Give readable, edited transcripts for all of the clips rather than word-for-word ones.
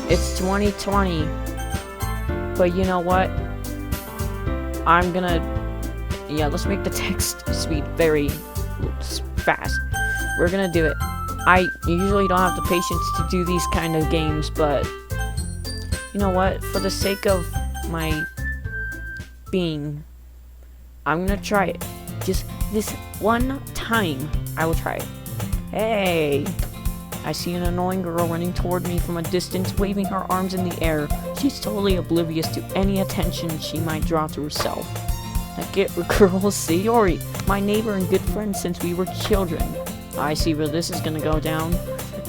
It's 2020. But you know what? I'm gonna... Yeah, let's make the text speed very fast. We're gonna do it. I usually don't have the patience to do these kind of games, but... You know what? For the sake of my being, I'm gonna try it. Just this one time, I will try it. Hey! I see an annoying girl running toward me from a distance, waving her arms in the air. She's totally oblivious to any attention she might draw to herself. That girl is Sayori, my neighbor and good friend since we were children. I see where this is gonna go down.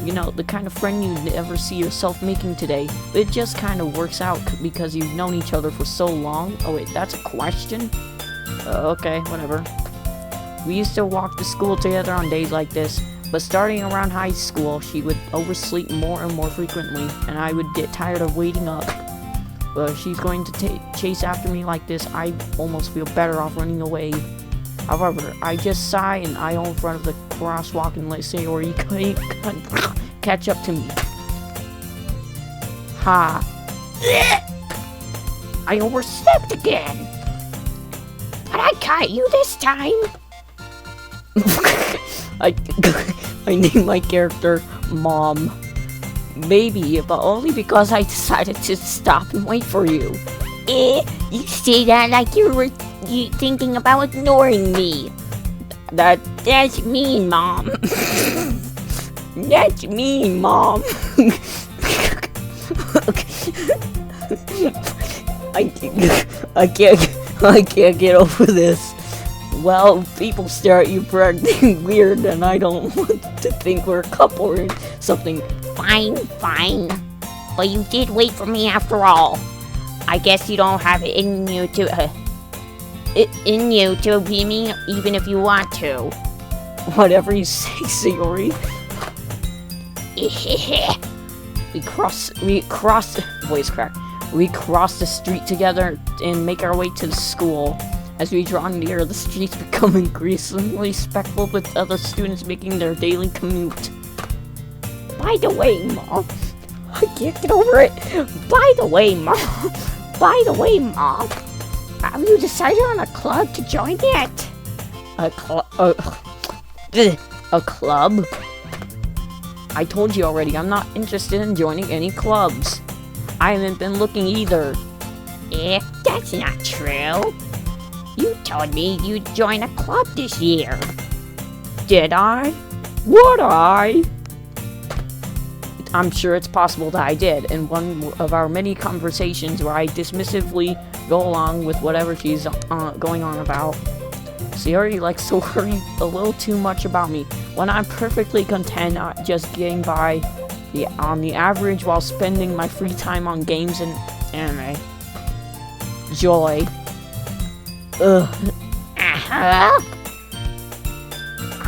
You know, the kind of friend you never see yourself making today. But it just kind of works out because you've known each other for so long. Oh wait, that's a question? Okay, whatever. We used to walk to school together on days like this. But starting around high school, she would oversleep more and more frequently, and I would get tired of waiting up. But if she's going to chase after me like this, I almost feel better off running away. However, I just sigh and eye in front of the crosswalk and let Sayori catch up to me. Ha! I overslept again! But I caught you this time! I named my character Mom. Maybe, but only because I decided to stop and wait for you. You say that like you were thinking about ignoring me. That's mean, Mom. That's mean, Mom. I can't get over this. Well, people stare at you for acting weird, and I don't want to think we're a couple or something. Fine. But you did wait for me after all. I guess you don't have it in you to be me, even if you want to. Whatever you say, Sayori. We cross the street together and make our way to the school. As we draw near, the streets become increasingly speckled with other students making their daily commute. By the way, Mom, I can't get over it. By the way, Mom, have you decided on a club to join yet? A club? I told you already, I'm not interested in joining any clubs. I haven't been looking either. That's not true. You told me you'd join a club this year. Did I? Would I? I'm sure it's possible that I did, in one of our many conversations where I dismissively go along with whatever she's going on about. Sayori likes to worry a little too much about me, when I'm perfectly content just getting by on the average while spending my free time on games and anime. Joy.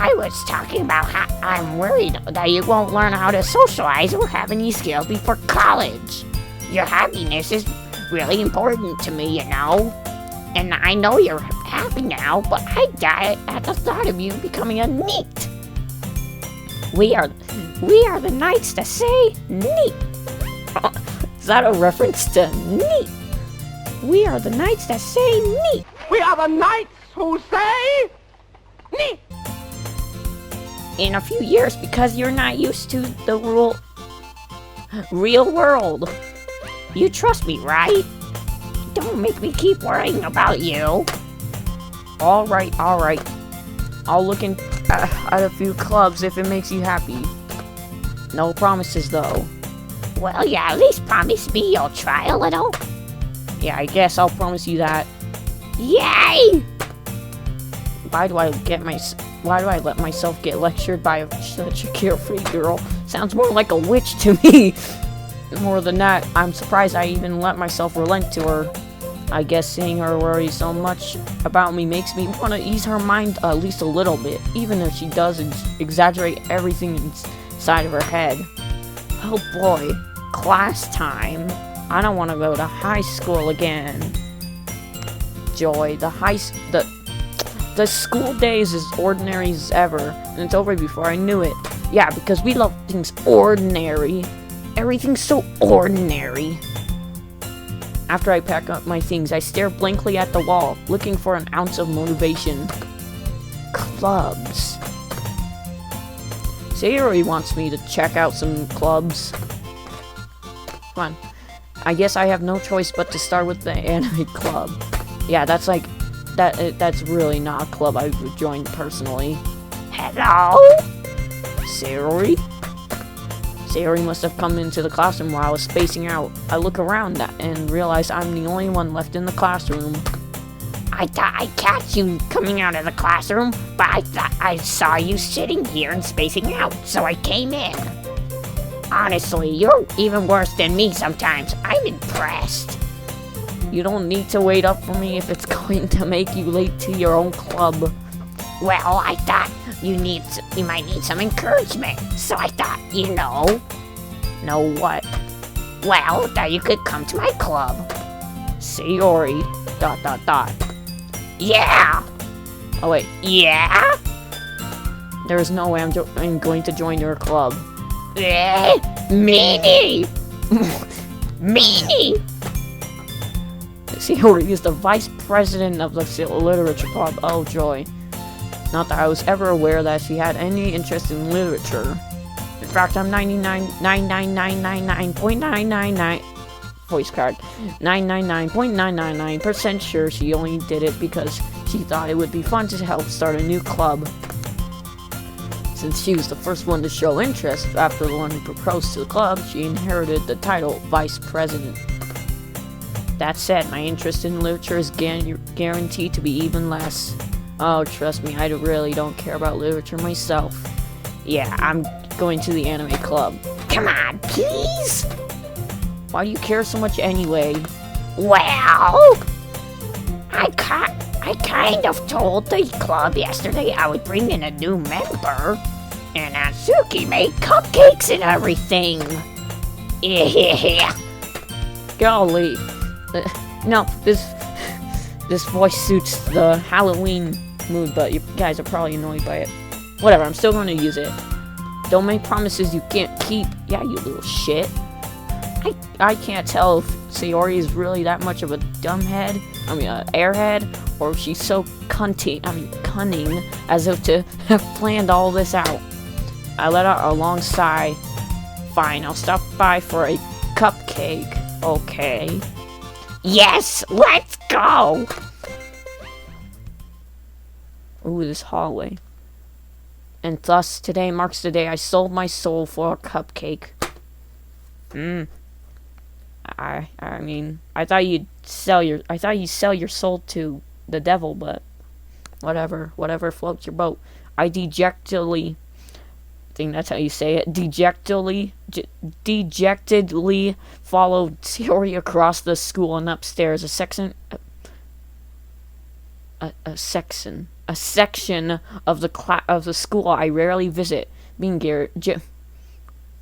I was talking about how I'm worried that you won't learn how to socialize or have any skills before college. Your happiness is really important to me, you know. And I know you're happy now, but I die at the thought of you becoming a NEET. We are the knights that say NEET. Is that a reference to NEET? We are the knights that say NEET. We are the knights who say NEET. In a few years, because you're not used to the real world. You trust me, right? Don't make me keep worrying about you. Alright. I'll look at a few clubs if it makes you happy. No promises, though. Well, yeah, at least promise me you'll try a little. Yeah, I guess I'll promise you that. Yay! Why do I let myself get lectured by such a carefree girl? Sounds more like a witch to me. More than that, I'm surprised I even let myself relent to her. I guess seeing her worry so much about me makes me want to ease her mind at least a little bit, even if she does exaggerate everything inside of her head. Oh boy, class time. I don't want to go to high school again. Joy, the school day is as ordinary as ever, and it's over before I knew it. Yeah, because we love things ordinary. everything's so ordinary? After I pack up my things, I stare blankly at the wall, looking for an ounce of motivation. Clubs. Sayori wants me to check out some clubs. Come on. I guess I have no choice but to start with the anime club. Yeah, that's like... That's really not a club I would join personally. Hello? Sayori? Sayori must have come into the classroom while I was spacing out. I look around and realize I'm the only one left in the classroom. I thought I'd catch you coming out of the classroom, but I thought I saw you sitting here and spacing out, so I came in. Honestly, you're even worse than me sometimes. I'm impressed. You don't need to wait up for me if it's going to make you late to your own club. Well, I thought you might need some encouragement, so I thought, Know what? well, that you could come to my club. Sayori... ... Yeah! Oh wait, Yeah? there is no way I'm going to join your club. Meanie! Meanie! Sayori is the vice president of the literature club. Oh joy. Not that I was ever aware that she had any interest in literature. In fact, I'm 99.99999 voice card. 999.999% sure she only did it because she thought it would be fun to help start a new club. Since she was the first one to show interest after the one who proposed to the club, she inherited the title Vice President. That said, my interest in literature is guaranteed to be even less. Oh, trust me, I really don't care about literature myself. Yeah, I'm going to the anime club. Come on, please! Why do you care so much anyway? Well, I kind of told the club yesterday I would bring in a new member, and Atsuki made cupcakes and everything. Yeah. Golly. No, this voice suits the Halloween mood, but you guys are probably annoyed by it. Whatever, I'm still going to use it. Don't make promises you can't keep. Yeah, you little shit. I can't tell if Sayori is really that much of a dumbhead, airhead, or if she's so cunning as if to have planned all this out. I let out a long sigh. Fine, I'll stop by for a cupcake. Okay. Yes, let's go! Ooh, this hallway. And thus, today marks the day I sold my soul for a cupcake. I thought you'd sell your soul to the devil, but whatever floats your boat. I dejectedly, I think that's how you say it, dejectedly followed Sayori across the school and upstairs. A section of the school I rarely visit,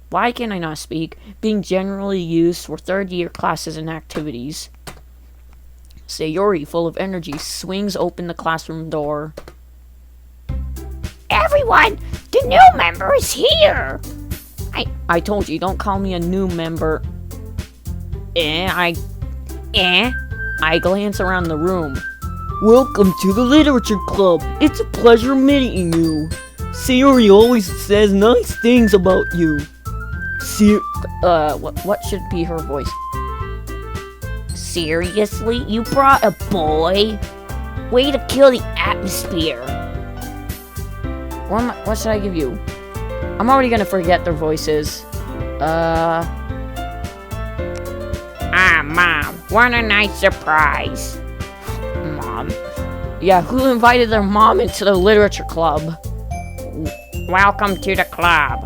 why can I not speak? Being generally used for third-year classes and activities. Sayori, full of energy, swings open the classroom door. Everyone, the new member is here! I told you, don't call me a new member. I glance around the room. Welcome to the literature club. It's a pleasure meeting you. Sayori always says nice things about you. What should be her voice? Seriously? You brought a boy? Way to kill the atmosphere. What should I give you? I'm already gonna forget their voices. Mom, what a nice surprise. Mom? Yeah, who invited their mom into the literature club? Welcome to the club. ...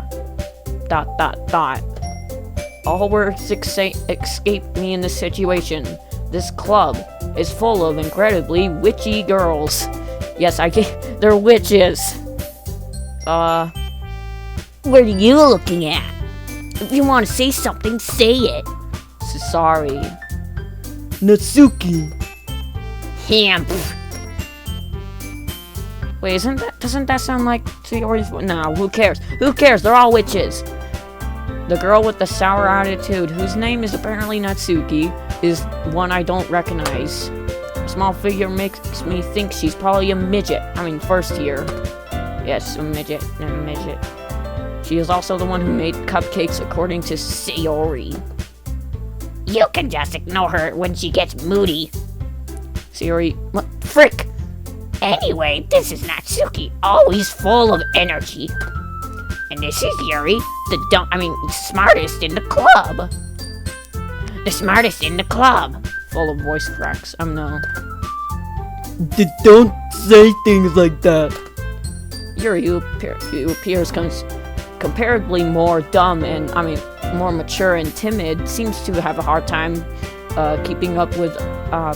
All words escape me in this situation. This club is full of incredibly witchy girls. Yes, they're witches. What are you looking at? If you want to say something, say it. Sorry. Natsuki. Him. Wait, doesn't that sound like Sayori's voice? No, who cares? Who cares? They're all witches. The girl with the sour attitude, whose name is apparently Natsuki, is one I don't recognize. Small figure makes me think she's probably a midget. I mean, first year. Yes, a midget. She is also the one who made cupcakes according to Sayori. You can just ignore her when she gets moody. Sayori, what? Frick! Anyway, this is Natsuki, always full of energy. And this is Yuri, smartest in the club. The smartest in the club. Full of voice cracks. No. Don't say things like that. Yuri, who appears comparably more dumb and, more mature and timid, seems to have a hard time keeping up with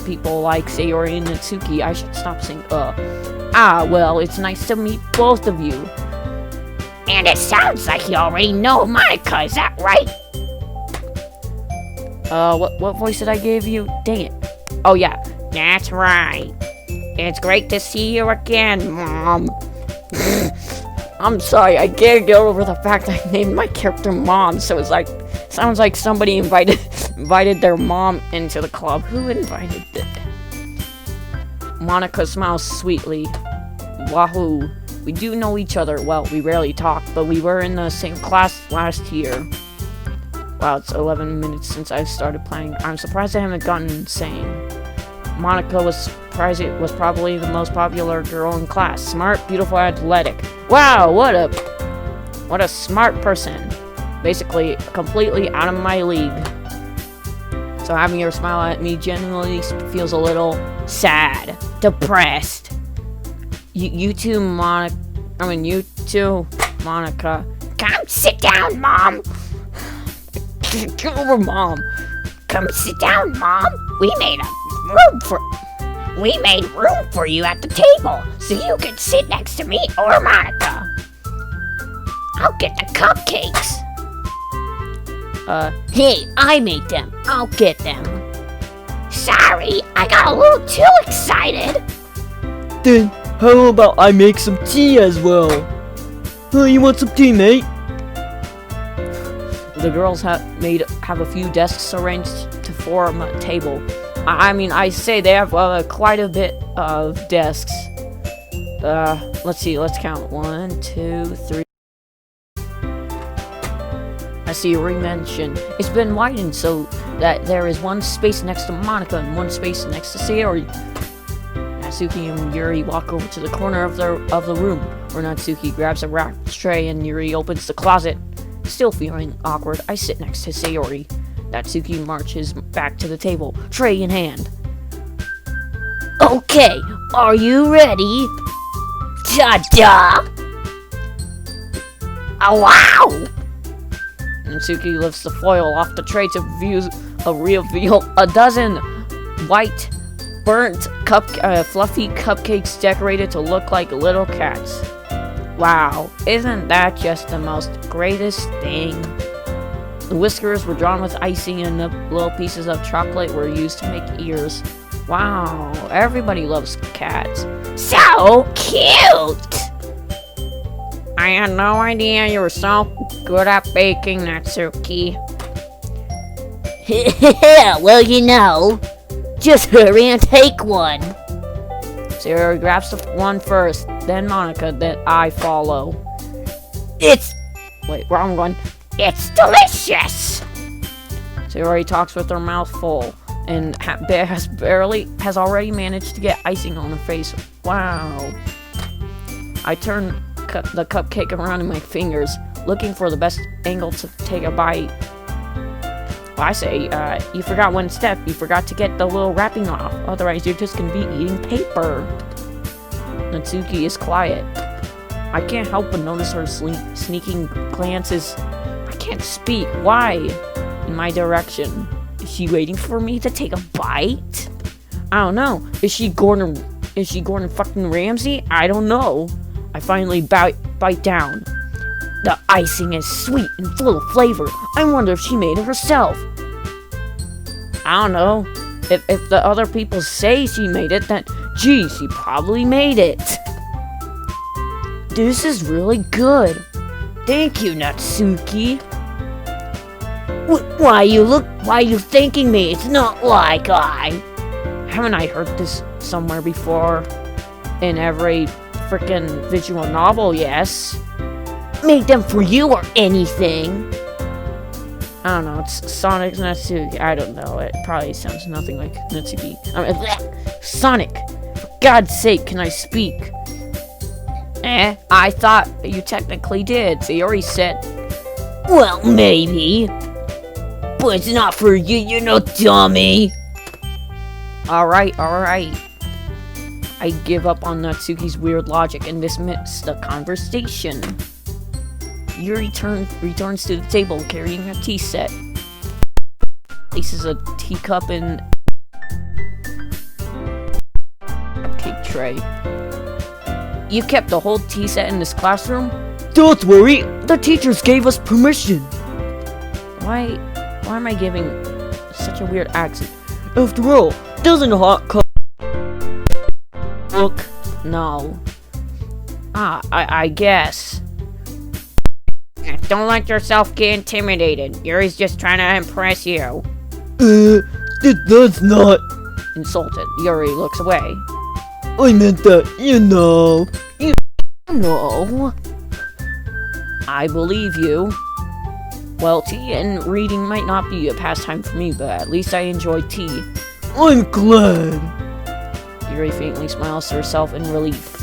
people like Sayori and Natsuki. I should stop saying well, it's nice to meet both of you. And it sounds like you already know Monica, is that right? What voice did I give you? Dang it. Oh, yeah. That's right. It's great to see you again, Mom. I'm sorry, I can't get over the fact I named my character Mom, so it's like, sounds like somebody invited their mom into the club. Who invited it? Monica smiles sweetly. Wahoo. We do know each other. Well, we rarely talk, but we were in the same class last year. Wow, it's 11 minutes since I started playing. I'm surprised I haven't gotten insane. Monica was probably the most popular girl in class. Smart, beautiful, athletic. Wow, what a smart person. Basically, completely out of my league. So having her smile at me genuinely feels a little sad, depressed. You too, Monica. Come sit down, Mom. Come over, Mom. Come sit down, Mom. We made room for you at the table, so you can sit next to me or Monica. I'll get the cupcakes. Hey, I made them. I'll get them. Sorry, I got a little too excited. Then how about I make some tea as well? You want some tea, mate? The girls have a few desks arranged to form a table. I say they have quite a bit of desks. Let's see, let's count. 1, 2, 3. I see a mention. It's been widened so that there is one space next to Monica and one space next to Sayori. Natsuki and Yuri walk over to the corner of the room, where Natsuki grabs a wrapped tray and Yuri opens the closet. Still feeling awkward, I sit next to Sayori. Natsuki marches back to the table, tray in hand. Okay, are you ready? Ta-da! Oh, wow! Natsuki lifts the foil off the tray to reveal a dozen white, burnt, fluffy cupcakes decorated to look like little cats. Wow, isn't that just the most greatest thing? The whiskers were drawn with icing and the little pieces of chocolate were used to make ears. Wow, everybody loves cats. So cute! I had no idea you were so good at baking, Natsuki. Well, you know, just hurry and take one. Sayori grabs the one first, then Monica, then I follow. Wait, wrong one. It's delicious! Sayori talks with her mouth full, and has already managed to get icing on her face. Wow. I turn the cupcake around in my fingers, looking for the best angle to take a bite. Well, I say, you forgot one step. You forgot to get the little wrapping off. Otherwise, you're just gonna be eating paper. Natsuki is quiet. I can't help but notice her sneaking glances. I can't speak. Why? In my direction. Is she waiting for me to take a bite? I don't know. Is she Gordon fucking Ramsay? I don't know. I finally bite down. The icing is sweet and full of flavor. I wonder if she made it herself. I don't know. If the other people say she made it, then gee, she probably made it. This is really good. Thank you, Natsuki. Why you thanking me? It's not like I... Haven't I heard this somewhere before? In every freaking visual novel, yes. Made them for you or anything. I don't know, it's Sonic Natsuki. I don't know, it probably sounds nothing like Natsuki. Sonic! For God's sake, can I speak? I thought you technically did. Sayori said. Well, maybe. But it's not for you, you know, dummy. Alright. I give up on Natsuki's weird logic and dismiss the conversation. Yuri returns to the table carrying a tea set. Places a teacup in a cake tray. You kept the whole tea set in this classroom? Don't worry, the teachers gave us permission. Why am I giving such a weird accent? After all, doesn't a hot cup look? No. I guess. Don't let yourself get intimidated. Yuri's just trying to impress you. That's not... Insulted, Yuri looks away. I meant that, you know. No. I believe you. Well, tea and reading might not be a pastime for me, but at least I enjoy tea. I'm glad. Yuri faintly smiles to herself in relief.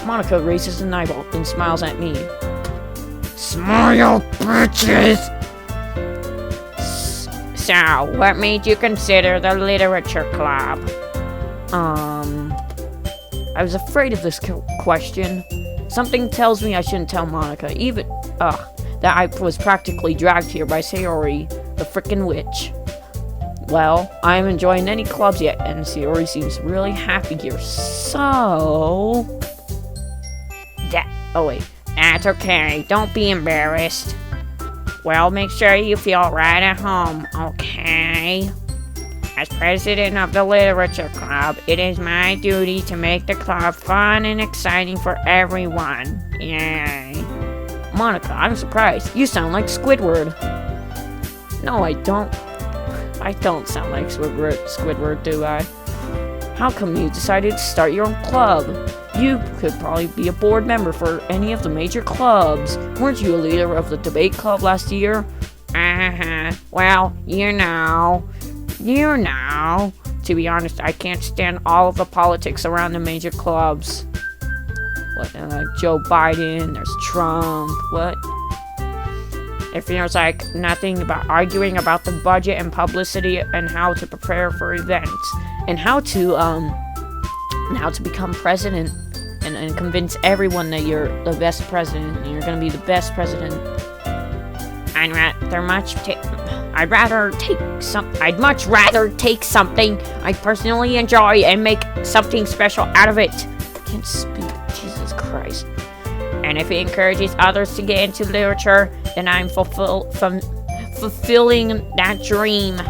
Monica raises an eyebrow and smiles at me. Smile, bitches! So, what made you consider the literature club? I was afraid of this question. Something tells me I shouldn't tell Monica, even, that I was practically dragged here by Sayori, the frickin' witch. Well, I'm enjoying any clubs yet, and Sayori seems really happy here, so... Oh wait, that's okay, don't be embarrassed. Well, make sure you feel right at home, okay? As president of the Literature Club, it is my duty to make the club fun and exciting for everyone. Yay. Monica, I'm surprised. You sound like Squidward. No, I don't. I don't sound like Squidward, do I? How come you decided to start your own club? You could probably be a board member for any of the major clubs. Weren't you a leader of the debate club last year? Well, you know. To be honest, I can't stand all of the politics around the major clubs. What, Joe Biden, there's Trump, what? It feels like nothing but arguing about the budget and publicity and how to prepare for events. And how to become president and convince everyone that you're the best president and you're gonna be the best president. I'd much rather take something I personally enjoy and make something special out of it. I can't speak, Jesus Christ. And if it encourages others to get into literature, then I'm fulfilling that dream.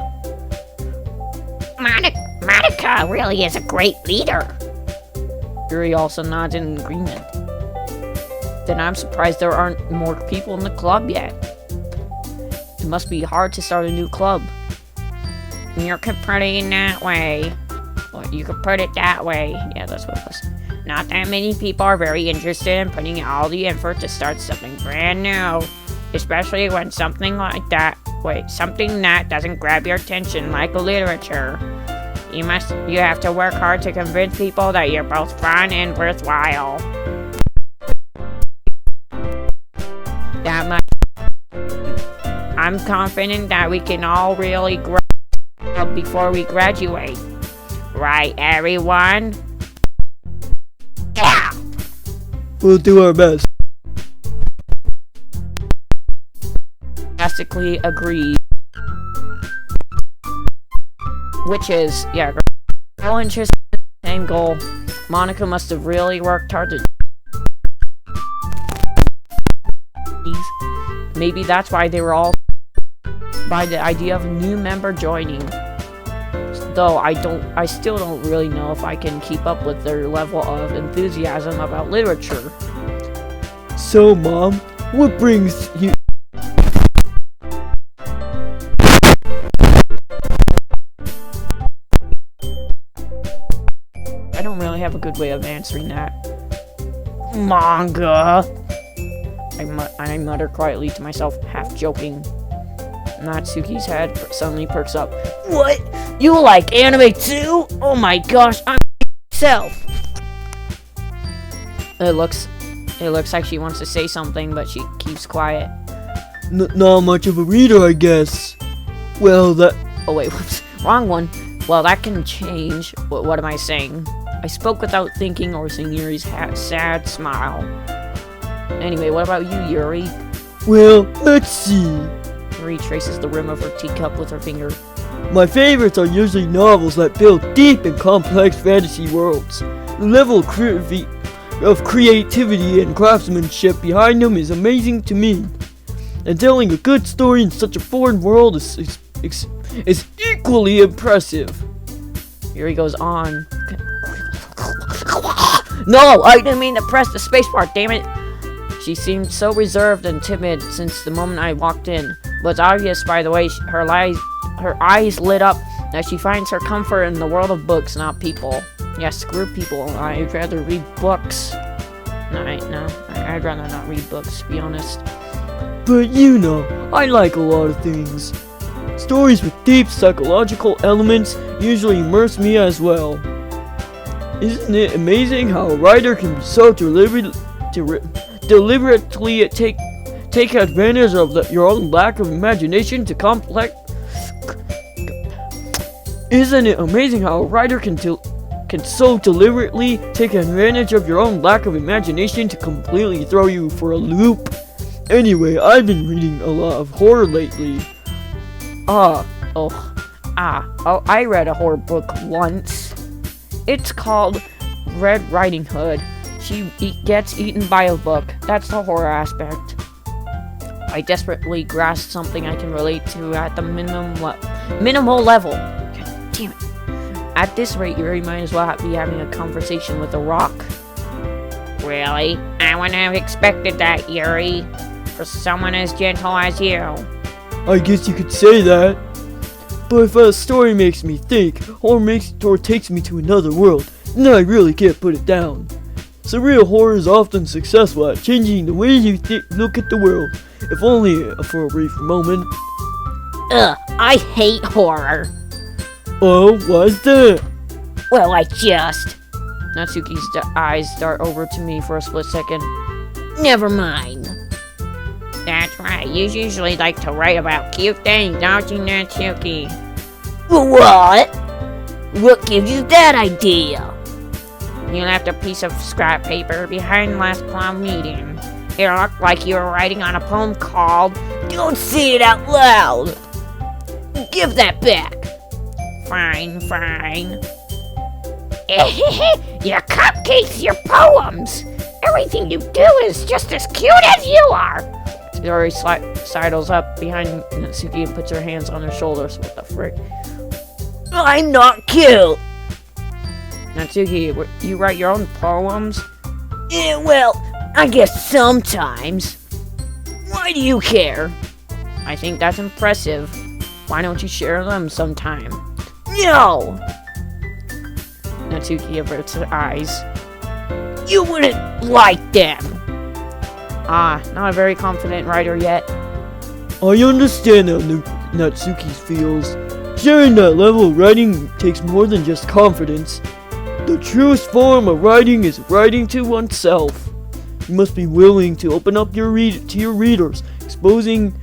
Monica really is a great leader. Yuri also nods in agreement. Then I'm surprised there aren't more people in the club yet. It must be hard to start a new club. You could put it in that way. You could put it that way. Yeah, that's what it was. Not that many people are very interested in putting all the effort to start something brand new. Especially when something that doesn't grab your attention like literature. You have to work hard to convince people that you're both fun and worthwhile. I'm confident that we can all really grow up before we graduate. Right, everyone? Yeah! We'll do our best. Drastically agreed. Which is, yeah, all interested in the same goal. Monica must have really worked hard to... Maybe that's why they were all by the idea of a new member joining. Though I still don't really know if I can keep up with their level of enthusiasm about literature. So, Mom, what brings you... have a good way of answering that. Manga. I mutter quietly to myself, half joking. Natsuki's head suddenly perks up. What? You like anime too? Oh my gosh, I'm myself. It looks like she wants to say something, but she keeps quiet. Not much of a reader, I guess. Well, that... Oh wait, whoops, wrong one. Well, that can change. What am I saying? I spoke without thinking or seeing Yuri's sad smile. Anyway, what about you, Yuri? Well, let's see. Yuri traces the rim of her teacup with her finger. My favorites are usually novels that build deep and complex fantasy worlds. The level of creativity and craftsmanship behind them is amazing to me. And telling a good story in such a foreign world is equally impressive. Yuri goes on. No, I didn't mean to press the spacebar, damn it. She seemed so reserved and timid since the moment I walked in. But it's obvious by the way her eyes lit up that she finds her comfort in the world of books, not people. Yeah, screw people. I'd rather read books. No, I'd rather not read books, to be honest. But you know, I like a lot of things. Stories with deep psychological elements usually immerse me as well. Isn't it amazing how a writer can be so deliberately take advantage of your own lack of imagination to complex... Isn't it amazing how a writer can so deliberately take advantage of your own lack of imagination to completely throw you for a loop? Anyway, I've been reading a lot of horror lately. I read a horror book once. It's called Red Riding Hood. She gets eaten by a book. That's the horror aspect. I desperately grasp something I can relate to at the minimal level. God damn it. At this rate, you might as well be having a conversation with a rock. Really? I wouldn't have expected that, Yuri. For someone as gentle as you. I guess you could say that. But if a story makes me think, or takes me to another world, then I really can't put it down. Surreal horror is often successful at changing the way you look at the world, if only for a brief moment. Ugh, I hate horror. Oh, why's that? Well, I just... Natsuki's eyes dart over to me for a split second. Never mind. That's right, you usually like to write about cute things, don't you, Natsuki? What? What gives you that idea? You left a piece of scrap paper behind last prom meeting. It looked like you were writing on a poem called... Don't say it out loud! Give that back! Fine. Your cupcakes, your poems! Everything you do is just as cute as you are! Yuri sidles up behind Natsuki and puts her hands on her shoulders. What the frick? I'm not cute! Natsuki, you write your own poems? Yeah, well, I guess sometimes. Why do you care? I think that's impressive. Why don't you share them sometime? No! Natsuki averts her eyes. You wouldn't like them! Not a very confident writer yet. I understand how Natsuki feels. Sharing that level of writing takes more than just confidence. The truest form of writing is writing to oneself. You must be willing to open up to your readers, exposing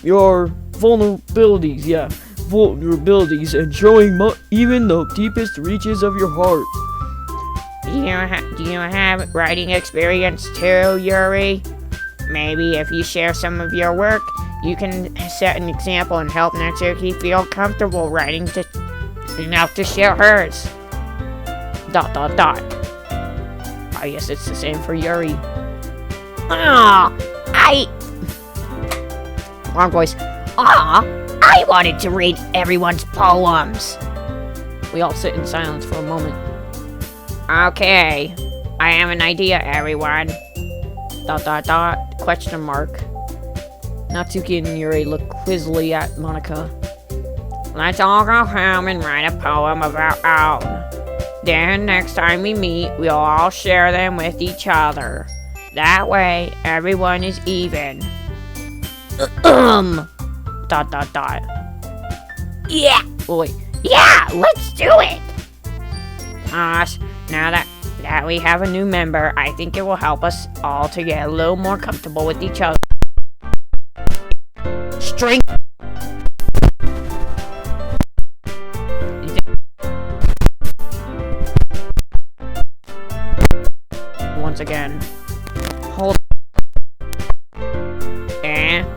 your vulnerabilities, and showing even the deepest reaches of your heart. Do you have writing experience too, Yuri? Maybe if you share some of your work, you can set an example and help Natsuki feel comfortable writing enough to share hers. ... I guess it's the same for Yuri. Wrong voice. I wanted to read everyone's poems. We all sit in silence for a moment. Okay, I have an idea, everyone. ... Question mark. Natsuki and Yuri look quizzically at Monica. Let's all go home and write a poem of our own. Then next time we meet, we'll all share them with each other. That way, everyone is even. Dot dot dot. Yeah, Wait. yeah, let's do it. Gosh, now that we have a new member, I think it will help us all to get a little more comfortable with each other. Strength. Once again. Hold.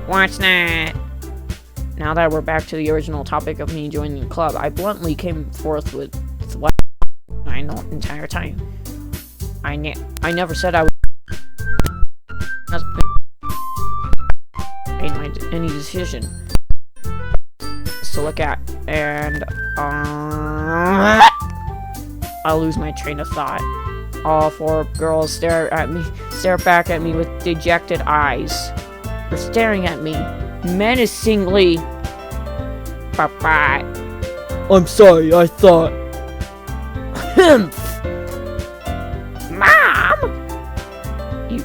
What's that? Now that we're back to the original topic of me joining the club, I bluntly came forth with what I know the entire time. I never said I would made any decision to look at, and I'll lose my train of thought. All four girls stare back at me with dejected eyes. They're staring at me menacingly. Bye-bye. I'm sorry, I thought. Mom!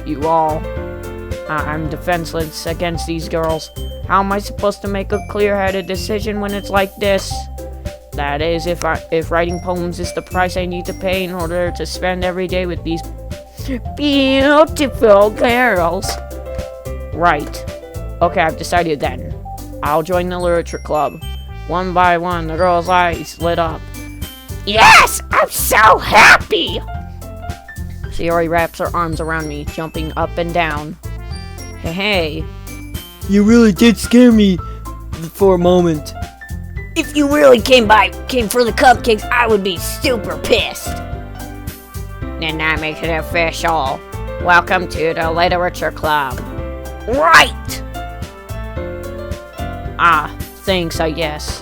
You all. I'm defenseless against these girls. How am I supposed to make a clear-headed decision when it's like this? That is, if writing poems is the price I need to pay in order to spend every day with these beautiful girls. Right. Okay, I've decided then. I'll join the literature club. One by one, the girls' eyes lit up. Yes! I'm so happy! Shiori wraps her arms around me, jumping up and down. Hey. You really did scare me for a moment. If you really came for the cupcakes, I would be super pissed. Then that makes it official. Welcome to the literature club. Right! Thanks, I guess.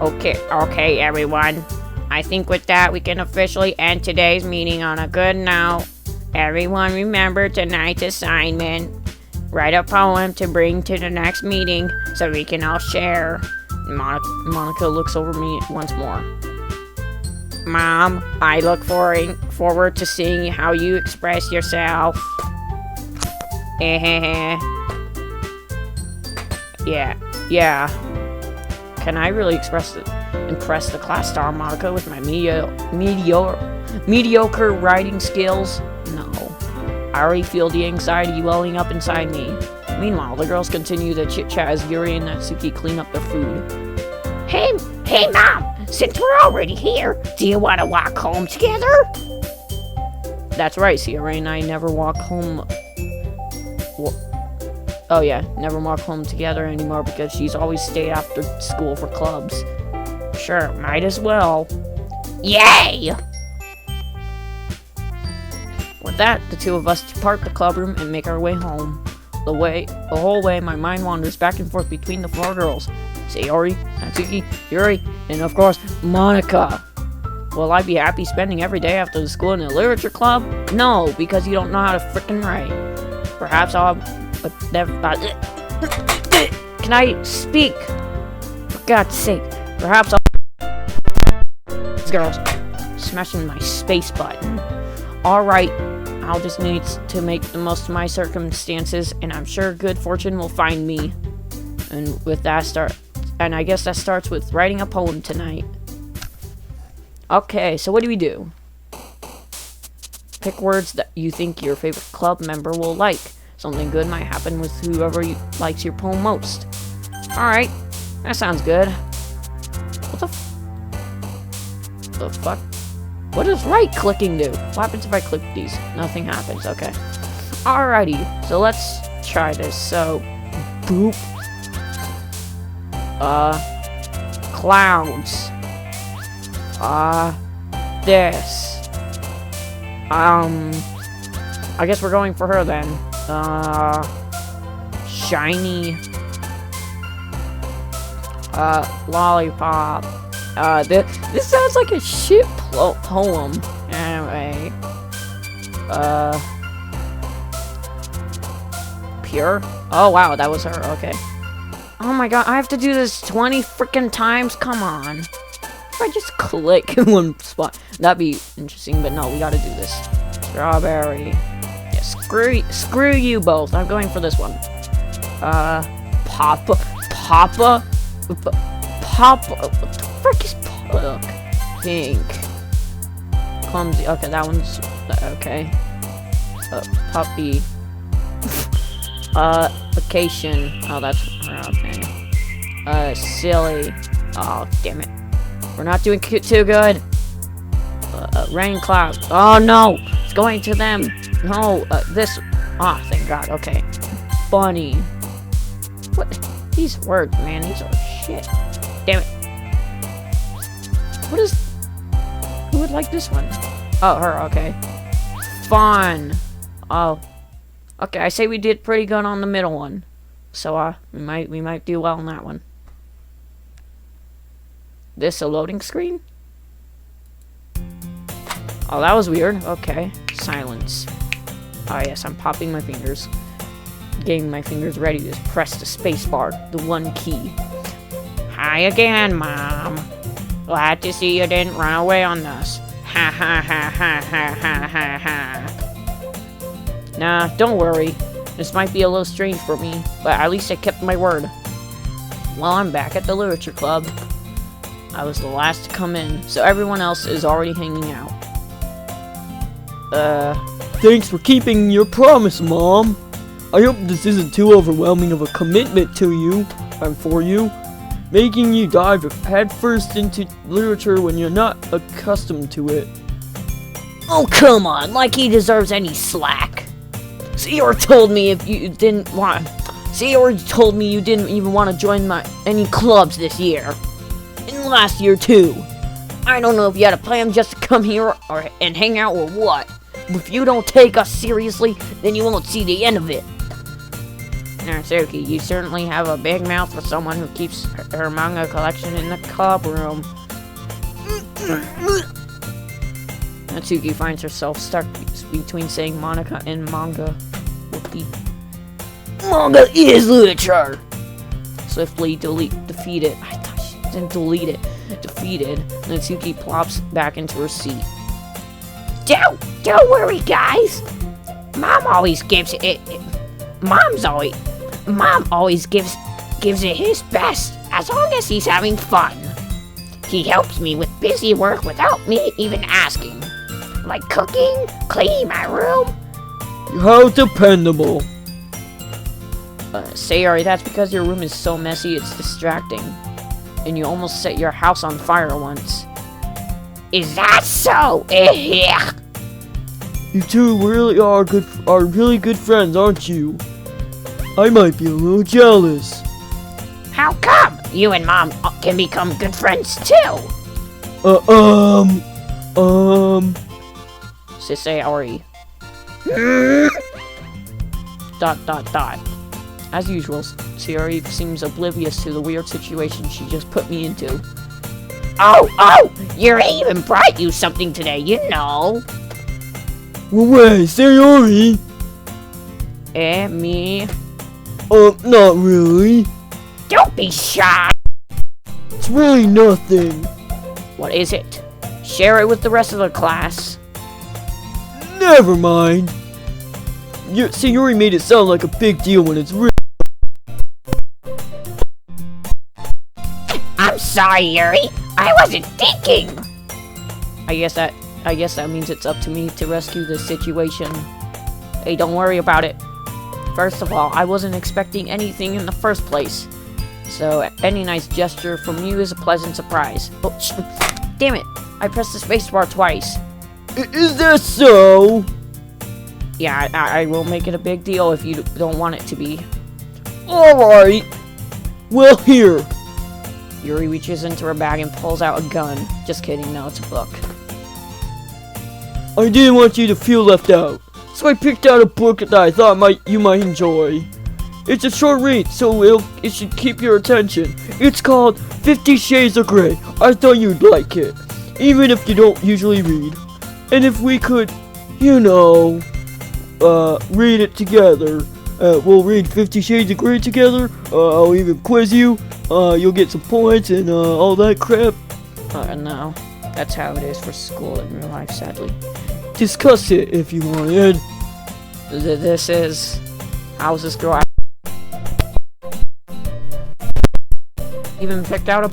Okay, everyone. I think with that, we can officially end today's meeting on a good note. Everyone remember tonight's assignment. Write a poem to bring to the next meeting so we can all share. Monica looks over me once more. Mom, I look forward to seeing how you express yourself. Yeah. Can I really impress the class star Monica with my mediocre writing skills? No. I already feel the anxiety welling up inside me. Meanwhile, the girls continue to chit-chat as Yuri and Natsuki clean up their food. Hey, Mom! Since we're already here, do you want to walk home together? That's right, Sierra and I never walk home... never walk home together anymore because she's always stay after school for clubs. Sure, might as well. Yay! With that, the two of us depart the club room and make our way home. The whole way, my mind wanders back and forth between the four girls. Sayori, Natsuki, Yuri, and of course, Monica. Will I be happy spending every day after the school in the literature club? No, because you don't know how to frickin' write. Perhaps I'll... Can I speak? For God's sake. Perhaps I'll... These girls. Smashing my space button. Alright, I'll just need to make the most of my circumstances, and I'm sure good fortune will find me. And with that I guess that starts with writing a poem tonight. Okay, so what do we do? Pick words that you think your favorite club member will like. Something good might happen with whoever likes your poem most. Alright, that sounds good. What the fuck? What does right-clicking do? What happens if I click these? Nothing happens, okay. Alrighty, so let's try this. So, boop. Clouds. This. I guess we're going for her then. Shiny. Lollipop. This sounds like a shit poem. Anyway. Pure? Oh wow, that was her, okay. Oh my god, I have to do this 20 freaking times? Come on. if I just click in one spot? That'd be interesting, but no, we gotta do this. Strawberry. Yeah, screw you both. I'm going for this one. Papa. What the frick is Papa? Pink. Clumsy. Okay, that one's okay. Puppy. Vacation. Oh, that's okay. Silly. Oh, damn it. We're not doing too good. Rain cloud. Oh no, it's going to them. No, this. Ah, thank God. Okay. Bunny. What? These words, man. These are shit. Damn it. What is? Who would like this one? Oh, her. Okay. Fun. Oh. Okay, I say we did pretty good on the middle one. So, we might do well on that one. This a loading screen? Oh, that was weird. Okay. Silence. Oh, yes, I'm popping my fingers. Getting my fingers ready to press the space bar, the one key. Hi again, Mom. Glad to see you didn't run away on us. Ha ha ha ha ha ha ha ha. Nah, don't worry. This might be a little strange for me, but at least I kept my word. Well, I'm back at the Literature Club. I was the last to come in, so everyone else is already hanging out. Thanks for keeping your promise, Mom. I hope this isn't too overwhelming of a commitment to you, and for you. Making you dive headfirst into literature when you're not accustomed to it. Oh, come on, like he deserves any slack. Seor told me if you didn't want... Seor told me you didn't even want to join any clubs this year. And last year, too. I don't know if you had a plan just to come here and hang out or what. But if you don't take us seriously, then you won't see the end of it. Natsuki, you certainly have a big mouth for someone who keeps her manga collection in the club room. Natsuki finds herself stuck between saying Monica and manga. Whoopee. Manga is literature! Swiftly defeat it. I thought she didn't delete it. Defeated, Natsuki plops back into her seat. Don't worry, guys. Mom always gives it his best, as long as he's having fun. He helps me with busy work without me even asking. Like cooking, cleaning my room. How dependable. Sayori, that's because your room is so messy it's distracting. And you almost set your house on fire once. Is that so? You two really are really good friends, aren't you? I might be a little jealous. How come? You and Mom can become good friends too. Sayori. Dot. As usual, Sayori seems oblivious to the weird situation she just put me into. Oh, Yuri even brought you something today, you know. Well, wait, Sayori? Me? Not really. Don't be shy. It's really nothing. What is it? Share it with the rest of the class. Never mind. Sayori made it sound like a big deal when it's really... I'm sorry, Yuri. I wasn't thinking. I guess that means it's up to me to rescue this situation. Hey, don't worry about it. First of all, I wasn't expecting anything in the first place. So, any nice gesture from you is a pleasant surprise. Oh, damn it! I pressed the spacebar twice. Is that so? Yeah, I will make it a big deal if you don't want it to be. Alright. Well, here. Yuri reaches into her bag and pulls out a gun. Just kidding, no, it's a book. I didn't want you to feel left out, so I picked out a book that I thought you might enjoy. It's a short read, so it should keep your attention. It's called 50 Shades of Grey. I thought you'd like it, even if you don't usually read. And if we could, read it together. We'll read 50 Shades of Grey together. I'll even quiz you. You'll get some points and all that crap. No. That's how it is for school in real life, sadly. Discuss it if you want, Ed. This is... How's this girl... Even picked out a...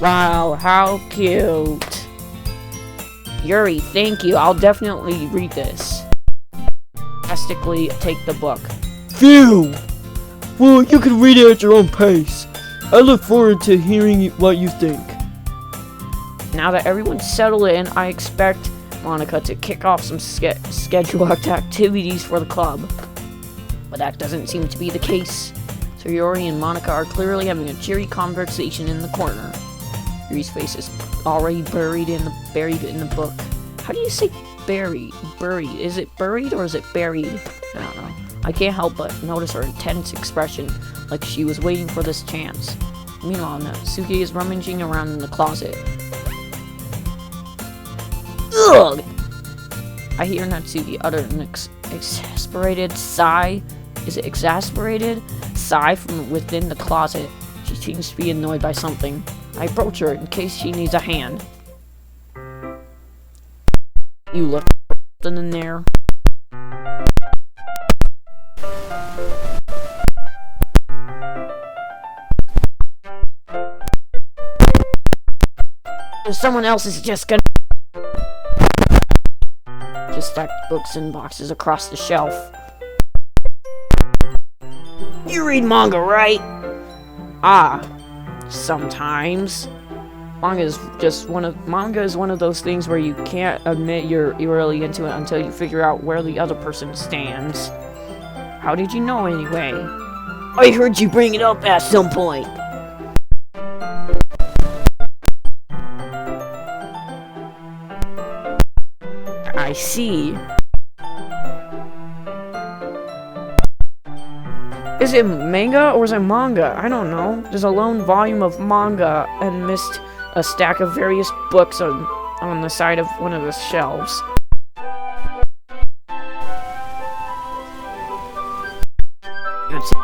Wow, how cute. Yuri, thank you. I'll definitely read this. Drastically take the book. Phew! Well, you can read it at your own pace. I look forward to hearing what you think. Now that everyone's settled in, I expect Monica to kick off some scheduled activities for the club. But that doesn't seem to be the case. So Yuri and Monica are clearly having a cheery conversation in the corner. Yuri's face is already buried in the book. How do you say buried? Buried. Is it buried or is it buried? I don't know. I can't help but notice her intense expression, like she was waiting for this chance. Meanwhile, Natsuki is rummaging around in the closet. Ugh! I hear Natsuki utter an exasperated sigh. Is it exasperated? Sigh from within the closet. She seems to be annoyed by something. I approach her in case she needs a hand. You look something in there. Someone else is just gonna stack books and boxes across the shelf. You read manga, right? Ah, sometimes. Manga is one of those things where you can't admit you're really into it until you figure out where the other person stands. How did you know anyway? I heard you bring it up at some point. I see. Is it manga or is it manga? I don't know. There's a lone volume of manga and missed a stack of various books on the side of one of the shelves. That's it.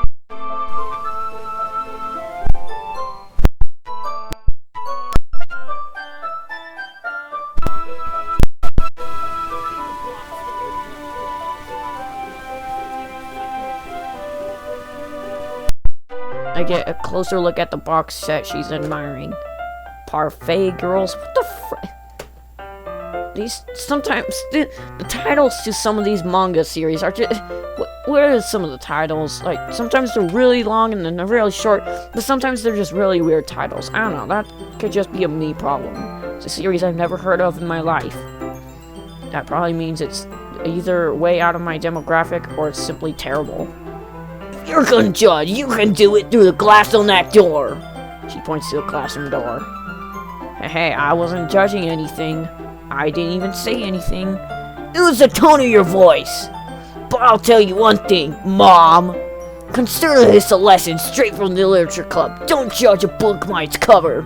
I get a closer look at the box set she's admiring. Parfait Girls? What the the titles to some of these manga series are just... What are some of the titles? Like, sometimes they're really long and then they're really short, but sometimes they're just really weird titles. I don't know, that could just be a me problem. It's a series I've never heard of in my life. That probably means it's either way out of my demographic or it's simply terrible. You're gonna judge. You can do it through the glass on that door. She points to the classroom door. Hey, I wasn't judging anything. I didn't even say anything. It was the tone of your voice. But I'll tell you one thing, Mom. Consider this a lesson straight from the Literature Club. Don't judge a book by its cover.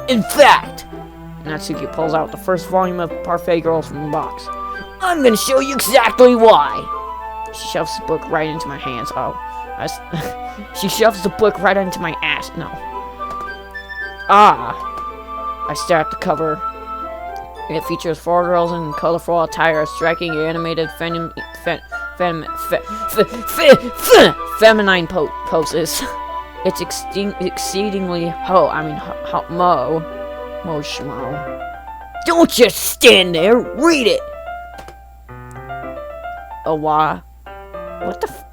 In fact, Natsuki pulls out the first volume of Parfait Girls from the box. I'm gonna show you exactly why. She shoves the book right into my hands. She shoves the book right into my ass. No. I stare at the cover. It features 4 girls in colorful attire, striking animated feminine poses. It's exceedingly mo. Don't just stand there. Read it.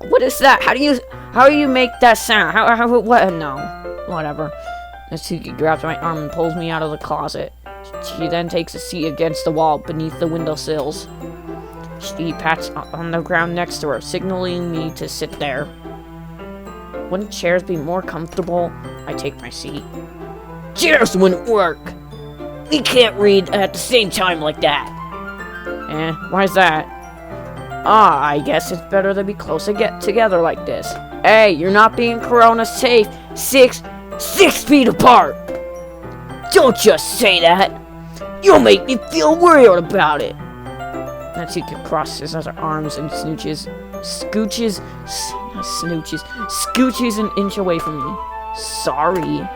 What is that? How do you make that sound? What? No. Whatever. Natsuki grabs my arm and pulls me out of the closet. She then takes a seat against the wall beneath the windowsills. She pats on the ground next to her, signaling me to sit there. Wouldn't chairs be more comfortable? I take my seat. Chairs wouldn't work! We can't read at the same time like that! Why's that? I guess it's better to be close to get together like this. Hey, you're not being corona safe. 6 feet apart! Don't just say that! You'll make me feel weird about it! Natsuki crosses her arms and scooches an inch away from me. Sorry.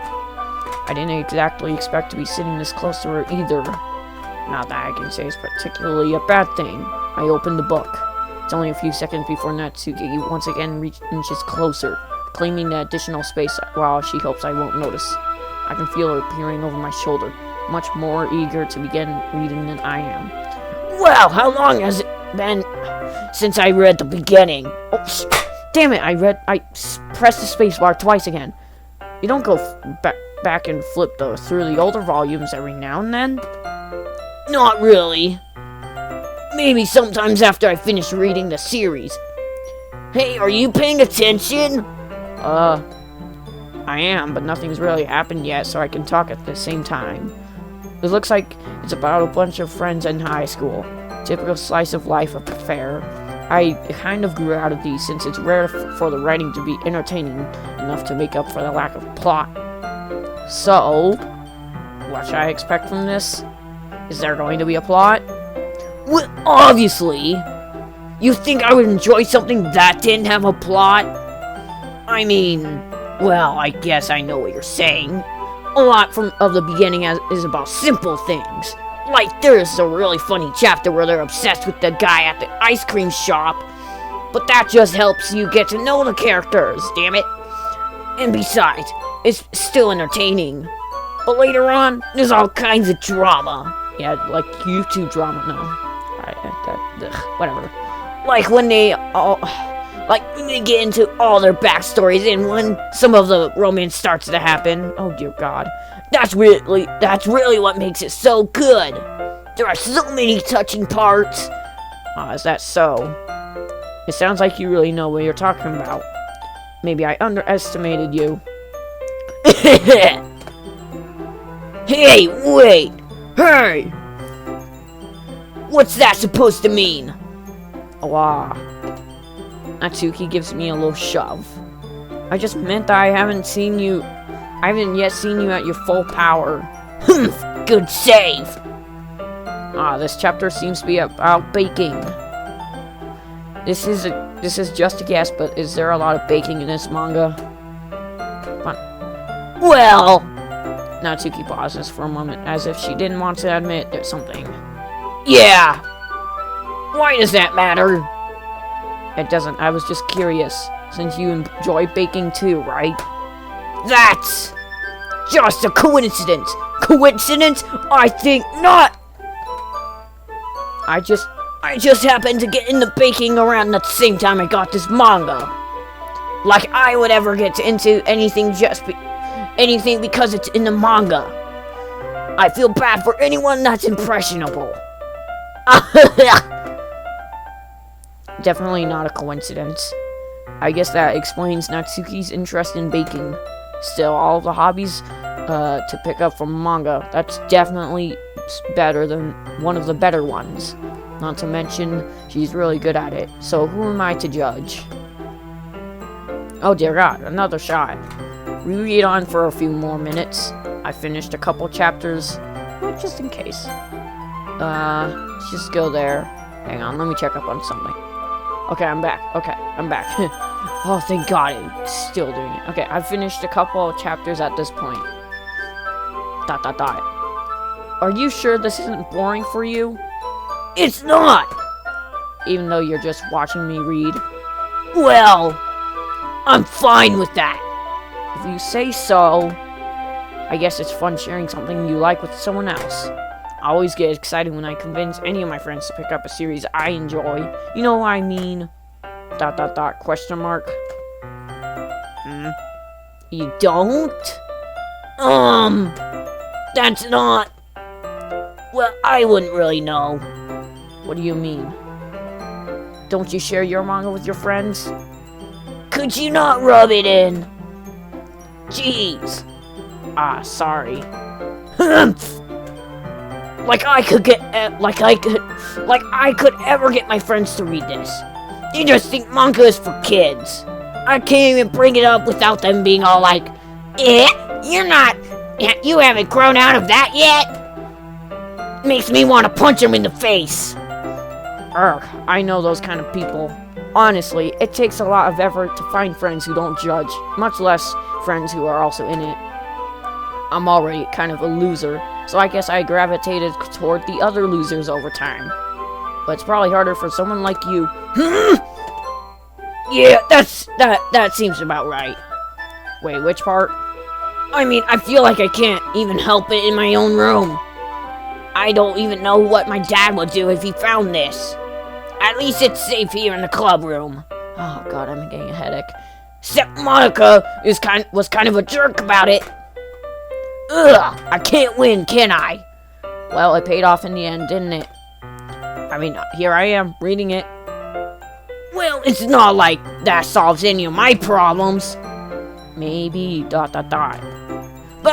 I didn't exactly expect to be sitting this close to her either. Not that I can say it's particularly a bad thing. I opened the book. It's only a few seconds before Natsuki once again inches closer, claiming the additional space while she hopes I won't notice. I can feel her peering over my shoulder, much more eager to begin reading than I am. Well, how long has it been since I read the beginning? Oh, damn it, I pressed the space bar twice again. You don't go back and flip through the older volumes every now and then? Not really. Maybe sometimes after I finish reading the series. Hey, are you paying attention? I am, but nothing's really happened yet, so I can talk at the same time. It looks like it's about a bunch of friends in high school. Typical slice of life affair. I kind of grew out of these since it's rare for the writing to be entertaining enough to make up for the lack of plot. So, what should I expect from this? Is there going to be a plot? Well, obviously. You think I would enjoy something that didn't have a plot? I mean, well, I guess I know what you're saying. A lot of the beginning is about simple things. Like, there's a really funny chapter where they're obsessed with the guy at the ice cream shop. But that just helps you get to know the characters, damn it. And besides, it's still entertaining. But later on, there's all kinds of drama. Yeah, like YouTube drama, no. Whatever. Like when they get into all their backstories and when some of the romance starts to happen. Oh dear God. That's really what makes it so good. There are so many touching parts. Is that so? It sounds like you really know what you're talking about. Maybe I underestimated you. Hey, wait! Hey! What's that supposed to mean? Wow. Natsuki gives me a little shove. I just meant that I haven't yet seen you at your full power. Humph, good save. This chapter seems to be about baking. This is just a guess, but is there a lot of baking in this manga? Well, Natsuki pauses for a moment, as if she didn't want to admit there's something. Yeah. Why does that matter? It doesn't. I was just curious, since you enjoy baking too, right? That's just a coincidence. Coincidence? I think not. I just happened to get into baking around the same time I got this manga. Like I would ever get into anything because it's in the manga. I feel bad for anyone that's impressionable. Definitely not a coincidence. I guess that explains Natsuki's interest in baking. Still, all of the hobbies to pick up from manga, that's definitely better than one of the better ones. Not to mention, she's really good at it, so who am I to judge? Oh dear God, another shot. We read on for a few more minutes. I finished a couple chapters, well, just in case. Let's just go there. Hang on, let me check up on something. Okay, I'm back. Oh, thank God, it's still doing it. Okay, I've finished a couple of chapters at this point. ... Are you sure this isn't boring for you? It's not! Even though you're just watching me read? Well, I'm fine with that. If you say so. I guess it's fun sharing something you like with someone else. I always get excited when I convince any of my friends to pick up a series I enjoy. You know what I mean? ... question mark. You don't? That's not... Well, I wouldn't really know. What do you mean? Don't you share your manga with your friends? Could you not rub it in? Jeez. Sorry. Like I could ever get my friends to read this. They just think manga is for kids. I can't even bring it up without them being all like, you haven't grown out of that yet? Makes me want to punch them in the face. I know those kind of people. Honestly, it takes a lot of effort to find friends who don't judge, much less friends who are also in it. I'm already kind of a loser, so I guess I gravitated toward the other losers over time. But it's probably harder for someone like you. Yeah, that seems about right. Wait, which part? I mean, I feel like I can't even help it in my own room. I don't even know what my dad would do if he found this. At least it's safe here in the club room. Oh god, I'm getting a headache. Except Monica was kind of a jerk about it. Ugh, I can't win, can I? Well, it paid off in the end, didn't it? I mean, here I am, reading it. Well, it's not like that solves any of my problems. Maybe, ... But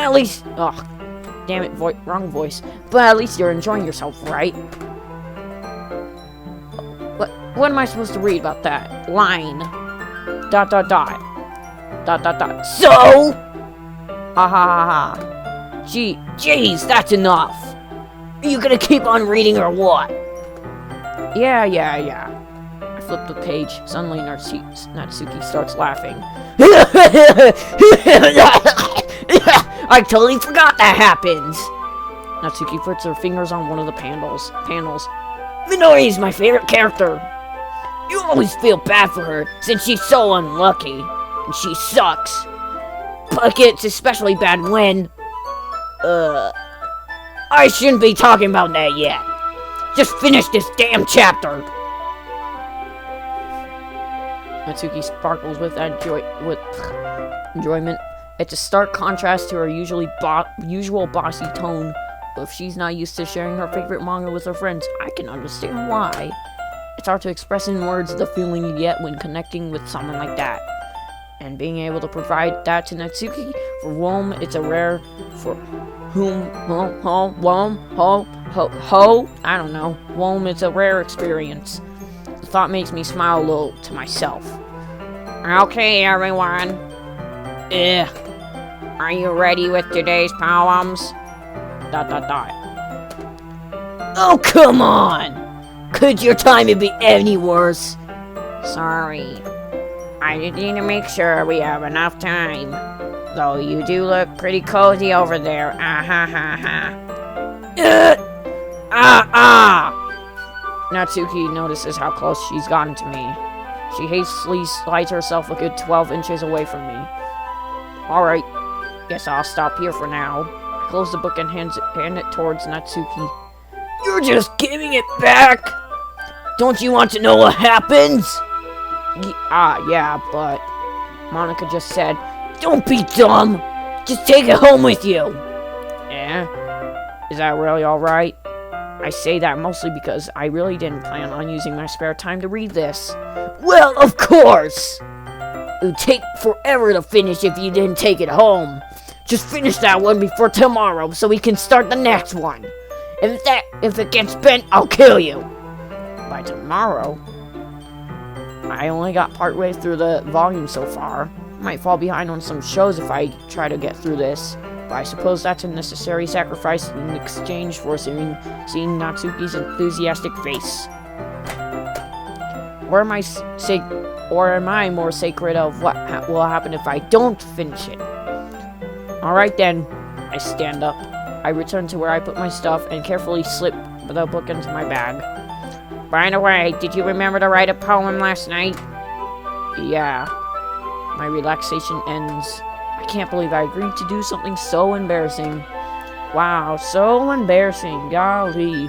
at least, oh, damn it, wrong voice. But at least you're enjoying yourself, right? What am I supposed to read about that? Line. ... So? Ha ha ha ha. Jeez, that's enough. Are you gonna keep on reading or what? Yeah. I flip the page. Suddenly, Natsuki starts laughing. I totally forgot that happens. Natsuki puts her fingers on one of the panels. Minori's my favorite character. You always feel bad for her since she's so unlucky. And she sucks. But it gets especially bad when... I shouldn't be talking about that yet. Just finish this damn chapter. Natsuki sparkles with enjoyment. It's a stark contrast to her usual bossy tone. But if she's not used to sharing her favorite manga with her friends, I can understand why. It's hard to express in words the feeling you get when connecting with someone like that. And being able to provide that to Natsuki, for whom it's a rare, for whom, I don't know, whom it's a rare experience. The thought makes me smile a little to myself. Okay, everyone. Are you ready with today's poems? ... Oh, come on! Could your timing be any worse? Sorry. I just need to make sure we have enough time. Though you do look pretty cozy over there. Natsuki notices how close she's gotten to me. She hastily slides herself a good 12 inches away from me. Alright, guess I'll stop here for now. I close the book and hand it towards Natsuki. You're just giving it back? Don't you want to know what happens? Yeah, but... Monica just said, don't be dumb! Just take it home with you! Is that really alright? I say that mostly because I really didn't plan on using my spare time to read this. Well, of course! It would take forever to finish if you didn't take it home. Just finish that one before tomorrow so we can start the next one. If it gets bent, I'll kill you. By tomorrow? I only got partway through the volume so far. Might fall behind on some shows if I try to get through this. But I suppose that's a necessary sacrifice in exchange for seeing Natsuki's enthusiastic face. Or am I more sacred of what will happen if I don't finish it? Alright then. I stand up. I return to where I put my stuff and carefully slip the book into my bag. By the way, did you remember to write a poem last night? Yeah. My relaxation ends. I can't believe I agreed to do something so embarrassing. Wow, so embarrassing, golly.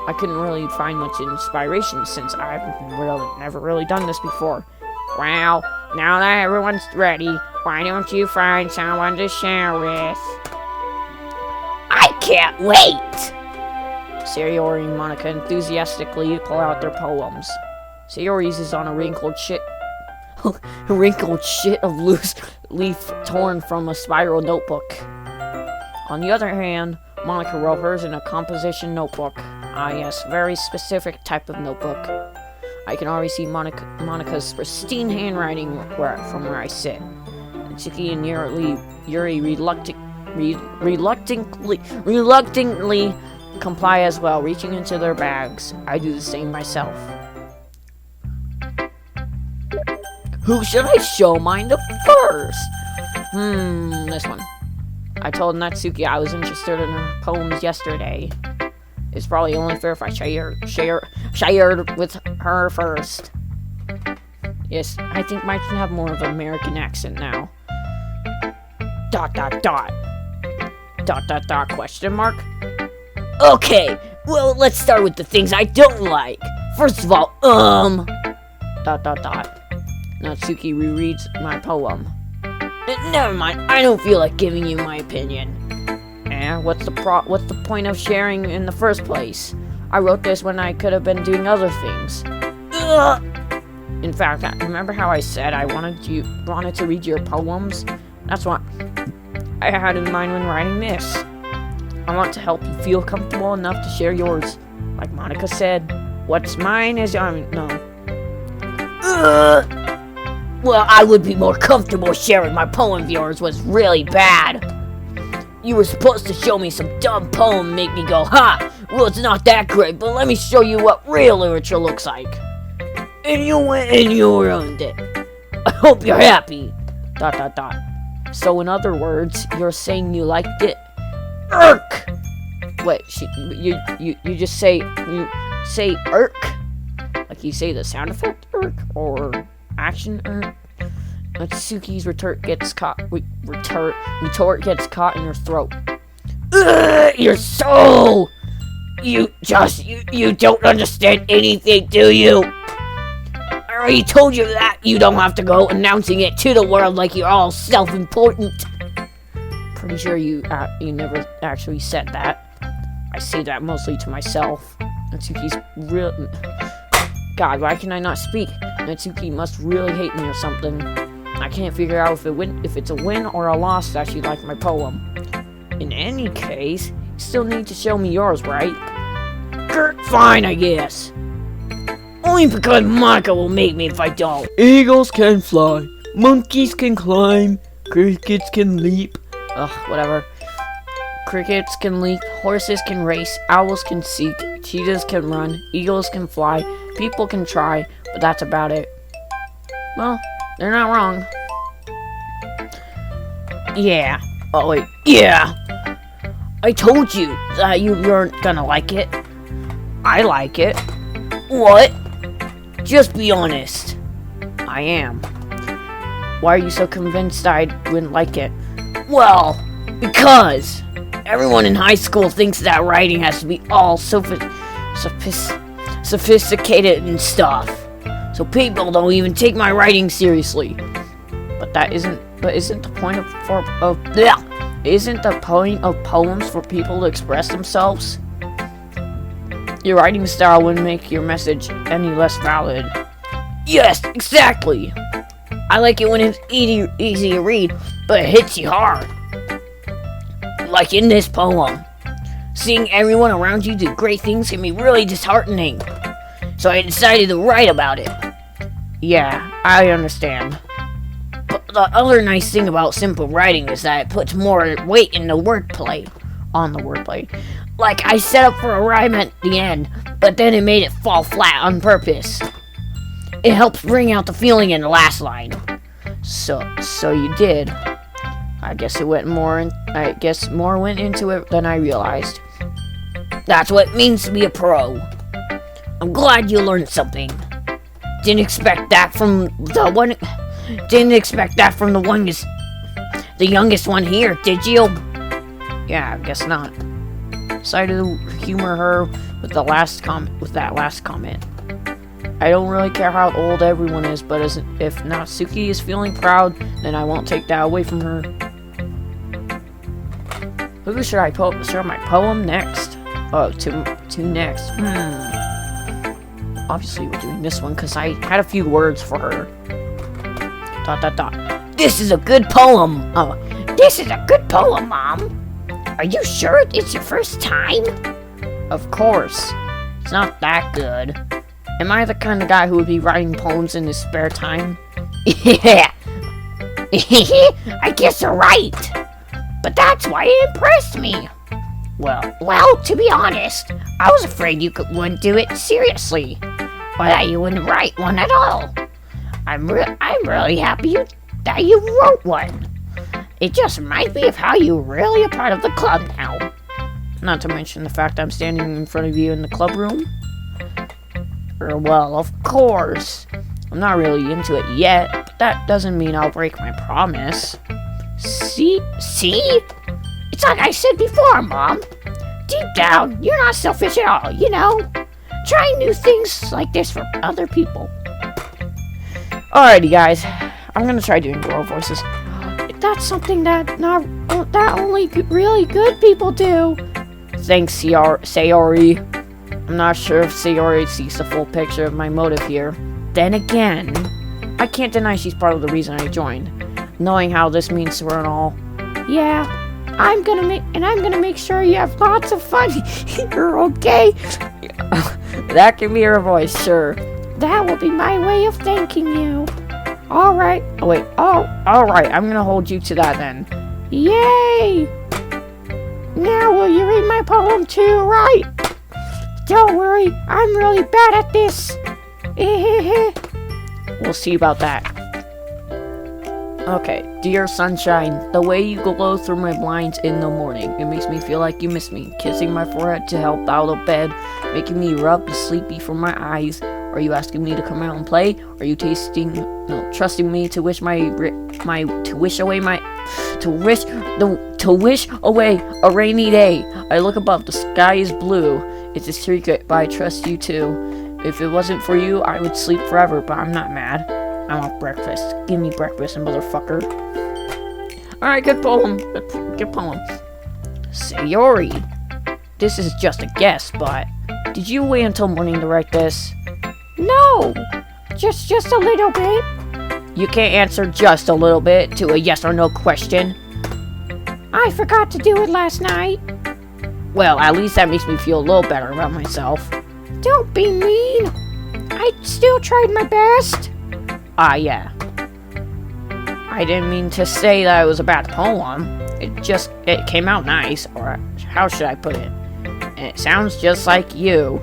I couldn't really find much inspiration since I've never really done this before. Well, now that everyone's ready, why don't you find someone to share with? I can't wait! Sayori and Monica enthusiastically pull out their poems. Sayori's is on a wrinkled shit of loose leaf torn from a spiral notebook. On the other hand, Monica wrote hers in a composition notebook. Ah yes, very specific type of notebook. I can already see Monica's pristine handwriting from where I sit. Natsuki and Yuri reluctantly comply as well, reaching into their bags. I do the same myself. Who should I show mine to first? This one. I told Natsuki I was interested in her poems yesterday. It's probably only fair if I shared with her first. Yes, I think Mike can have more of an American accent now. ... question mark? Okay, well, let's start with the things I don't like. First of all, ... Natsuki rereads my poem. Never mind, I don't feel like giving you my opinion. What's the point of sharing in the first place? I wrote this when I could have been doing other things. Ugh. In fact, remember how I said I wanted to read your poems? That's what I had in mind when writing this. I want to help you feel comfortable enough to share yours. Like Monica said, what's mine is no. Well, I would be more comfortable sharing my poem if yours was really bad. You were supposed to show me some dumb poem and make me go, ha! Well, it's not that great, but let me show you what real literature looks like. And you went and you ruined it. I hope you're happy. ... So in other words, you're saying you liked it? Irk! Wait, you just say irk? Like you say the sound effect irk or action irk? Natsuki's retort gets caught in her throat. You're so... You don't understand anything, do you? I already told you that. You don't have to go announcing it to the world like you're all self-important. Pretty sure you never actually said that. I say that mostly to myself. Natsuki's real... God, why can I not speak? Natsuki must really hate me or something. I can't figure out if it's a win or a loss that she liked my poem. In any case, you still need to show me yours, right? Fine, I guess. Only because Monica will make me if I don't. Eagles can fly, monkeys can climb, crickets can leap. Ugh, whatever. Crickets can leap, horses can race, owls can seek, cheetahs can run, eagles can fly, people can try, but that's about it. Well, they're not wrong. Yeah. Oh, wait. Yeah. I told you that you weren't gonna like it. I like it. What? Just be honest. I am. Why are you so convinced I wouldn't like it? Well, because everyone in high school thinks that writing has to be all sophisticated and stuff. So people don't even take my writing seriously. But isn't the point of poems for people to express themselves? Your writing style wouldn't make your message any less valid. Yes, exactly. I like it when it's easy to read, but it hits you hard. Like in this poem. Seeing everyone around you do great things can be really disheartening. So I decided to write about it. Yeah, I understand. But the other nice thing about simple writing is that it puts more weight in the wordplay. Like, I set up for a rhyme at the end, but then it made it fall flat on purpose. It helps bring out the feeling in the last line. So you did. I guess more went into it than I realized. That's what it means to be a pro. I'm glad you learned something. Didn't expect that from the youngest one here, did you? Yeah, I guess not. Decided to humor her with that last comment. I don't really care how old everyone is, but if Natsuki is feeling proud, then I won't take that away from her. Who should I share my poem next? Oh, to next. Obviously we're doing this one because I had a few words for her. ... This is a good poem. This is a good poem, Mom. Are you sure it's your first time? Of course. It's not that good. Am I the kind of guy who would be writing poems in his spare time? Yeah. I guess you're right. But that's why it impressed me. Well, to be honest, I was afraid you wouldn't do it seriously, or that you wouldn't write one at all. I'm really happy that you wrote one. It just reminds me of how you're really a part of the club now. Not to mention the fact I'm standing in front of you in the club room. Well, of course. I'm not really into it yet, but that doesn't mean I'll break my promise. See? It's like I said before, Mom. Deep down, you're not selfish at all, you know? Trying new things like this for other people. Alrighty, guys. I'm gonna try doing girl voices. That's something that only really good people do. Thanks, Sayori. I'm not sure if Sayori sees the full picture of my motive here. Then again, I can't deny she's part of the reason I joined. Knowing how this means to her and all. Yeah, I'm gonna make sure you have lots of fun. You're okay? That can be her voice, sure. That will be my way of thanking you. Alright. Oh, wait. Alright. I'm gonna hold you to that then. Yay! Now will you read my poem too, right? Don't worry, I'm really bad at this. We'll see about that. Okay. Dear sunshine, the way you glow through my blinds in the morning, it makes me feel like you miss me. Kissing my forehead to help out of bed, making me rub the sleepy from my eyes. Are you asking me to come out and play? Are you trusting me to wish away a rainy day? I look above, the sky is blue. It's a secret, but I trust you too. If it wasn't for you, I would sleep forever, but I'm not mad. I want breakfast. Give me breakfast, motherfucker. Alright, good poem. Good poem. Sayori. This is just a guess, but did you wait until morning to write this? No, just a little bit. You can't answer just a little bit to a yes or no question. I forgot to do it last night. Well, at least that makes me feel a little better about myself. Don't be mean. I still tried my best. Yeah. I didn't mean to say that it was a bad poem. It came out nice, or how should I put it? And it sounds just like you.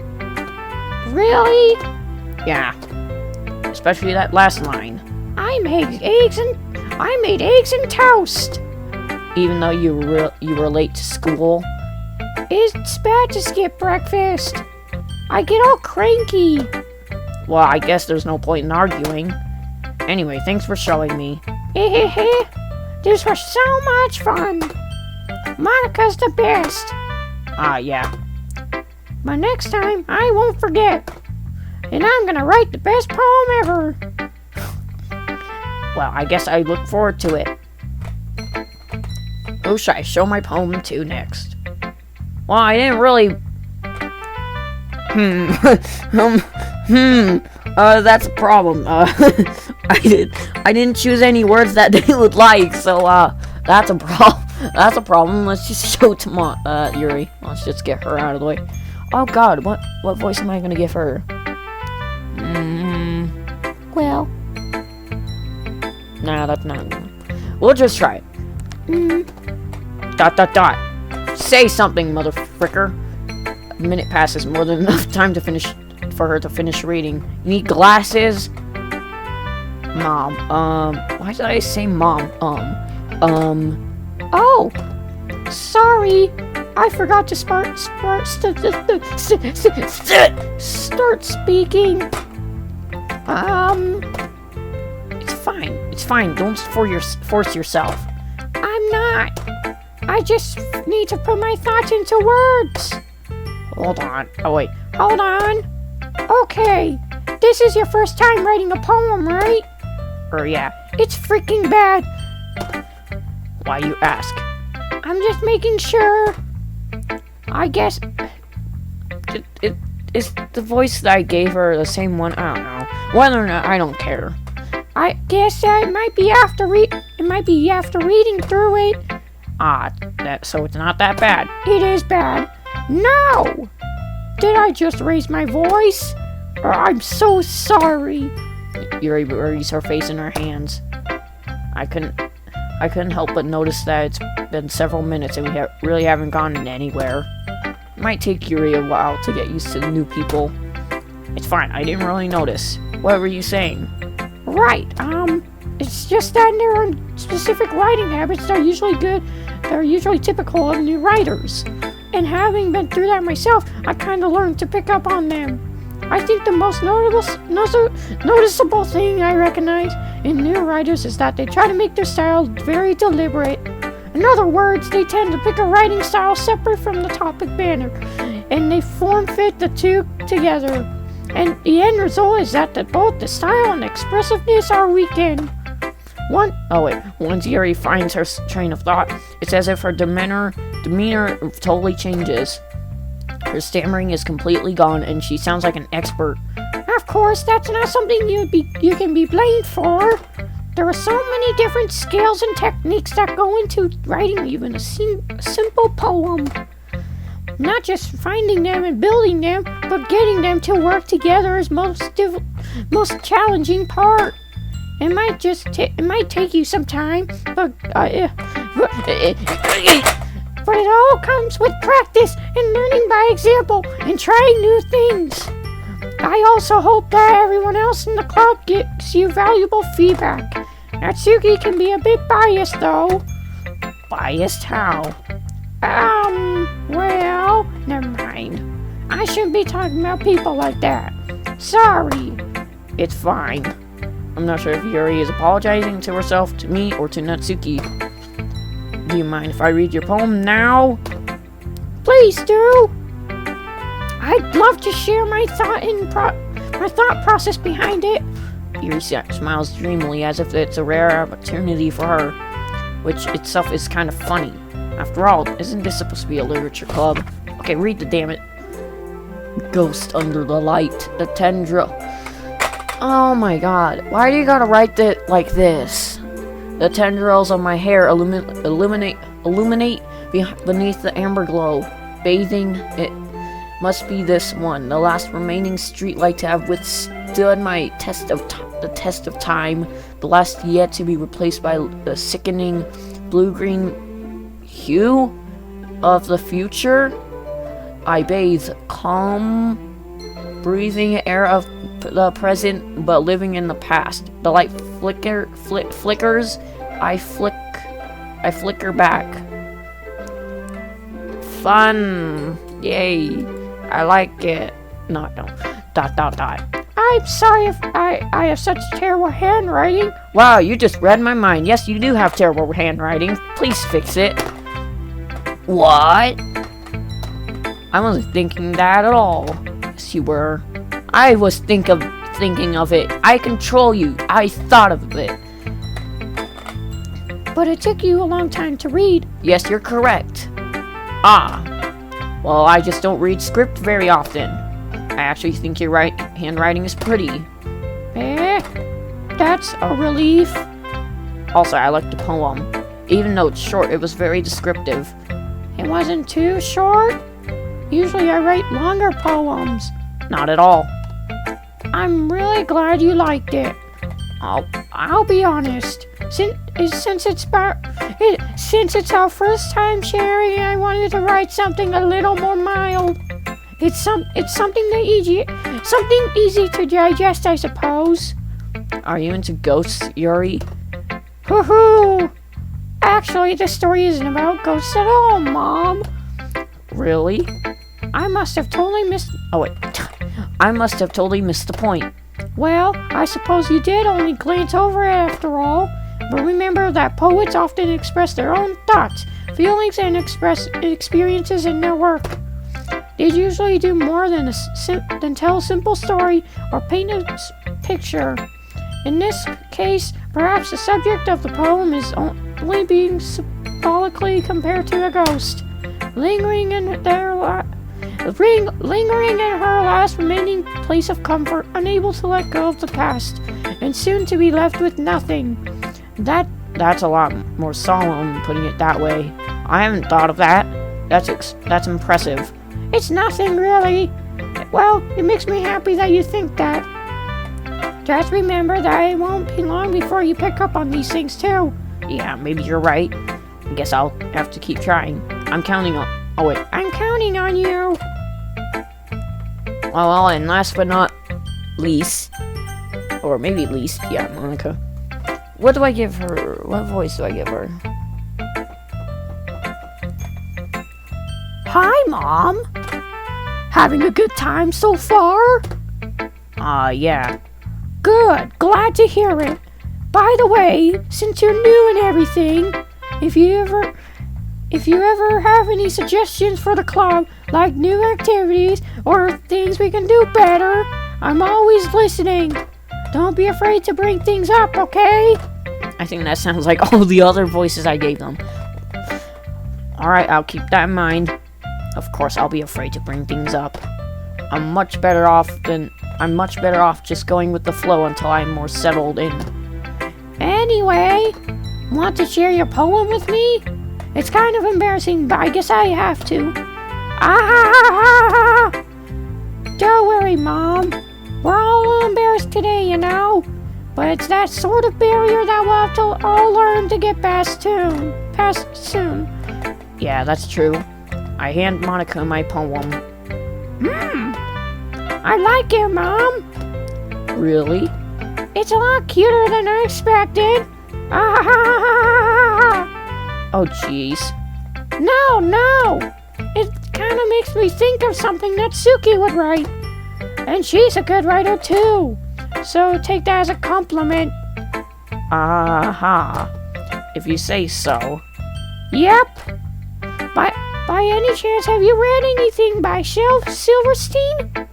Really? Yeah. Especially that last line. I made eggs and toast. Even though you were late to school. It's bad to skip breakfast. I get all cranky. Well, I guess there's no point in arguing. Anyway, thanks for showing me. This was so much fun. Monica's the best. Yeah. But next time, I won't forget. And I'm gonna write the best poem ever. Well, I guess I look forward to it. Who should I show my poem to next? Well, I didn't really... that's a problem. I didn't choose any words that they would like, so, that's a problem. That's a problem. Let's just show it to Yuri. Let's just get her out of the way. Oh god, what voice am I gonna give her? Well... Nah, that's not good. We'll just try it. Say something, motherfricker. A minute passes, more than enough time for her to finish reading. You need glasses? Mom, why did I say mom? Oh! Sorry! I forgot to start speaking. It's fine. Don't force yourself. I'm not. I just need to put my thoughts into words. Hold on. Oh, wait. Hold on. Okay. This is your first time writing a poem, right? Yeah. It's freaking bad. Why you ask? I'm just making sure. I guess... Is the voice that I gave her the same one? I don't know. Whether or not, I don't care. I guess it might be after reading through it. So it's not that bad. It is bad. No! Did I just raise my voice? I'm so sorry. Yuri buries her face in her hands. I couldn't help but notice that it's been several minutes and we really haven't gone anywhere. It might take Yuri a while to get used to new people. It's fine, I didn't really notice. What were you saying? Right, It's just that their specific writing habits are usually good. They're usually typical of new writers. And having been through that myself, I kind of learned to pick up on them. I think the most noticeable thing I recognize in new writers is that they try to make their style very deliberate. In other words, they tend to pick a writing style separate from the topic matter, and they form fit the two together. And the end result is that both the style and expressiveness are weakened. Once Yuri finds her train of thought, it's as if her demeanor totally changes. Her stammering is completely gone, and she sounds like an expert. Of course, that's not something you can be blamed for. There are so many different skills and techniques that go into writing even a simple poem. Not just finding them and building them, but getting them to work together is most challenging part. It might take you some time, but it all comes with practice and learning by example and trying new things. I also hope that everyone else in the club gives you valuable feedback. Natsuki can be a bit biased, though. Biased how? Well, never mind. I shouldn't be talking about people like that. Sorry. It's fine. I'm not sure if Yuri is apologizing to herself, to me, or to Natsuki. Do you mind if I read your poem now? Please do. I'd love to share my thought process behind it. Yuri smiles dreamily as if it's a rare opportunity for her, which itself is kind of funny. After all, isn't this supposed to be a literature club? Okay, read the damn it. Ghost under the light, the tendril. Oh my god, why do you gotta write it like this? The tendrils of my hair illuminate beneath the amber glow. Bathing, it must be this one, the last remaining streetlight to have withstood my the test of time, the last yet to be replaced by the sickening blue-green hue of the future. I bathe, calm, breathing air of the present, but living in the past. The light flickers. I flicker back. Fun, yay! I like it. No. ... I'm sorry if I have such terrible handwriting. Wow, you just read my mind. Yes, you do have terrible handwriting. Please fix it. What? I wasn't thinking that at all. Yes, you were. I was thinking of it. I control you. I thought of it. But it took you a long time to read. Yes, you're correct. Well, I just don't read script very often. I actually think your handwriting is pretty. That's a relief. Also, I like the poem. Even though it's short, it was very descriptive. It wasn't too short. Usually I write longer poems. Not at all. I'm really glad you liked it. I'll be honest. Since it's our first time sharing, I wanted to write something a little more mild. It's something easy to digest, I suppose. Are you into ghosts, Yuri? Hoo-hoo! Actually, the story isn't about ghosts at all, Mom. Really? I must have totally missed... I must have totally missed the point. Well, I suppose you did only glance over it after all. But remember that poets often express their own thoughts, feelings, and experiences in their work. They usually do more than tell a simple story or paint a picture. In this case, perhaps the subject of the poem is only being symbolically compared to a ghost, lingering in her last remaining place of comfort, unable to let go of the past, and soon to be left with nothing. That's a lot more solemn, putting it that way. I haven't thought of that. That's impressive. It's nothing, really. Well, it makes me happy that you think that. Just remember that it won't be long before you pick up on these things, too. Yeah, maybe you're right. I guess I'll have to keep trying. I'm counting on... I'm counting on you. Well, and last but not least... Or maybe least, yeah, Monica. What do I give her? What voice do I give her? Hi, Mom. Having a good time so far? Yeah. Good. Glad to hear it. By the way, since you're new and everything, if you ever have any suggestions for the club, like new activities or things we can do better, I'm always listening. Don't be afraid to bring things up, okay? I think that sounds like all the other voices I gave them. Alright, I'll keep that in mind. Of course, I'll be afraid to bring things up. I'm much better off just going with the flow until I'm more settled in. Anyway, want to share your poem with me? It's kind of embarrassing, but I guess I have to. Don't worry, Mom. We're all a little embarrassed today, you know? But it's that sort of barrier that we'll have to all learn to get past soon. Yeah, that's true. I hand Monica my poem. I like it, Mom. Really? It's a lot cuter than I expected. Oh, jeez. No. It kind of makes me think of something that Suki would write. And she's a good writer, too. So take that as a compliment. If you say so. Yep. By any chance, have you read anything by Shel Silverstein?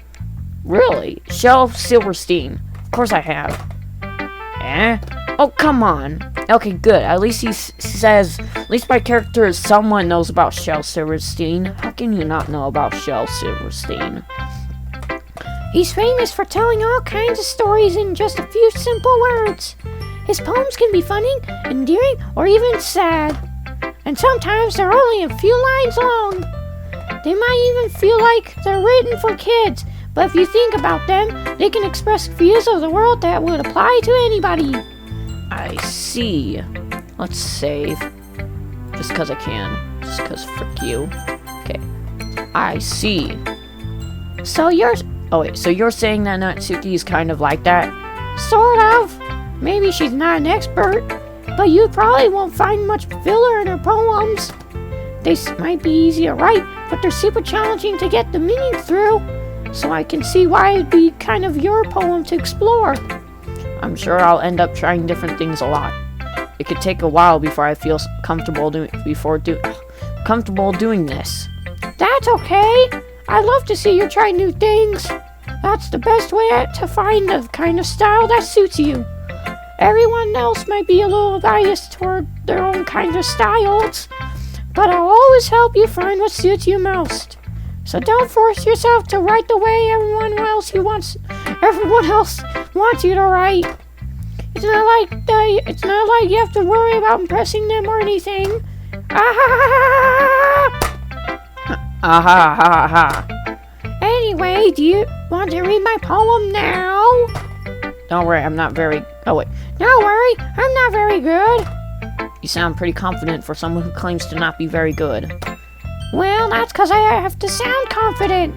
Really? Shel Silverstein. Of course I have. Eh? Oh, come on. Okay, good. At least at least my character is someone knows about Shel Silverstein. How can you not know about Shel Silverstein? He's famous for telling all kinds of stories in just a few simple words. His poems can be funny, endearing, or even sad. And sometimes they're only a few lines long. They might even feel like they're written for kids, but if you think about them, they can express views of the world that would apply to anybody. I see. Let's save. Just cause I can. Just cause frick you. Okay. I see. So you're saying that Natsuki is kind of like that? sort of. Maybe she's not an expert, but you probably won't find much filler in her poems. They might be easy to write, but they're super challenging to get the meaning through. So I can see why it'd be kind of your poem to explore. I'm sure I'll end up trying different things a lot. It could take a while before I feel comfortable doing this. That's okay. I love to see you try new things. That's the best way to find the kind of style that suits you. Everyone else might be a little biased toward their own kind of styles, but I'll always help you find what suits you most. So don't force yourself to write the way everyone else wants you to write. It's not like you have to worry about impressing them or anything. Anyway, do you want to read my poem now? Don't worry, I'm not very... Oh, wait. Don't worry, I'm not very good. You sound pretty confident for someone who claims to not be very good. Well, that's because I have to sound confident.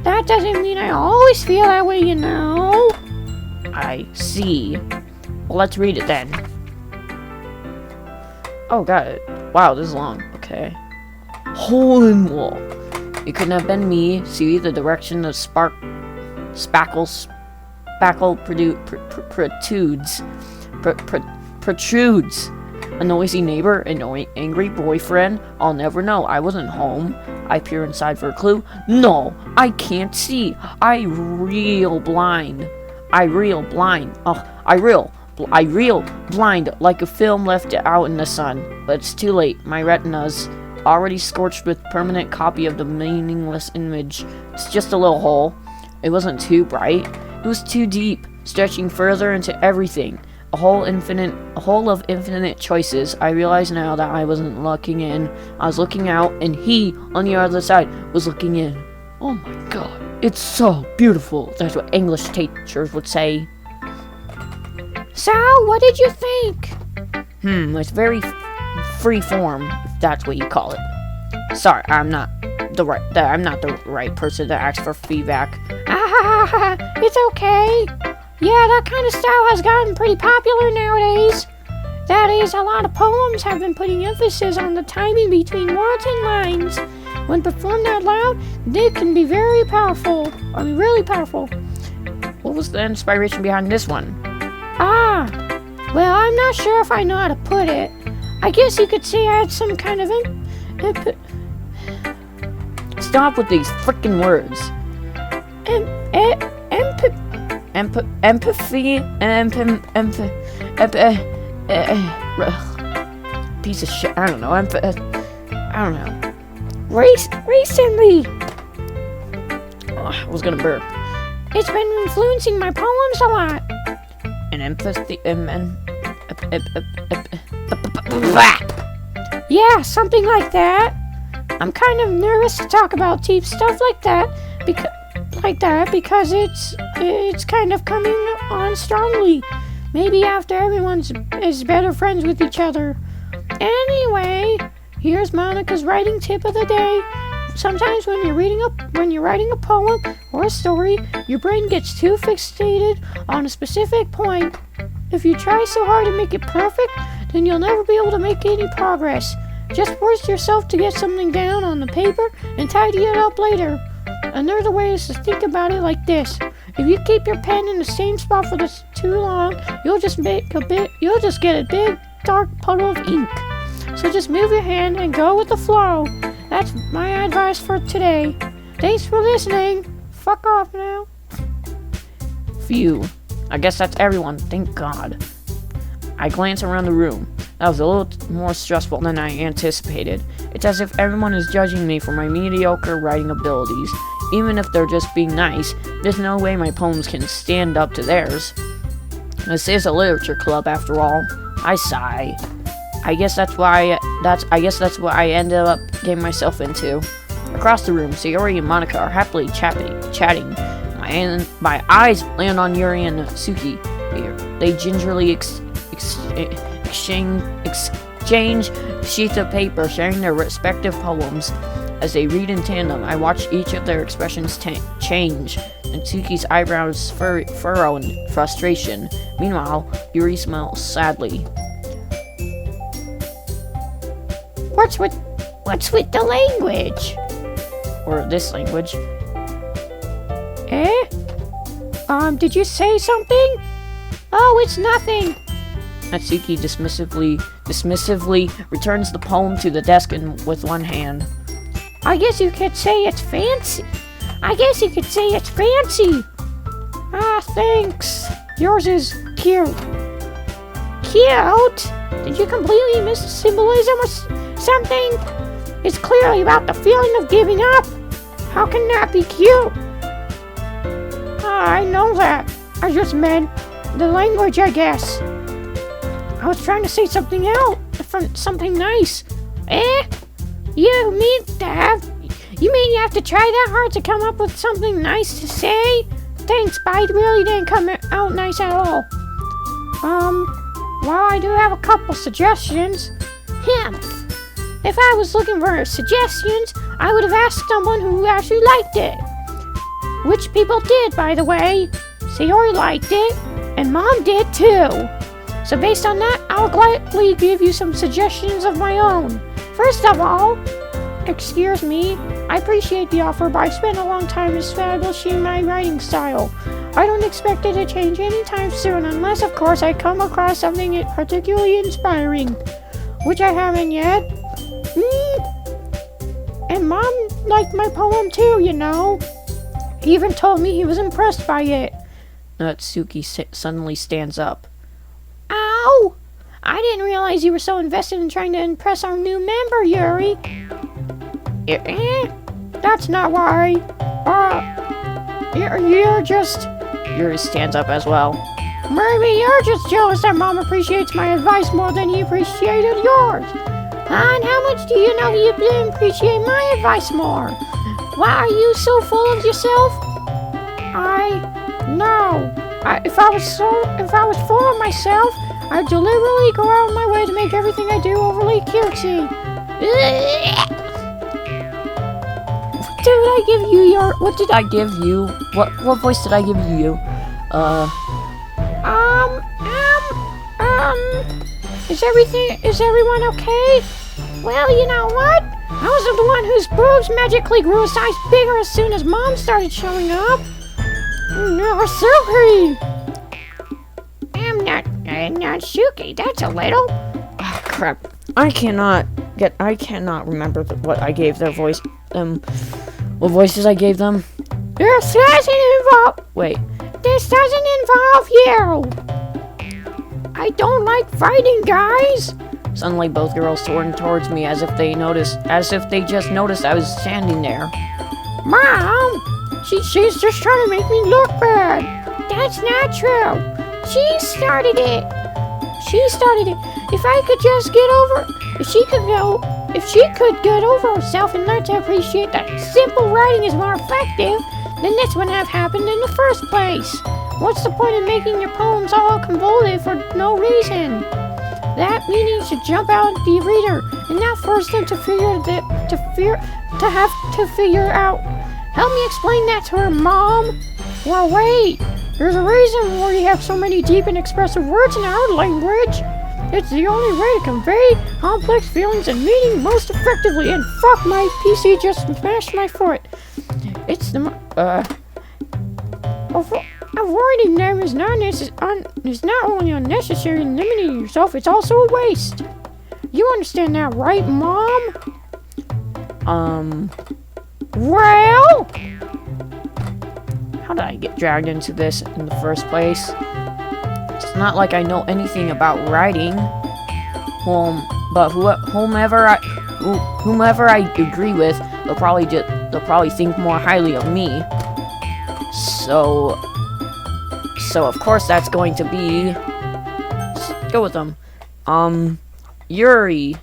That doesn't mean I always feel that way, you know. I see. Well, let's read it then. Oh, got it. Wow, this is long. Okay. Hole in wall. It couldn't have been me. See the direction of spackle protrudes. A noisy neighbor, an angry boyfriend. I'll never know. I wasn't home. I peer inside for a clue. No, I can't see. I reel blind. I reel blind like a film left out in the sun. But it's too late. My retina's already scorched with permanent copy of the meaningless image. It's just a little hole. It wasn't too bright. It was too deep, stretching further into everything. A whole of infinite choices. I realize now that I wasn't looking in. I was looking out, and he, on the other side, was looking in. Oh my god. It's so beautiful. That's what English teachers would say. So, what did you think? It's very free form, if that's what you call it. Sorry, I'm not the right person to ask for feedback. It's okay. Yeah, that kind of style has gotten pretty popular nowadays. That is, a lot of poems have been putting emphasis on the timing between words and lines. When performed out loud, they can be very powerful. I mean, really powerful. What was the inspiration behind this one? Ah, well, I'm not sure if I know how to put it. I guess you could say I had some kind of Stop with these frickin' words. Empathy and piece of shit. I don't know. I don't know. recently. Oh, I was gonna burp. It's been influencing my poems a lot. And empathy and Yeah, something like that. I'm kind of nervous to talk about deep stuff like that because it's kind of coming on strongly. Maybe after everyone is better friends with each other. Anyway, here's Monica's writing tip of the day. Sometimes when you're writing a poem or a story, your brain gets too fixated on a specific point. If you try so hard to make it perfect, then you'll never be able to make any progress. Just force yourself to get something down on the paper and tidy it up later. Another way is to think about it like this. If you keep your pen in the same spot for too long, you'll just get a big dark puddle of ink. So just move your hand and go with the flow. That's my advice for today. Thanks for listening. Fuck off now. Phew. I guess that's everyone. Thank God. I glance around the room. That was a little more stressful than I anticipated. It's as if everyone is judging me for my mediocre writing abilities. Even if they're just being nice, there's no way my poems can stand up to theirs. This is a literature club after all. I sigh. I guess that's what I ended up getting myself into. Across the room, Sayori and Monica are happily chatting. My eyes land on Yuri and Suki. They gingerly exchange sheets of paper, sharing their respective poems. As they read in tandem, I watch each of their expressions change, and Suki's eyebrows furrow in frustration. Meanwhile, Yuri smiles sadly. What's with the language? Or this language. Did you say something? Oh, it's nothing. Natsuki dismissively returns the poem to the desk with one hand. I guess you could say it's fancy. Ah, thanks. Yours is cute. Cute? Did you completely miss the symbolism or something? It's clearly about the feeling of giving up. How can that be cute? I know that. I just meant the language, I guess. I was trying to say something else, something nice. You mean you have to try that hard to come up with something nice to say? Thanks, but it really didn't come out nice at all. Well, I do have a couple suggestions. If I was looking for suggestions, I would have asked someone who actually liked it. Which people did, by the way. Sayori liked it, and Mom did too. So based on that, I'll gladly give you some suggestions of my own. First of all, excuse me, I appreciate the offer, but I've spent a long time establishing my writing style. I don't expect it to change anytime soon, unless of course I come across something particularly inspiring, which I haven't yet. And Mom liked my poem too, you know. He even told me he was impressed by it. Natsuki suddenly stands up. Ow! I didn't realize you were so invested in trying to impress our new member, Yuri. That's not why. You're just... Yuri stands up as well. Maybe you're just jealous that Mom appreciates my advice more than he appreciated yours. And how much do you know you didn't appreciate my advice more? Why are you so full of yourself? If I was full of myself, I'd deliberately go out of my way to make everything I do overly cutesy. What did I give you? What voice did I give you? Is everyone okay? Well, you know what? I was the one whose boobs magically grew a size bigger as soon as Mom started showing up. No, Suki! I'm not Suki, that's a little. Oh, crap. I cannot remember what I gave their voice, what voices I gave them. This doesn't involve you! I don't like fighting, guys! Suddenly, both girls turned towards me as if they just noticed I was standing there. Mom! She's just trying to make me look bad! That's not true! She started it! If she could get over herself and learn to appreciate that simple writing is more effective, then this wouldn't have happened in the first place. What's the point of making your poems all convoluted for no reason? That meaning should jump out at the reader and not force them to have to figure out. Help me explain that to her, Mom. Well, wait. There's a reason why we have so many deep and expressive words in our language. It's the only way to convey complex feelings and meaning most effectively. And fuck, my PC just smashed my foot. Avoiding them is not only unnecessary and limiting yourself, it's also a waste. You understand that, right, Mom? Well? How did I get dragged into this in the first place? It's not like I know anything about writing. But whomever I agree with, they'll probably think more highly of me. So of course that's going to be. Let's go with them. Yuri,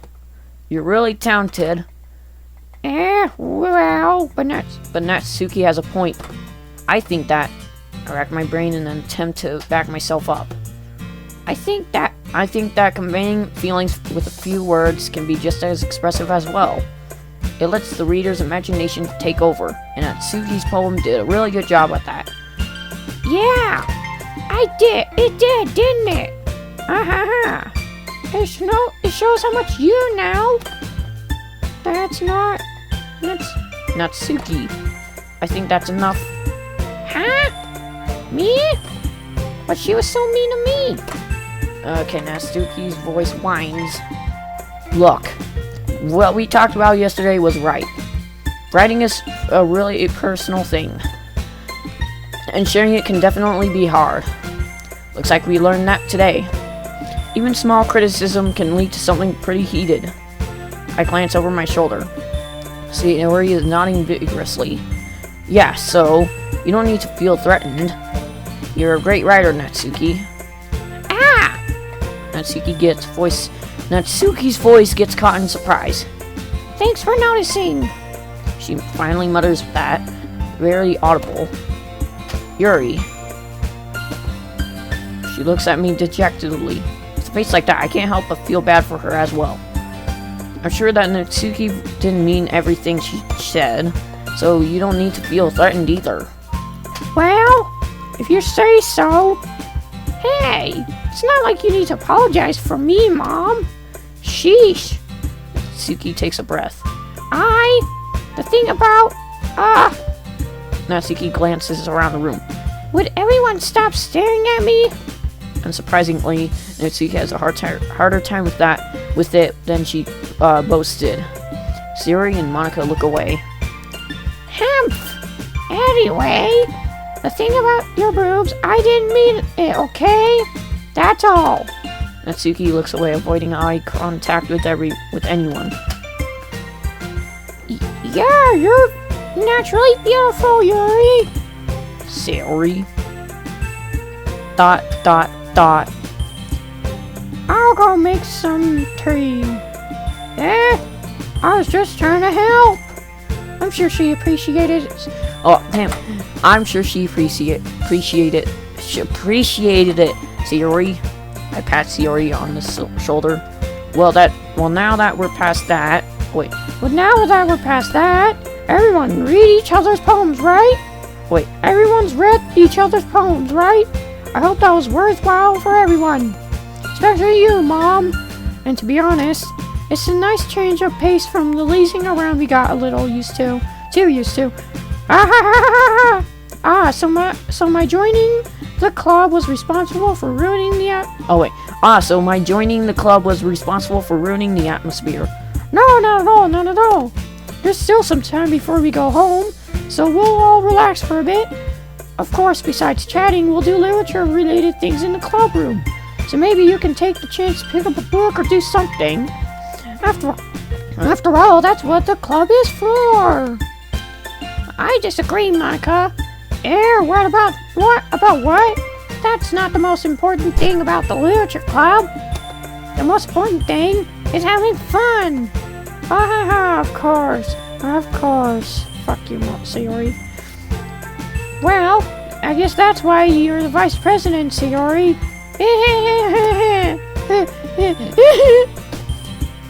you're really talented. Well, but Natsuki has a point. I think that. I rack my brain in an attempt to back myself up. I think that conveying feelings with a few words can be just as expressive as well. It lets the reader's imagination take over, and Natsuki's poem did a really good job at that. Yeah, it did, didn't it? It shows how much you know. That's Natsuki. I think that's enough. Huh? Me? But she was so mean to me. Okay, Natsuki's voice whines. Look, what we talked about yesterday was right. Writing is a really personal thing. And sharing it can definitely be hard. Looks like we learned that today. Even small criticism can lead to something pretty heated. I glance over my shoulder. See, Ori is nodding vigorously. Yeah, so, you don't need to feel threatened. You're a great writer, Natsuki. Natsuki's voice gets caught in surprise. Thanks for noticing. She finally mutters that, very audible. Yuri. She looks at me dejectedly. With a face like that, I can't help but feel bad for her as well. I'm sure that Natsuki didn't mean everything she said, so you don't need to feel threatened either. Well, if you say so. Hey, it's not like you need to apologize for me, Mom. Sheesh. Natsuki takes a breath. The thing about, Natsuki glances around the room. Would everyone stop staring at me? Unsurprisingly, Natsuki has a harder time with it than she boasted. Sayori and Monica look away. Humph! Anyway, the thing about your boobs, I didn't mean it, okay? That's all. Natsuki looks away, avoiding eye contact with anyone. Yeah, you're naturally beautiful, Yuri. Sayori. ... I'll go make some tea. I was just trying to help. I'm sure she appreciated it. Oh, damn. I'm sure she appreciated it. Sayori. I pat Sayori on the shoulder. Well, now that we're past that... Wait. Well, now that we're past that, everyone read each other's poems, right? Wait. Everyone's read each other's poems, right? I hope that was worthwhile for everyone. Especially you, Mom. And to be honest, it's a nice change of pace from the lazing around we got a little used to. Too used to. So my joining the club was responsible for ruining the so my joining the club was responsible for ruining the atmosphere. No, not at all. There's still some time before we go home, so we'll all relax for a bit. Of course, besides chatting, we'll do literature-related things in the club room. So maybe you can take the chance to pick up a book or do something. After all, that's what the club is for. I disagree, Monica. What about what? That's not the most important thing about the literature club. The most important thing is having fun. Of course. Fuck you, Sayori. Well, I guess that's why you're the vice president, Sayori.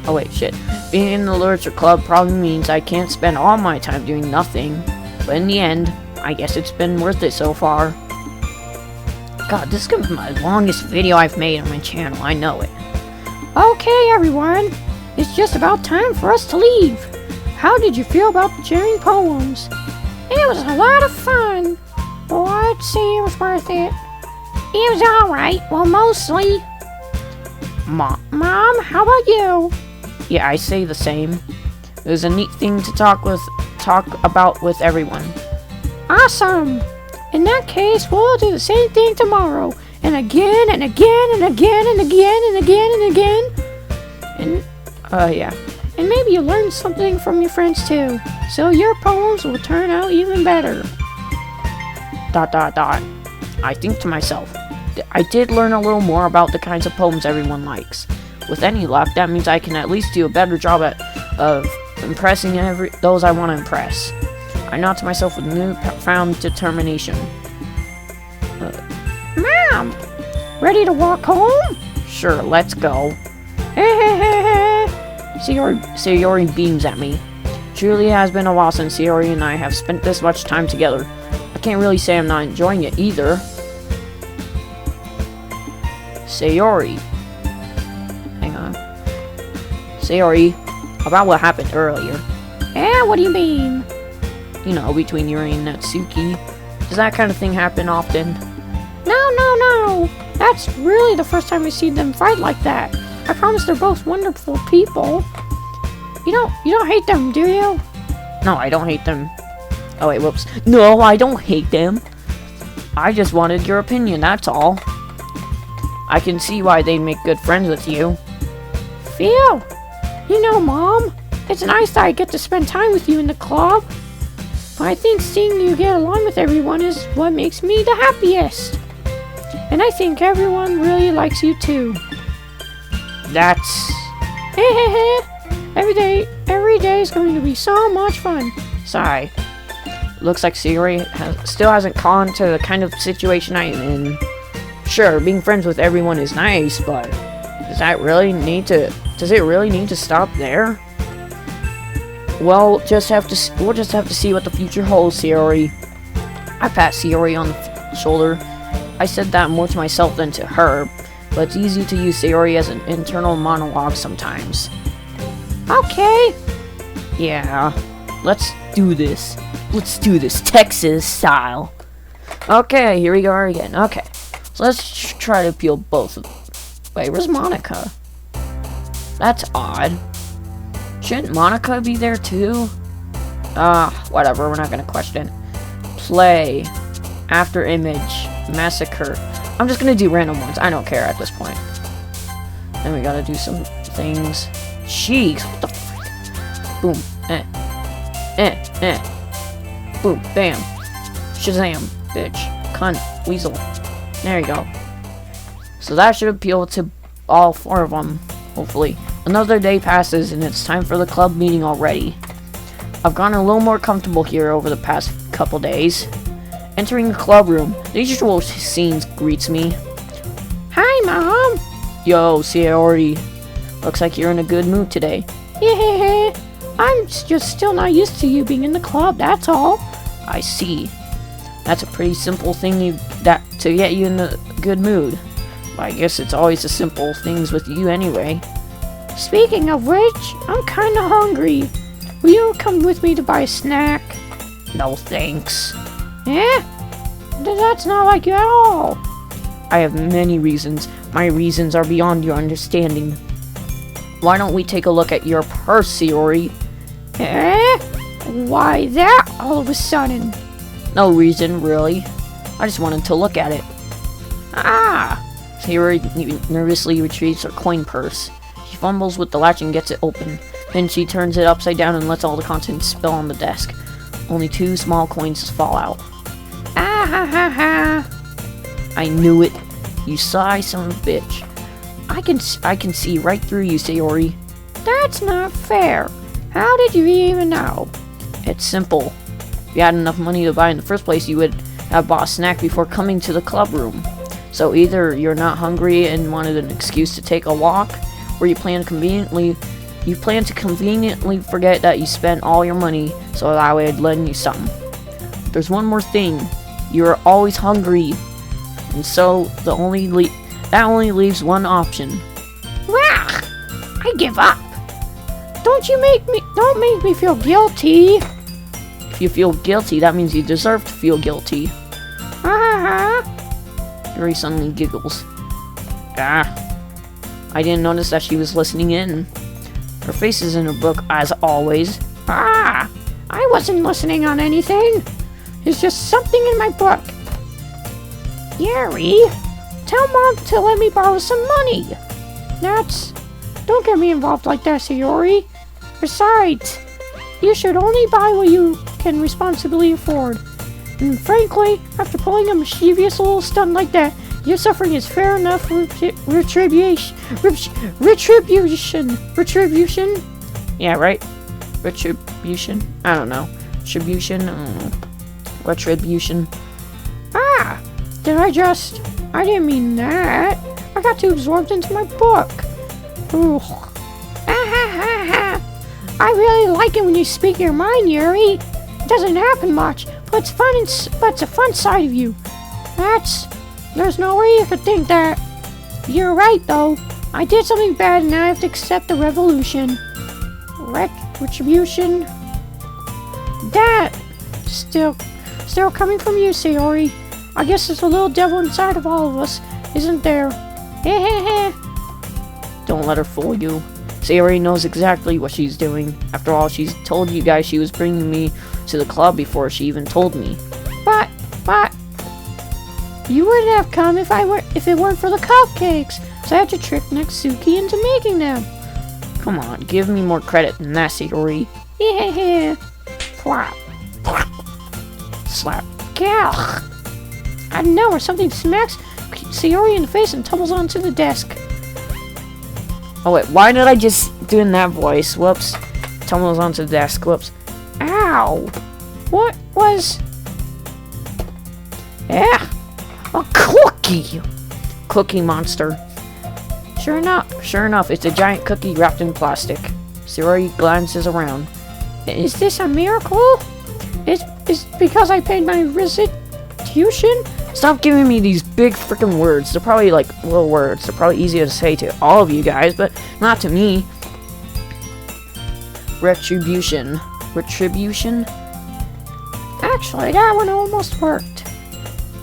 Oh wait, shit. Being in the literature club probably means I can't spend all my time doing nothing. But in the end, I guess it's been worth it so far. God, this is gonna be my longest video I've made on my channel, I know it. Okay, everyone. It's just about time for us to leave. How did you feel about the sharing poems? It was a lot of fun. Well, I'd say it was worth it. It was alright. Well, mostly. Mom, how about you? Yeah, I say the same. It was a neat thing to talk about with everyone. Awesome. In that case, we'll do the same thing tomorrow. And again, and again, and again, and again, and again, and again. Yeah. And maybe you learn something from your friends too. So your poems will turn out even better. ... I think to myself, I did learn a little more about the kinds of poems everyone likes. With any luck, that means I can at least do a better job of impressing those I want to impress. I nod to myself with newfound determination. Mom! Ready to walk home? Sure, let's go. Sayori beams at me. Truly has been a while since Sayori and I have spent this much time together. I can't really say I'm not enjoying it either. Sayori. Hang on. Sayori, about what happened earlier. What do you mean? You know, between Yuri and Natsuki. Does that kind of thing happen often? No. That's really the first time I've seen them fight like that. I promise they're both wonderful people. You don't hate them, do you? No, I don't hate them. Oh wait, whoops. No, I don't hate them. I just wanted your opinion, that's all. I can see why they'd make good friends with you. Phil, Mom, it's nice that I get to spend time with you in the club. But I think seeing you get along with everyone is what makes me the happiest. And I think everyone really likes you too. That's... Every day is going to be so much fun. Sigh. Looks like Sayori still hasn't caught to the kind of situation I'm in. Sure, being friends with everyone is nice, but does it really need to stop there? We'll just have to see what the future holds, Sayori. I pat Sayori on the shoulder. I said that more to myself than to her, but it's easy to use Sayori as an internal monologue sometimes. Okay. Yeah, let's do this. Let's do this, Texas style. Okay, here we go again. Okay, so let's try to appeal both of them. Wait, where's Monica? That's odd. Shouldn't Monica be there too? Whatever, we're not gonna question. Play. After image. Massacre. I'm just gonna do random ones. I don't care at this point. Then we gotta do some things. Jeez, what the f- Boom. Boom. Bam. Shazam. Bitch. Cunt. Weasel. There you go. So that should appeal to all four of them, hopefully. Another day passes and it's time for the club meeting already. I've gotten a little more comfortable here over the past couple days. Entering the club room, the usual scene greets me. Hi, Mom. Yo, Sayori. Looks like you're in a good mood today. Yeah, I'm just still not used to you being in the club, that's all. I see. That's a pretty simple thing to get you in a good mood. But I guess it's always the simple things with you anyway. Speaking of which, I'm kinda hungry. Will you come with me to buy a snack? No thanks. Eh? That's not like you at all. I have many reasons. My reasons are beyond your understanding. Why don't we take a look at your purse, Sayori? Eh? Why that all of a sudden? No reason, really. I just wanted to look at it. Ah! Sayori nervously retrieves her coin purse. She fumbles with the latch and gets it open. Then she turns it upside down and lets all the contents spill on the desk. Only 2 small coins fall out. Ah ha ha ha! I knew it. You sly son of a bitch. I can see right through you, Sayori. That's not fair. How did you even know? It's simple. If you had enough money to buy in the first place, you would have bought a snack before coming to the club room. So either you're not hungry and wanted an excuse to take a walk, or you plan to conveniently forget that you spent all your money so that I would lend you something. There's one more thing. You're always hungry. And so that only leaves one option. Wah! I give up. Don't make me feel guilty. If you feel guilty, that means you deserve to feel guilty. Ha Yuri suddenly giggles. Ah. I didn't notice that she was listening in. Her face is in her book, as always. Ah! I wasn't listening on anything. It's just something in my book. Yuri, tell Mom to let me borrow some money. Don't get me involved like that, Sayori. Besides, you should only buy what you can responsibly afford. And frankly, after pulling a mischievous little stunt like that, your suffering is fair enough retribution. Retribution? Yeah, right? Retribution? I don't know. Retribution? I don't know. Retribution. Ah! I didn't mean that. I got too absorbed into my book. Ooh. I really like it when you speak your mind, Yuri. It doesn't happen much, but it's fun. But it's a fun side of you. There's no way you could think that. You're right, though. I did something bad, and now I have to accept the revolution. Retribution. That still coming from you, Sayori. I guess there's a little devil inside of all of us, isn't there? Hehehe. Don't let her fool you. Sayori knows exactly what she's doing. After all, she's told you guys she was bringing me to the club before she even told me. But you wouldn't have come if it weren't for the cupcakes. So I had to trick Natsuki into making them. Come on, give me more credit than that, Sayori. Hehehe. Plop. Slap. Gah. I don't know, or something smacks Sayori in the face and tumbles onto the desk. Oh wait, why did I just do in that voice? Whoops. Tumbles onto the desk. Whoops. Ow! What was... Yeah! A cookie! Cookie monster. Sure enough, it's a giant cookie wrapped in plastic. Sayori glances around. Is this a miracle? It's because I paid my restitution? Stop giving me these big freaking words. They're probably like little words. They're probably easier to say to all of you guys, but not to me. Retribution. Retribution? Actually, that one almost worked.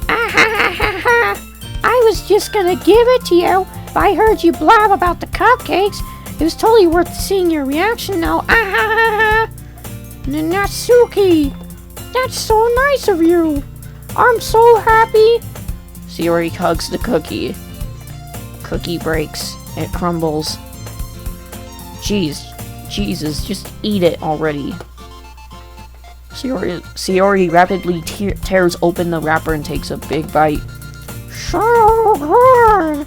I was just gonna give it to you if I heard you blab about the cupcakes. It was totally worth seeing your reaction though. Natsuki! That's so nice of you! I'm so happy! Sayori hugs the cookie. Cookie breaks. It crumbles. Jesus, just eat it already. Sayori rapidly tears open the wrapper and takes a big bite. So good!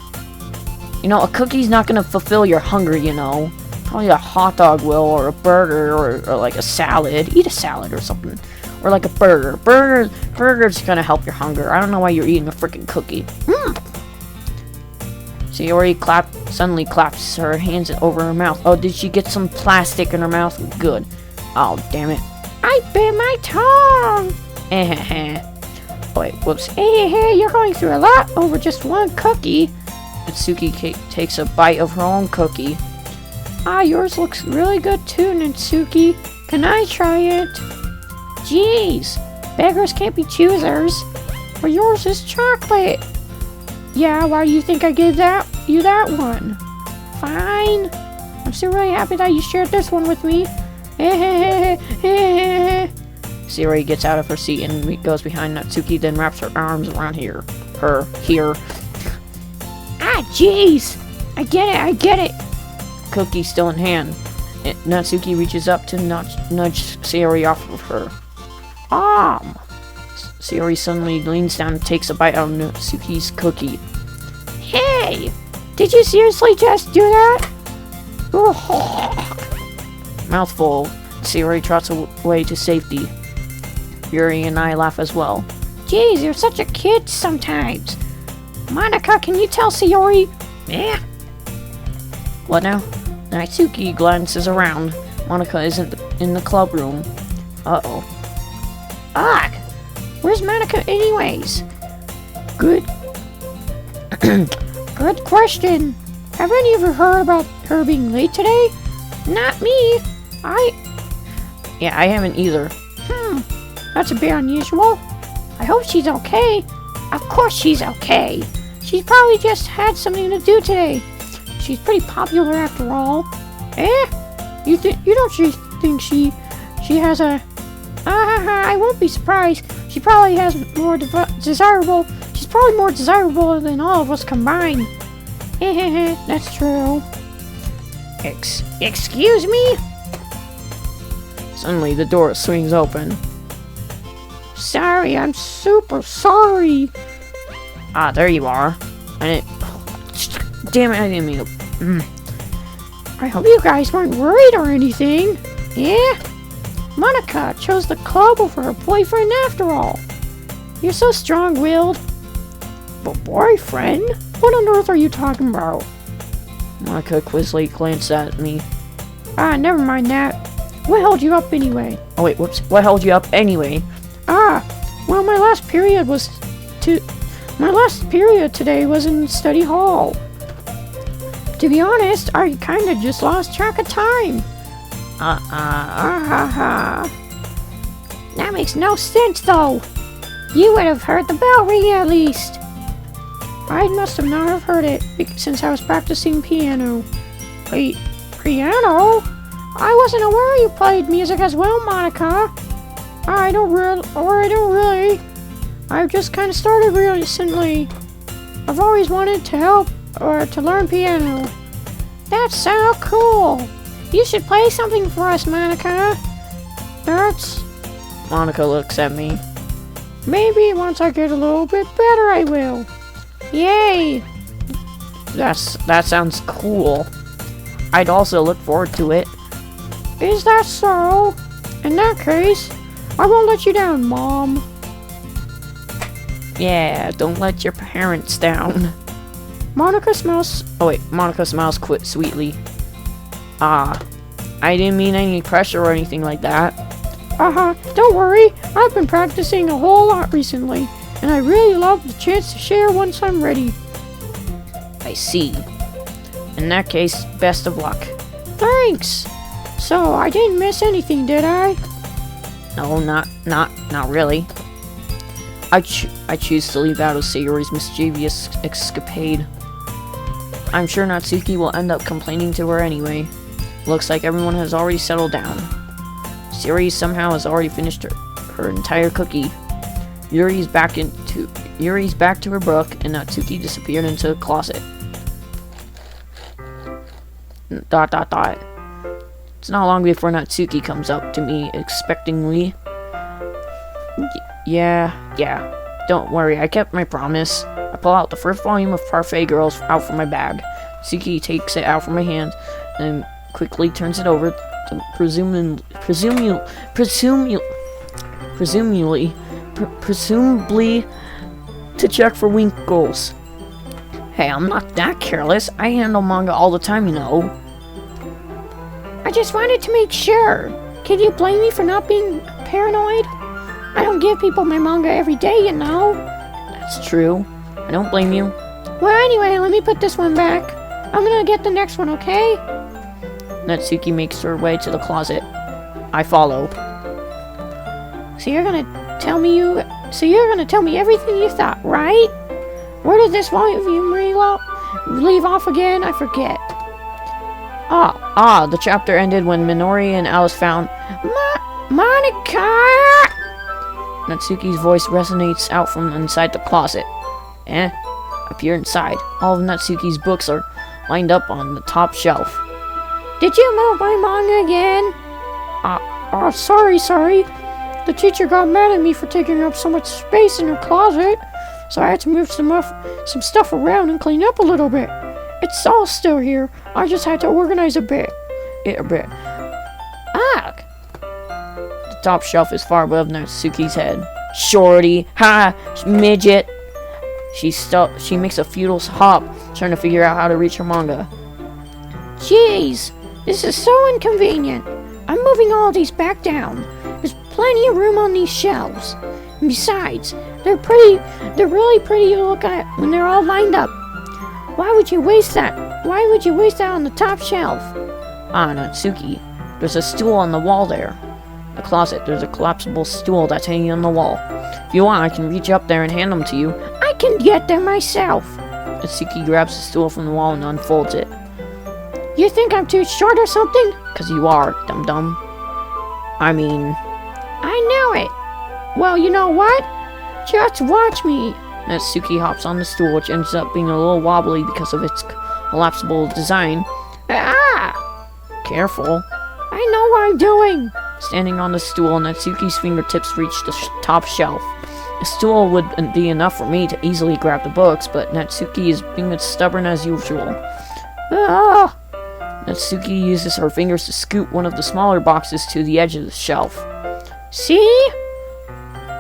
You know, a cookie's not gonna fulfill your hunger, you know. Probably a hot dog will, or a burger, or like a salad. Eat a salad or something. Or like a burger. Burger's gonna help your hunger. I don't know why you're eating a freaking cookie. Sayori suddenly claps her hands over her mouth. Oh, did she get some plastic in her mouth? Good. Oh, damn it. I bit my tongue! Wait, whoops. Hey, you're going through a lot over just one cookie. Natsuki takes a bite of her own cookie. Ah, yours looks really good too, Natsuki. Can I try it? Jeez, beggars can't be choosers. But yours is chocolate. Yeah, why do you think I gave you that one? Fine. I'm still really happy that you shared this one with me. Sayori gets out of her seat and goes behind Natsuki, then wraps her arms around here. Ah, jeez. I get it. Cookie still in hand. Natsuki reaches up to nudge Sayori off of her. Sayori suddenly leans down and takes a bite out of Natsuki's cookie. Hey, did you seriously just do that? Mouthful, Sayori trots away to safety. Yuri and I laugh as well. Jeez, you're such a kid sometimes. Monica, can you tell Sayori? Yeah. What now? Natsuki glances around. Monica isn't in the club room. Uh-oh. Ugh. Where's Monica anyways? Good. Good question. Have any of you heard about her being late today? Not me. Yeah, I haven't either. That's a bit unusual. I hope she's okay. Of course she's okay. She's probably just had something to do today. She's pretty popular after all. You don't think she has a... I won't be surprised. She probably has more desirable... She's probably more desirable than all of us combined. That's true. Excuse me? Suddenly, the door swings open. Sorry, I'm super sorry. Ah, there you are. And damn it, I didn't mean to... I hope you guys weren't worried or anything. Yeah? Monica chose the club over her boyfriend after all. You're so strong-willed. But boyfriend? What on earth are you talking about? Monica quizzically glanced at me. Never mind that. What held you up anyway? Oh wait, whoops. What held you up anyway? Well, my last period today was in study hall. To be honest, I kinda just lost track of time. That makes no sense, though. You would have heard the bell ring at least. I must have not have heard it since I was practicing piano. Wait, piano? I wasn't aware you played music as well, Monica. I don't really. I've just kind of started recently. I've always wanted to help or to learn piano. That's so cool. You should play something for us, Monica. Monica looks at me. Maybe once I get a little bit better, I will. Yay! That sounds cool. I'd also look forward to it. Is that so? In that case, I won't let you down, Mom. Yeah, don't let your parents down. Monica smells... Monica smiles sweetly. I didn't mean any pressure or anything like that. Don't worry. I've been practicing a whole lot recently, and I really love the chance to share once I'm ready. I see. In that case, best of luck. Thanks. So, I didn't miss anything, did I? No, not really. I choose to leave out of Sayori's mischievous escapade. I'm sure Natsuki will end up complaining to her anyway. Looks like everyone has already settled down. Sayori somehow has already finished her entire cookie. Yuri's back to her book, and Natsuki disappeared into the closet. ... It's not long before Natsuki comes up to me expectingly. Yeah. Don't worry, I kept my promise. I pull out the first volume of Parfait Girls out from my bag. Natsuki takes it out from my hand and quickly turns it over to presumably to check for wrinkles. Hey, I'm not that careless. I handle manga all the time, you know. I just wanted to make sure. Can you blame me for not being paranoid? I don't give people my manga every day, you know. That's true. I don't blame you. Well, anyway, let me put this one back. I'm gonna get the next one, okay? Natsuki makes her way to the closet. I follow. So you're gonna tell me everything you thought, right? Where did this volume leave off again? I forget. The chapter ended when Minori and Alice found Monica! Natsuki's voice resonates out from inside the closet. I peer inside. All of Natsuki's books are lined up on the top shelf. Did you move my manga again? Sorry. The teacher got mad at me for taking up so much space in her closet, so I had to move some stuff around and clean up a little bit. It's all still here. I just had to organize a bit. Ugh! The top shelf is far above Natsuki's head. Shorty! Ha! Midget! She makes a futile hop, trying to figure out how to reach her manga. Jeez, this is so inconvenient. I'm moving all these back down. There's plenty of room on these shelves. And besides, they're really pretty to look at when they're all lined up. Why would you waste that? Why would you waste that on the top shelf? Natsuki, there's a stool on the wall there. The closet, there's a collapsible stool that's hanging on the wall. If you want, I can reach up there and hand them to you. I can get them myself. Natsuki grabs the stool from the wall and unfolds it. You think I'm too short or something? 'Cause you are, dum-dum. I knew it. Well, you know what? Just watch me. Natsuki hops on the stool, which ends up being a little wobbly because of its collapsible design. Careful. I know what I'm doing. Standing on the stool, Natsuki's fingertips reach the top shelf. A stool would be enough for me to easily grab the books, but Natsuki is being as stubborn as usual. Natsuki uses her fingers to scoot one of the smaller boxes to the edge of the shelf. See?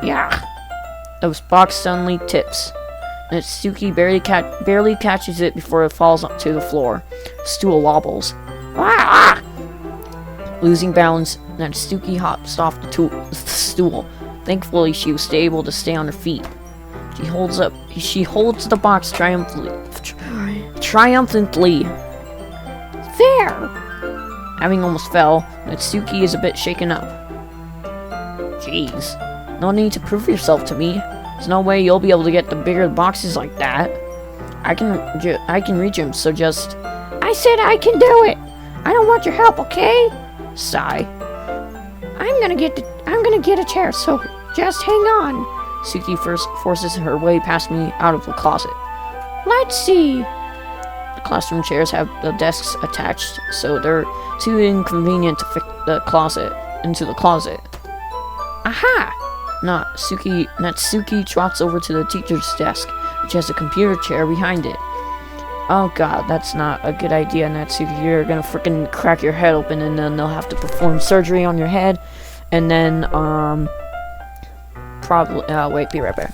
Yeah. The box suddenly tips. Natsuki barely catches it before it falls to the floor. The stool wobbles. Losing balance, Natsuki hops off the stool. Thankfully, she was able to stay on her feet. She holds the box triumphantly. There! Having almost fell, Natsuki is a bit shaken up. Jeez, no need to prove yourself to me. There's no way you'll be able to get the bigger boxes like that. I can reach him, so just... I said I can do it! I don't want your help, okay? Sigh. I'm gonna get a chair, so just hang on. Suki first forces her way past me out of the closet. Let's see. The classroom chairs have the desks attached, so they're too inconvenient to fit into the closet. Aha! Natsuki trots over to the teacher's desk, which has a computer chair behind it. Oh god, that's not a good idea, Natsuki. You're gonna frickin' crack your head open, and then they'll have to perform surgery on your head, and then, probably, wait, be right back.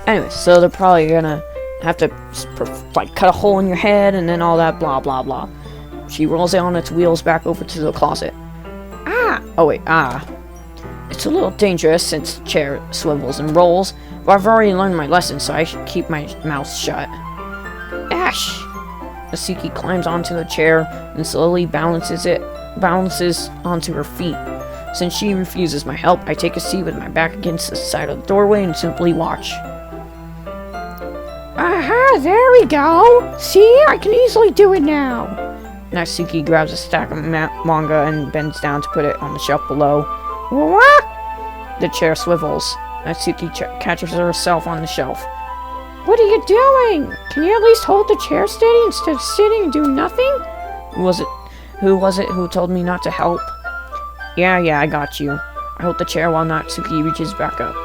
Anyway, so they're probably gonna have to, cut a hole in your head, and then all that blah blah blah. She rolls it on its wheels back over to the closet. It's a little dangerous since the chair swivels and rolls, but I've already learned my lesson, so I should keep my mouth shut. Ash! Natsuki climbs onto the chair and slowly balances onto her feet. Since she refuses my help, I take a seat with my back against the side of the doorway and simply watch. Aha, there we go! See, I can easily do it now! Natsuki grabs a stack of manga and bends down to put it on the shelf below. What? The chair swivels. Natsuki catches herself on the shelf. What are you doing? Can you at least hold the chair steady instead of sitting and do nothing? Who was it who told me not to help? Yeah, I got you. I hold the chair while Natsuki reaches back up.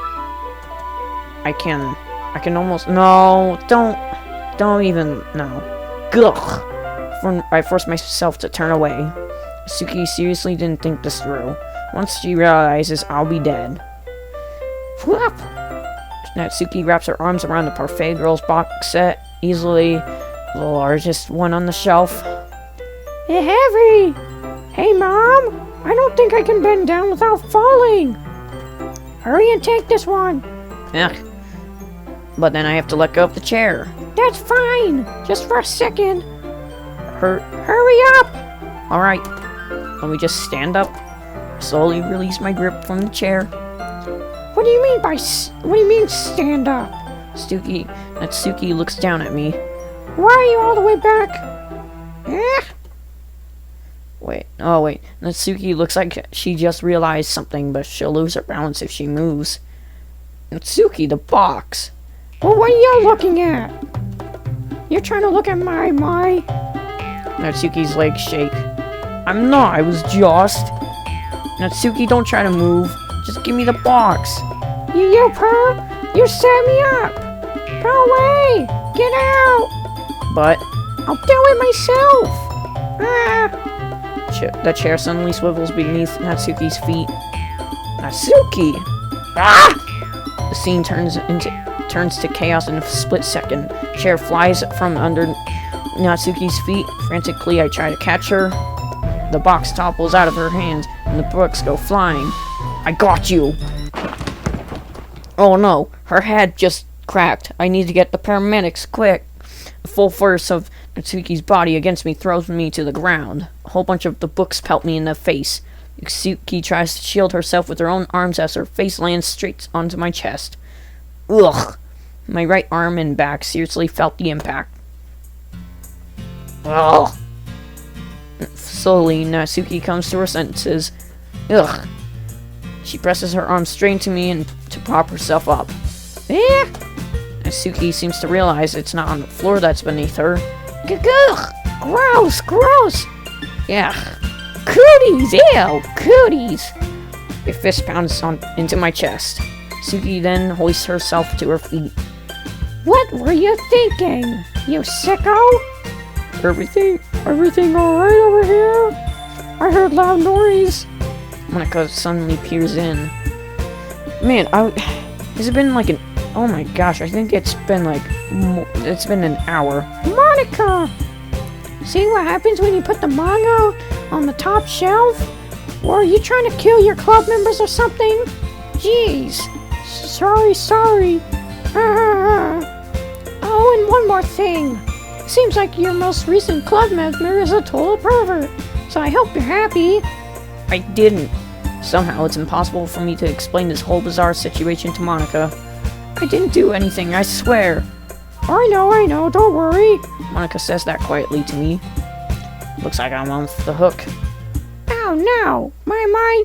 I can almost... No, don't even... No. Gugh! I forced myself to turn away. Natsuki seriously didn't think this through. Once she realizes I'll be dead. Whoop! Natsuki wraps her arms around the Parfait Girls box set, easily the largest one on the shelf. It's heavy! Hey, Mom! I don't think I can bend down without falling! Hurry and take this one! Ugh. But then I have to let go of the chair. That's fine. Just for a second. Hurry up! Alright. Let me just stand up. Slowly release my grip from the chair. What do you mean what do you mean stand up? Natsuki looks down at me. Why are you all the way back? Wait. Natsuki looks like she just realized something, but she'll lose her balance if she moves. Natsuki, the box. Well, what are you looking at? You're trying to look at my... Natsuki's legs shake. I'm not, I was just... Natsuki, don't try to move. Just give me the box. You perv! You set me up! Go away! Get out! But... I'll do it myself! The chair suddenly swivels beneath Natsuki's feet. Natsuki! Ah! The scene turns to chaos in a split second. Chair flies from under Natsuki's feet. Frantically, I try to catch her. The box topples out of her hands, and the books go flying. I got you! Oh no, her head just cracked. I need to get the paramedics, quick! The full force of Natsuki's body against me throws me to the ground. A whole bunch of the books pelt me in the face. Natsuki tries to shield herself with her own arms as her face lands straight onto my chest. Ugh! My right arm and back seriously felt the impact. Ugh! Slowly, Natsuki comes to her senses. Ugh! She presses her arm straight into me and to prop herself up. Natsuki seems to realize it's not on the floor that's beneath her. Ugh! Gross! Gross! Yeah. Cooties! Ew! Cooties! A fist pounds into my chest. Natsuki then hoists herself to her feet. What were you thinking, you sicko? Everything alright over here? I heard loud noise. Monica suddenly peers in. Man, has it been like an... Oh my gosh, I think it's been like... It's been an hour. Monica! See what happens when you put the manga on the top shelf? Or are you trying to kill your club members or something? Jeez. Sorry. Oh, and one more thing. Seems like your most recent club member is a total pervert. So I hope you're happy. I didn't. Somehow it's impossible for me to explain this whole bizarre situation to Monica. I didn't do anything, I swear. I know, don't worry. Monica says that quietly to me. Looks like I'm off the hook. Oh no, my.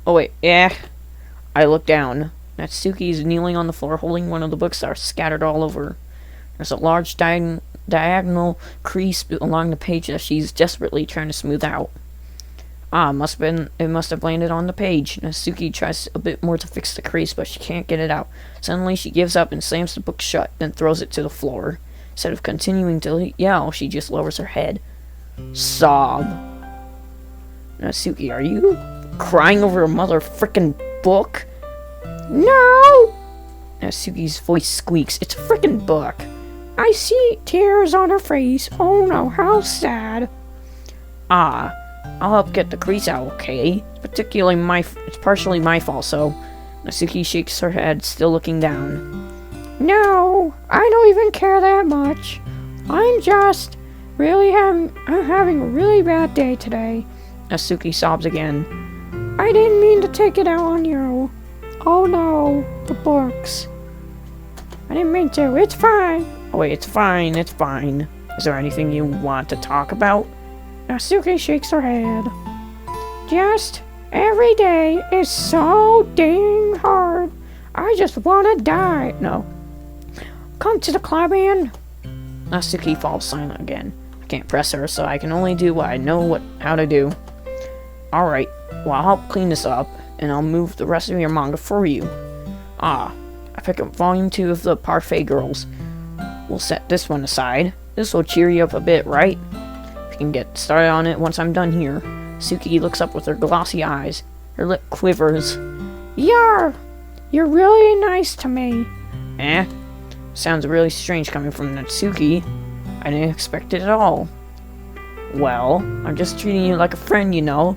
Oh wait, I look down. Natsuki is kneeling on the floor holding one of the books that are scattered all over. There's a large diagonal crease along the page that she's desperately trying to smooth out. It must have landed on the page. Natsuki tries a bit more to fix the crease, but she can't get it out. Suddenly, she gives up and slams the book shut, then throws it to the floor. Instead of continuing to yell, she just lowers her head. Sob. Natsuki, are you crying over a mother frickin' book? No! Natsuki's voice squeaks. It's a frickin' book. I see tears on her face. Oh no, how sad. I'll help get the crease out, okay? It's partially my fault, so... Natsuki shakes her head, still looking down. No, I don't even care that much. I'm having a really bad day today. Natsuki sobs again. I didn't mean to take it out on you. Oh no, the books. I didn't mean to, it's fine. Oh wait, it's fine. Is there anything you want to talk about? Natsuki shakes her head. Just every day is so dang hard. I just wanna die. No. Come to the club, Ann. Natsuki falls silent again. I can't press her, so I can only do what I know how to do. Alright, well I'll help clean this up, and I'll move the rest of your manga for you. I pick up volume 2 of the Parfait Girls. We'll set this one aside. This will cheer you up a bit, right? We can get started on it once I'm done here. Suki looks up with her glossy eyes. Her lip quivers. You're really nice to me. Sounds really strange coming from Natsuki. I didn't expect it at all. Well, I'm just treating you like a friend, you know.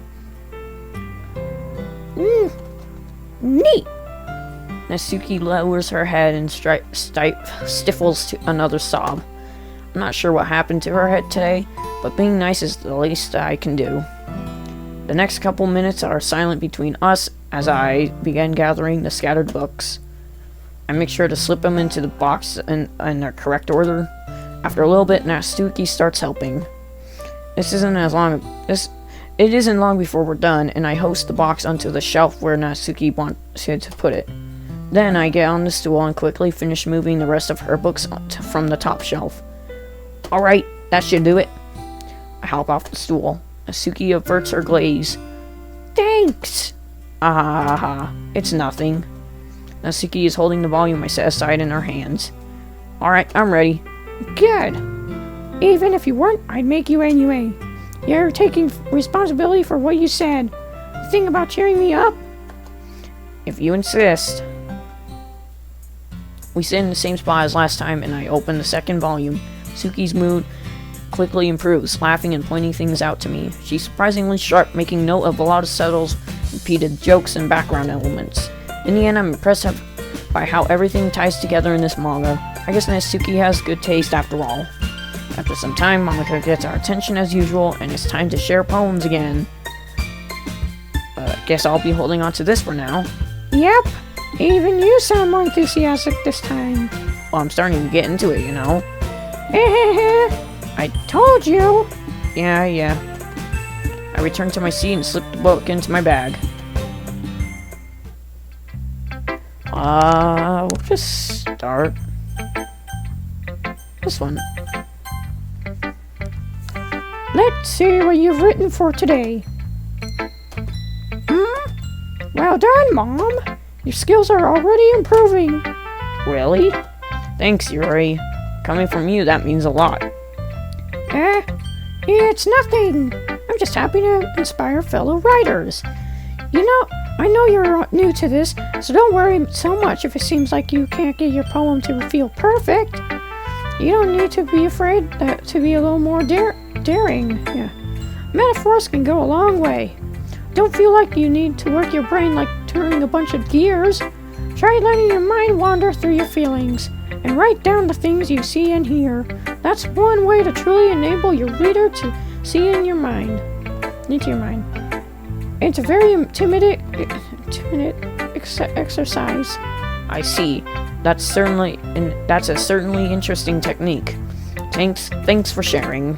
Neat. Natsuki lowers her head and stifles to another sob. I'm not sure what happened to her head today, but being nice is the least I can do. The next couple minutes are silent between us as I begin gathering the scattered books. I make sure to slip them into the box in their correct order. After a little bit, Natsuki starts helping. It isn't long before we're done, and I hoist the box onto the shelf where Natsuki wanted to put it. Then I get on the stool and quickly finish moving the rest of her books from the top shelf. Alright, that should do it. I hop off the stool. Natsuki averts her gaze. Thanks! It's nothing. Natsuki is holding the volume I set aside in her hands. Alright, I'm ready. Good. Even if you weren't, I'd make you anyway. You're taking responsibility for what you said. The thing about cheering me up? If you insist. We sit in the same spot as last time, and I open the second volume. Suki's mood quickly improves, laughing and pointing things out to me. She's surprisingly sharp, making note of a lot of subtle, repeated jokes and background elements. In the end, I'm impressed by how everything ties together in this manga. I guess Natsuki has good taste after all. After some time, Monica gets our attention as usual, and it's time to share poems again. Guess I'll be holding on to this for now. Yep. Even you sound more enthusiastic this time. Well, I'm starting to get into it, you know. I told you. Yeah. I return to my seat and slip the book into my bag. We'll just start. This one. Let's see what you've written for today. Well done, Mom. Your skills are already improving. Really? Thanks, Yuri. Coming from you, that means a lot. It's nothing. I'm just happy to inspire fellow writers. You know, I know you're new to this, so don't worry so much if it seems like you can't get your poem to feel perfect. You don't need to be afraid to be a little more daring. Yeah. Metaphors can go a long way. Don't feel like you need to work your brain like turning a bunch of gears. Try letting your mind wander through your feelings and write down the things you see and hear. That's one way to truly enable your reader to see into your mind. It's a very intimidating exercise. I see. That's a certainly interesting technique. Thanks for sharing.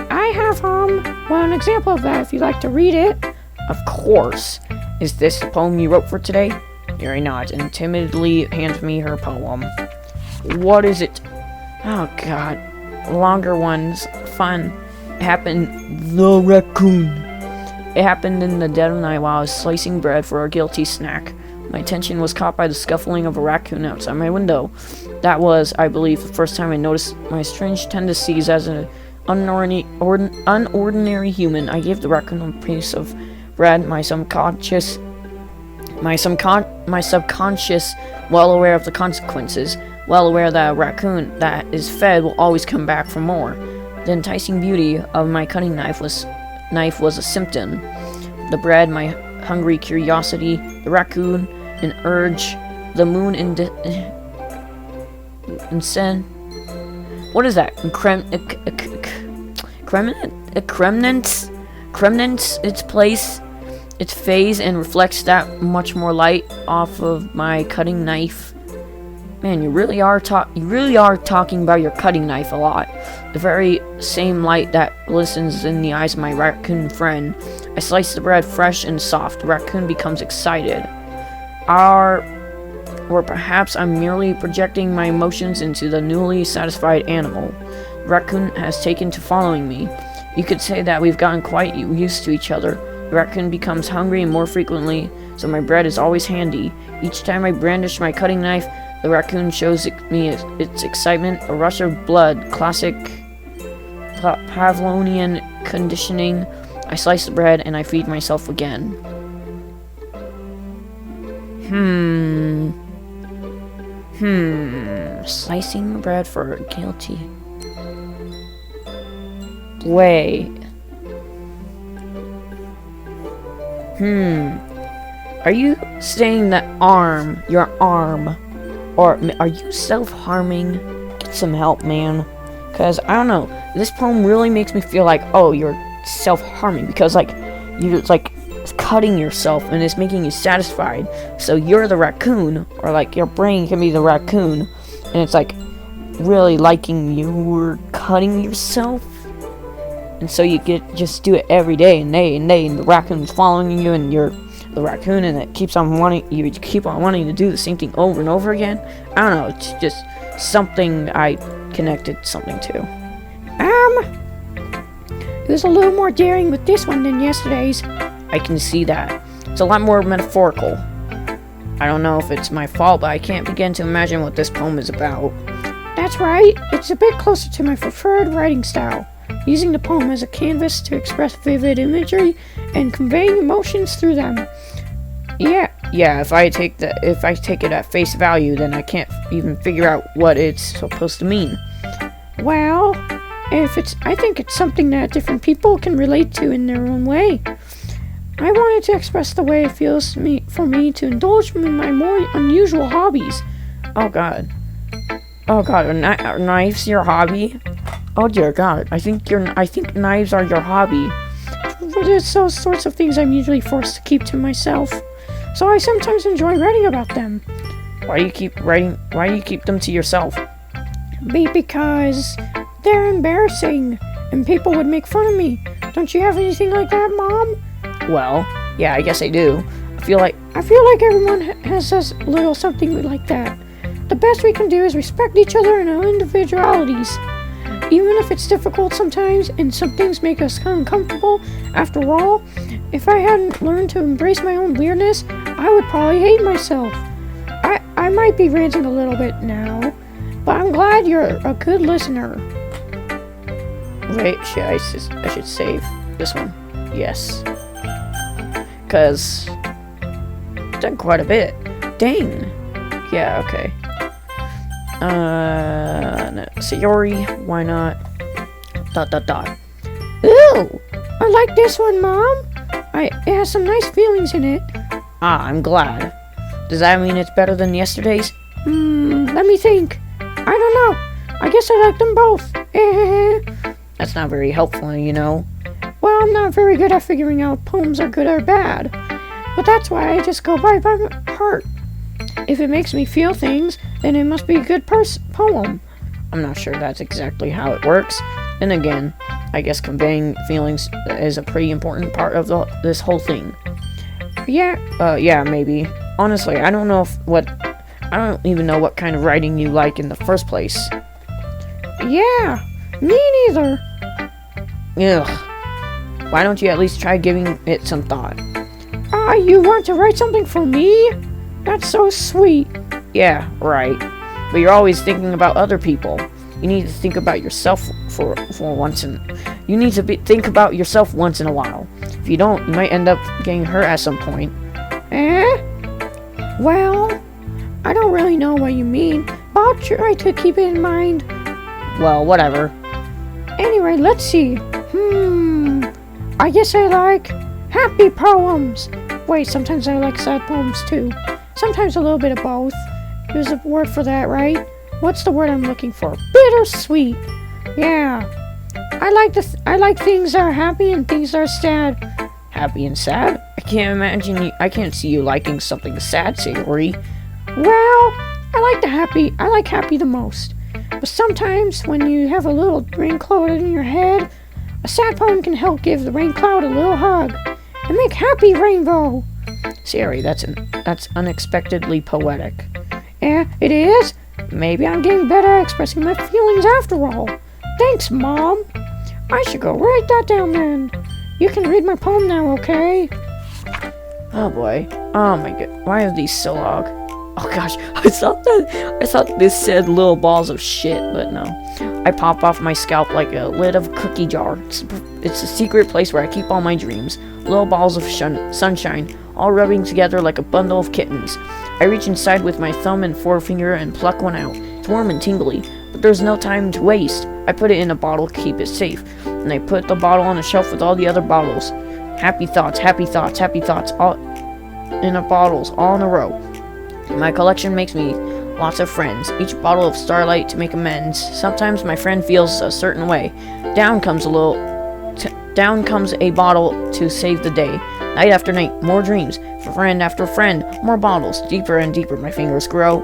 I have an example of that if you'd like to read it. Of course. Is this the poem you wrote for today? Yuri nods and timidly hands me her poem. What is it? Oh god. Longer ones. Fun. It happened. The raccoon. It happened in the dead of night while I was slicing bread for a guilty snack. My attention was caught by the scuffling of a raccoon outside my window. That was, I believe, the first time I noticed my strange tendencies as an unordinary human. I gave the raccoon a piece of bread. My subconscious, well aware of the consequences, well aware that a raccoon that is fed will always come back for more. The enticing beauty of my cutting knife was a symptom. The bread, my hungry curiosity, the raccoon, an urge, the moon, what is that? Cremnants, its place, its phase, and reflects that much more light off of my cutting knife. Man, you really are talking about your cutting knife a lot. The very same light that glistens in the eyes of my raccoon friend. I slice the bread fresh and soft. The raccoon becomes excited. Or perhaps I'm merely projecting my emotions into the newly satisfied animal. The raccoon has taken to following me. You could say that we've gotten quite used to each other. The raccoon becomes hungry more frequently, so my bread is always handy. Each time I brandish my cutting knife, the raccoon shows me its excitement, a rush of blood, classic Pavlovian conditioning. I slice the bread and I feed myself again. Slicing bread for guilty. Wait. Are you saying that your arm, or are you self-harming? Get some help, man. Because, I don't know, this poem really makes me feel like, oh, you're self-harming. Because, like, you're, like, cutting yourself and it's making you satisfied. So you're the raccoon, or, like, your brain can be the raccoon. And it's, like, really liking you're cutting yourself. And so you just do it every day and day and day. And the raccoon's following you and you're the raccoon, and it keeps on wanting to do the same thing over and over again. I don't know, it's just something I connected something to. It was a little more daring with this one than yesterday's. I can see that. It's a lot more metaphorical. I don't know if it's my fault, but I can't begin to imagine what this poem is about. That's right, it's a bit closer to my preferred writing style, using the poem as a canvas to express vivid imagery and conveying emotions through them. Yeah, if I take it at face value, then I can't even figure out what it's supposed to mean. Well, I think it's something that different people can relate to in their own way. I wanted to express the way it feels for me to indulge in my more unusual hobbies. Oh God, are knives your hobby? Oh dear God, I think knives are your hobby. There's those sorts of things I'm usually forced to keep to myself, so I sometimes enjoy writing about them. Why do you keep them to yourself? Because they're embarrassing, and people would make fun of me. Don't you have anything like that, Mom? Well, yeah, I guess I do. I feel like everyone has a little something like that. The best we can do is respect each other and our individualities. Even if it's difficult sometimes, and some things make us uncomfortable, after all, if I hadn't learned to embrace my own weirdness, I would probably hate myself. I might be ranting a little bit now, but I'm glad you're a good listener. Wait, I should save this one. Yes. Because I've done quite a bit. Dang. Yeah, okay. No, Sayori, why not? ... Ooh, I like this one, Mom. It has some nice feelings in it. Ah, I'm glad. Does that mean it's better than yesterday's? Let me think. I don't know. I guess I like them both. That's not very helpful, you know. Well, I'm not very good at figuring out poems are good or bad. But that's why I just go by my heart. If it makes me feel things, then it must be a good poem. I'm not sure that's exactly how it works. Then again, I guess conveying feelings is a pretty important part of this whole thing. Yeah, maybe. Honestly, I don't even know what kind of writing you like in the first place. Yeah, me neither. Ugh. Why don't you at least try giving it some thought? You want to write something for me? That's so sweet. Yeah, right. But you're always thinking about other people. You need to think about yourself for once think about yourself once in a while. If you don't, you might end up getting hurt at some point. Well, I don't really know what you mean, but I'll try to keep it in mind. Well, whatever. Anyway, let's see. I guess I like happy poems. Wait, sometimes I like sad poems too. Sometimes a little bit of both. There's a word for that, right? What's the word I'm looking for? Bittersweet. Yeah. I like things that are happy and things that are sad. Happy and sad? I can't see you liking something sad, Sayori. Well, I like happy the most. But sometimes when you have a little rain cloud in your head, a sad poem can help give the rain cloud a little hug and make happy rainbow. Sayori, that's unexpectedly poetic. Yeah, it is? Maybe I'm getting better at expressing my feelings after all. Thanks, Mom. I should go write that down then. You can read my poem now, okay? Oh boy. Oh my god. Why are these so long? Oh gosh, I thought this said little balls of shit, but no. I pop off my scalp like a lid of cookie jar. It's a secret place where I keep all my dreams. Little balls of sunshine, all rubbing together like a bundle of kittens. I reach inside with my thumb and forefinger and pluck one out. It's warm and tingly, but there's no time to waste. I put it in a bottle to keep it safe, and I put the bottle on a shelf with all the other bottles. Happy thoughts, happy thoughts, happy thoughts. in bottles all in a row. My collection makes me lots of friends, each bottle of starlight to make amends. Sometimes my friend feels a certain way. Down comes a bottle to save the day. Night after night, more dreams. Friend after friend, more bottles. Deeper and deeper my fingers go,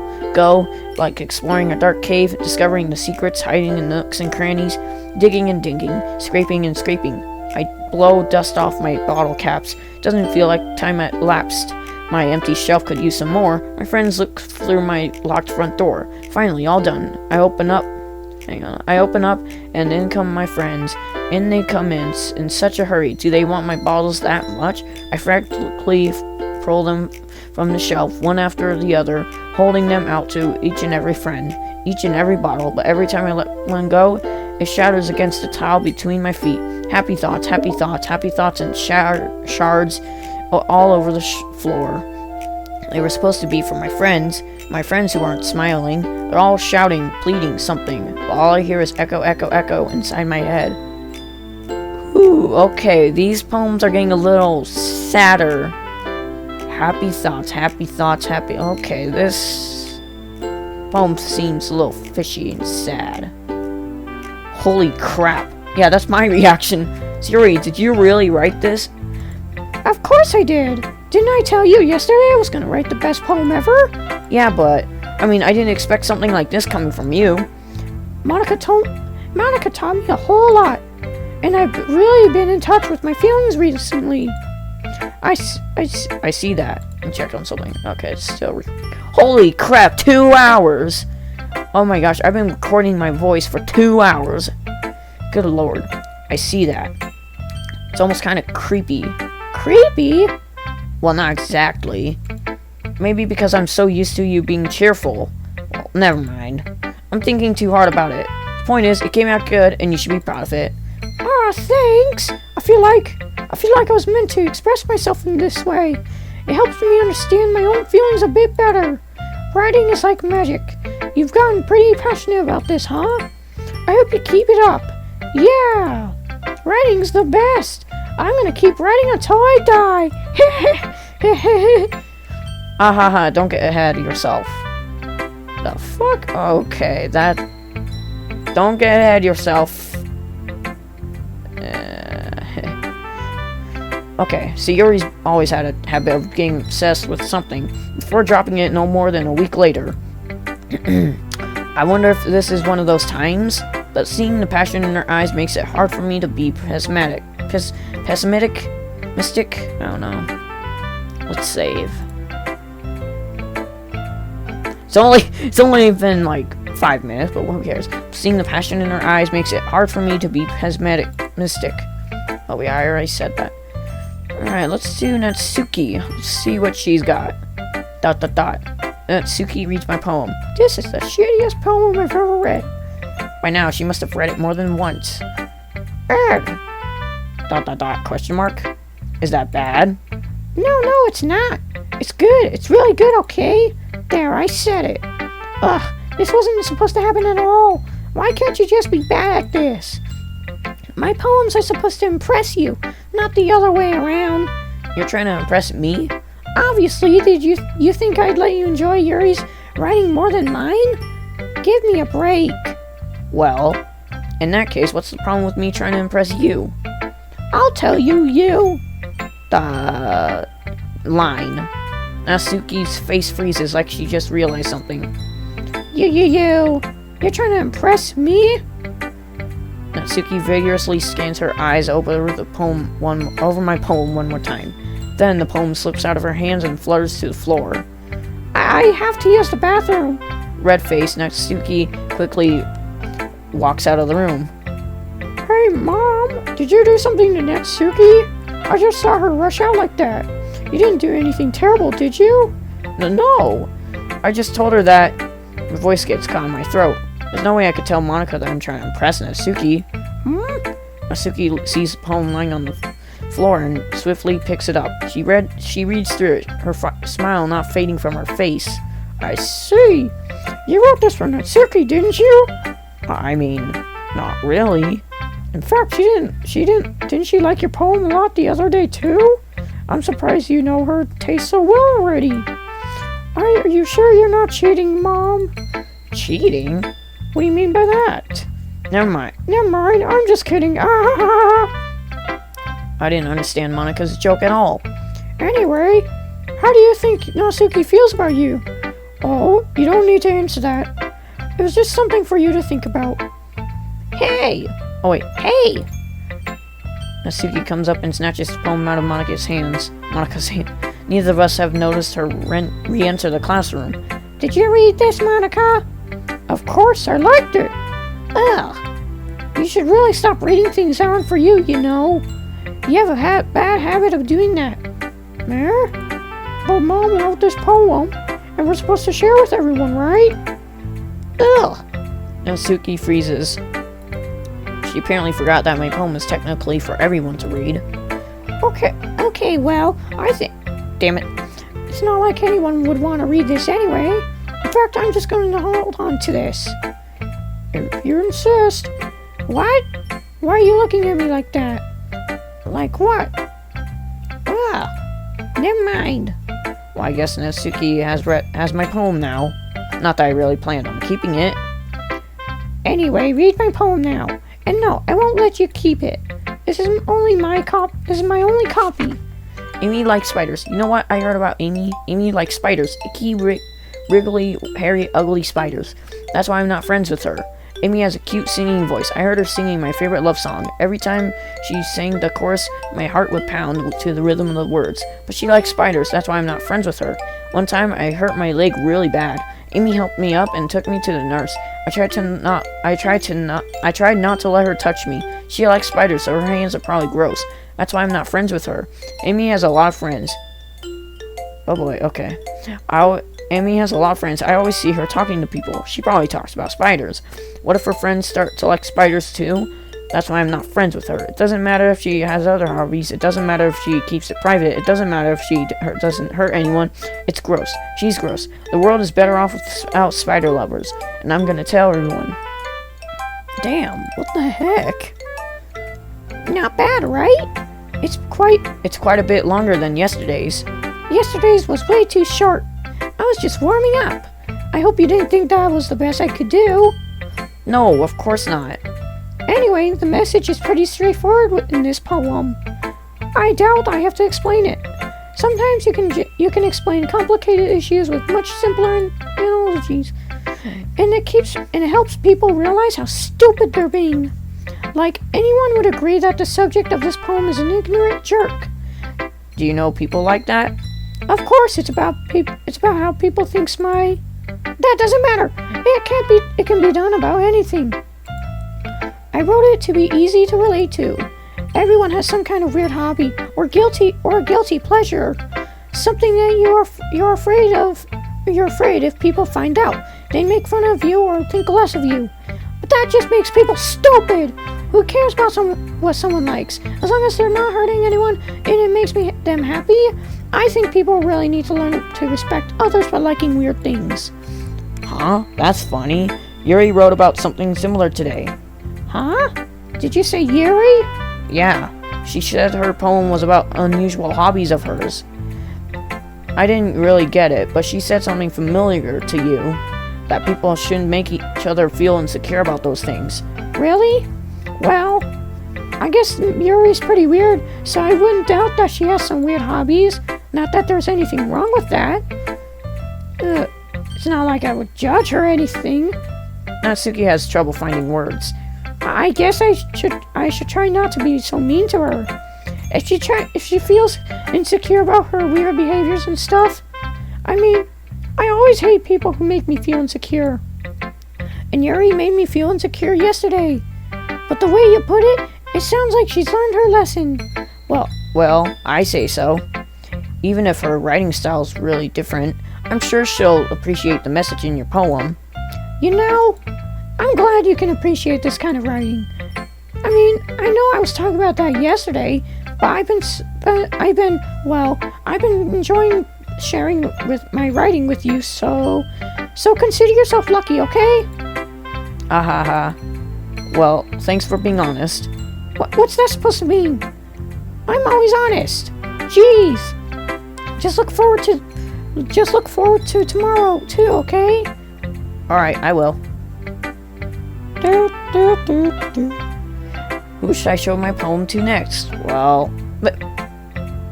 like exploring a dark cave, discovering the secrets hiding in nooks and crannies, digging and digging, scraping and scraping. I blow dust off my bottle caps. Doesn't feel like time had lapsed. My empty shelf could use some more. My friends look through my locked front door. Finally, all done. I open up, and in come my friends. In they come in such a hurry. Do they want my bottles that much? I frantically pull them from the shelf, one after the other, holding them out to each and every friend, each and every bottle. But every time I let one go, it shatters against the tile between my feet. Happy thoughts, and shards all over the floor. They were supposed to be for my friends who aren't smiling. They're all shouting, pleading something, but all I hear is echo, echo, echo inside my head. Ooh, okay, these poems are getting a little sadder. Happy thoughts, happy. Okay, this poem seems a little fishy and sad. Holy crap. Yeah, that's my reaction. Siri, did you really write this? Of course I did. Didn't I tell you yesterday I was gonna write the best poem ever? Yeah, but, I didn't expect something like this coming from you. Monica taught me a whole lot, and I've really been in touch with my feelings recently. I see that. And check on something. Okay, it's still holy crap, 2 hours! Oh my gosh, I've been recording my voice for 2 hours. Good lord. I see that. It's almost kind of creepy. Creepy? Well, not exactly. Maybe because I'm so used to you being cheerful. Well, never mind. I'm thinking too hard about it. The point is, it came out good, and you should be proud of it. Ah, thanks. I feel like I was meant to express myself in this way. It helps me understand my own feelings a bit better. Writing is like magic. You've gotten pretty passionate about this, huh? I hope you keep it up. Yeah, writing's the best. I'm gonna keep writing until I die. Ha, don't get ahead of yourself. The fuck? Okay, don't get ahead of yourself. Okay, so Yuri's always had a habit of getting obsessed with something before dropping it no more than a week later. I wonder if this is one of those times, but seeing the passion in her eyes makes it hard for me to be pessimistic? I don't know. Let's save. It's only been like 5 minutes, but who cares? Seeing the passion in her eyes makes it hard for me to be pessimistic. Oh yeah, I already said that. Alright, let's do Natsuki. Let's see what she's got. ... Natsuki reads my poem. This is the shittiest poem I've ever read. By now, she must have read it more than once. Ugh. ... Question mark? Is that bad? No, it's not. It's good. It's really good, okay? There, I said it. Ugh, this wasn't supposed to happen at all. Why can't you just be bad at this? My poems are supposed to impress you, not the other way around. You're trying to impress me? Obviously, did you think I'd let you enjoy Yuri's writing more than mine? Give me a break. Well, in that case, what's the problem with me trying to impress you? I'll tell you. Line. Natsuki's face freezes like she just realized something. You're trying to impress me? Natsuki vigorously scans her eyes over my poem one more time. Then the poem slips out of her hands and flutters to the floor. I have to use the bathroom. Red-faced, Natsuki quickly walks out of the room. Hey, Mom, did you do something to Natsuki? I just saw her rush out like that. You didn't do anything terrible, did you? No. I just told her that. My voice gets caught in my throat. There's no way I could tell Monica that I'm trying to impress Natsuki. Natsuki sees the poem lying on the floor and swiftly picks it up. She reads through it, her smile not fading from her face. I see. You wrote this for Natsuki, didn't you? Not really. In fact, she didn't. Didn't she like your poem a lot the other day too? I'm surprised you know her taste so well already. Are you sure you're not cheating, Mom? Cheating? What do you mean by that? Never mind. Never mind, I'm just kidding. I didn't understand Monika's joke at all. Anyway, how do you think Natsuki feels about you? Oh, you don't need to answer that. It was just something for you to think about. Hey! Oh wait. Hey, Natsuki comes up and snatches the poem out of Monika's hand. Neither of us have noticed her re-enter the classroom. Did you read this, Monica? Of course, I liked it. ugh, You should really stop reading things that aren't for you, you know. You have a bad habit of doing that. There? But Mom wrote this poem, and we're supposed to share with everyone, right? ugh. Natsuki freezes. She apparently forgot that my poem is technically for everyone to read. Okay, well, I think... Damn it. It's not like anyone would want to read this anyway. In fact, I'm just going to hold on to this. If you insist. What? Why are you looking at me like that? Like what? Ugh. Never mind. Well, I guess Natsuki has my poem now. Not that I really planned on keeping it. Anyway, read my poem now. And no, I won't let you keep it. This is only my This is my only copy. Amy likes spiders. You know what I heard about Amy? Amy likes spiders. Icky, wriggly, hairy, ugly spiders. That's why I'm not friends with her. Amy has a cute singing voice. I heard her singing my favorite love song. Every time she sang the chorus, my heart would pound to the rhythm of the words. But she likes spiders. That's why I'm not friends with her. One time, I hurt my leg really bad. Amy helped me up and took me to the nurse. I tried not to let her touch me. She likes spiders, so her hands are probably gross. That's why I'm not friends with her. Amy has a lot of friends. Oh boy, okay. Amy has a lot of friends. I always see her talking to people. She probably talks about spiders. What if her friends start to like spiders too? That's why I'm not friends with her. It doesn't matter if she has other hobbies. It doesn't matter if she keeps it private. It doesn't matter if she doesn't hurt anyone. It's gross. She's gross. The world is better off without spider lovers. And I'm gonna tell everyone. Damn, what the heck? Not bad, right? It's quite a bit longer than yesterday's. Yesterday's was way too short. I was just warming up. I hope you didn't think that was the best I could do. No, of course not. Anyway, the message is pretty straightforward in this poem. I doubt I have to explain it. Sometimes you can explain complicated issues with much simpler analogies, and it helps people realize how stupid they're being. Like, anyone would agree that the subject of this poem is an ignorant jerk. Do you know people like that? Of course, it's about how people think That doesn't matter. It can be done about anything. I wrote it to be easy to relate to. Everyone has some kind of weird hobby or guilty pleasure. Something that you're afraid of. You're afraid if people find out, they make fun of you or think less of you. But that just makes people stupid. Who cares about what someone likes? As long as they're not hurting anyone and it makes them happy, I think people really need to learn to respect others by liking weird things. Huh? That's funny. Yuri wrote about something similar today. Huh? Did you say Yuri? Yeah. She said her poem was about unusual hobbies of hers. I didn't really get it, but she said something familiar to you. That people shouldn't make each other feel insecure about those things. Really? Well, I guess Yuri's pretty weird, so I wouldn't doubt that she has some weird hobbies. Not that there's anything wrong with that. It's not like I would judge her or anything. Natsuki has trouble finding words. I guess I should try not to be so mean to her. If she feels insecure about her weird behaviors and stuff, I mean, I always hate people who make me feel insecure. And Yuri made me feel insecure yesterday. But the way you put it, it sounds like she's learned her lesson. Well, I say so. Even if her writing style's really different, I'm sure she'll appreciate the message in your poem. You know, I'm glad you can appreciate this kind of writing. I mean, I know I was talking about that yesterday, but I've been enjoying sharing with my writing with you, so consider yourself lucky, okay? Ha. Well, thanks for being honest. What's that supposed to mean? I'm always honest. G's. Just look forward to tomorrow too, okay? Alright, I will. Do, do, do, do. Who should I show my poem to next? Well, but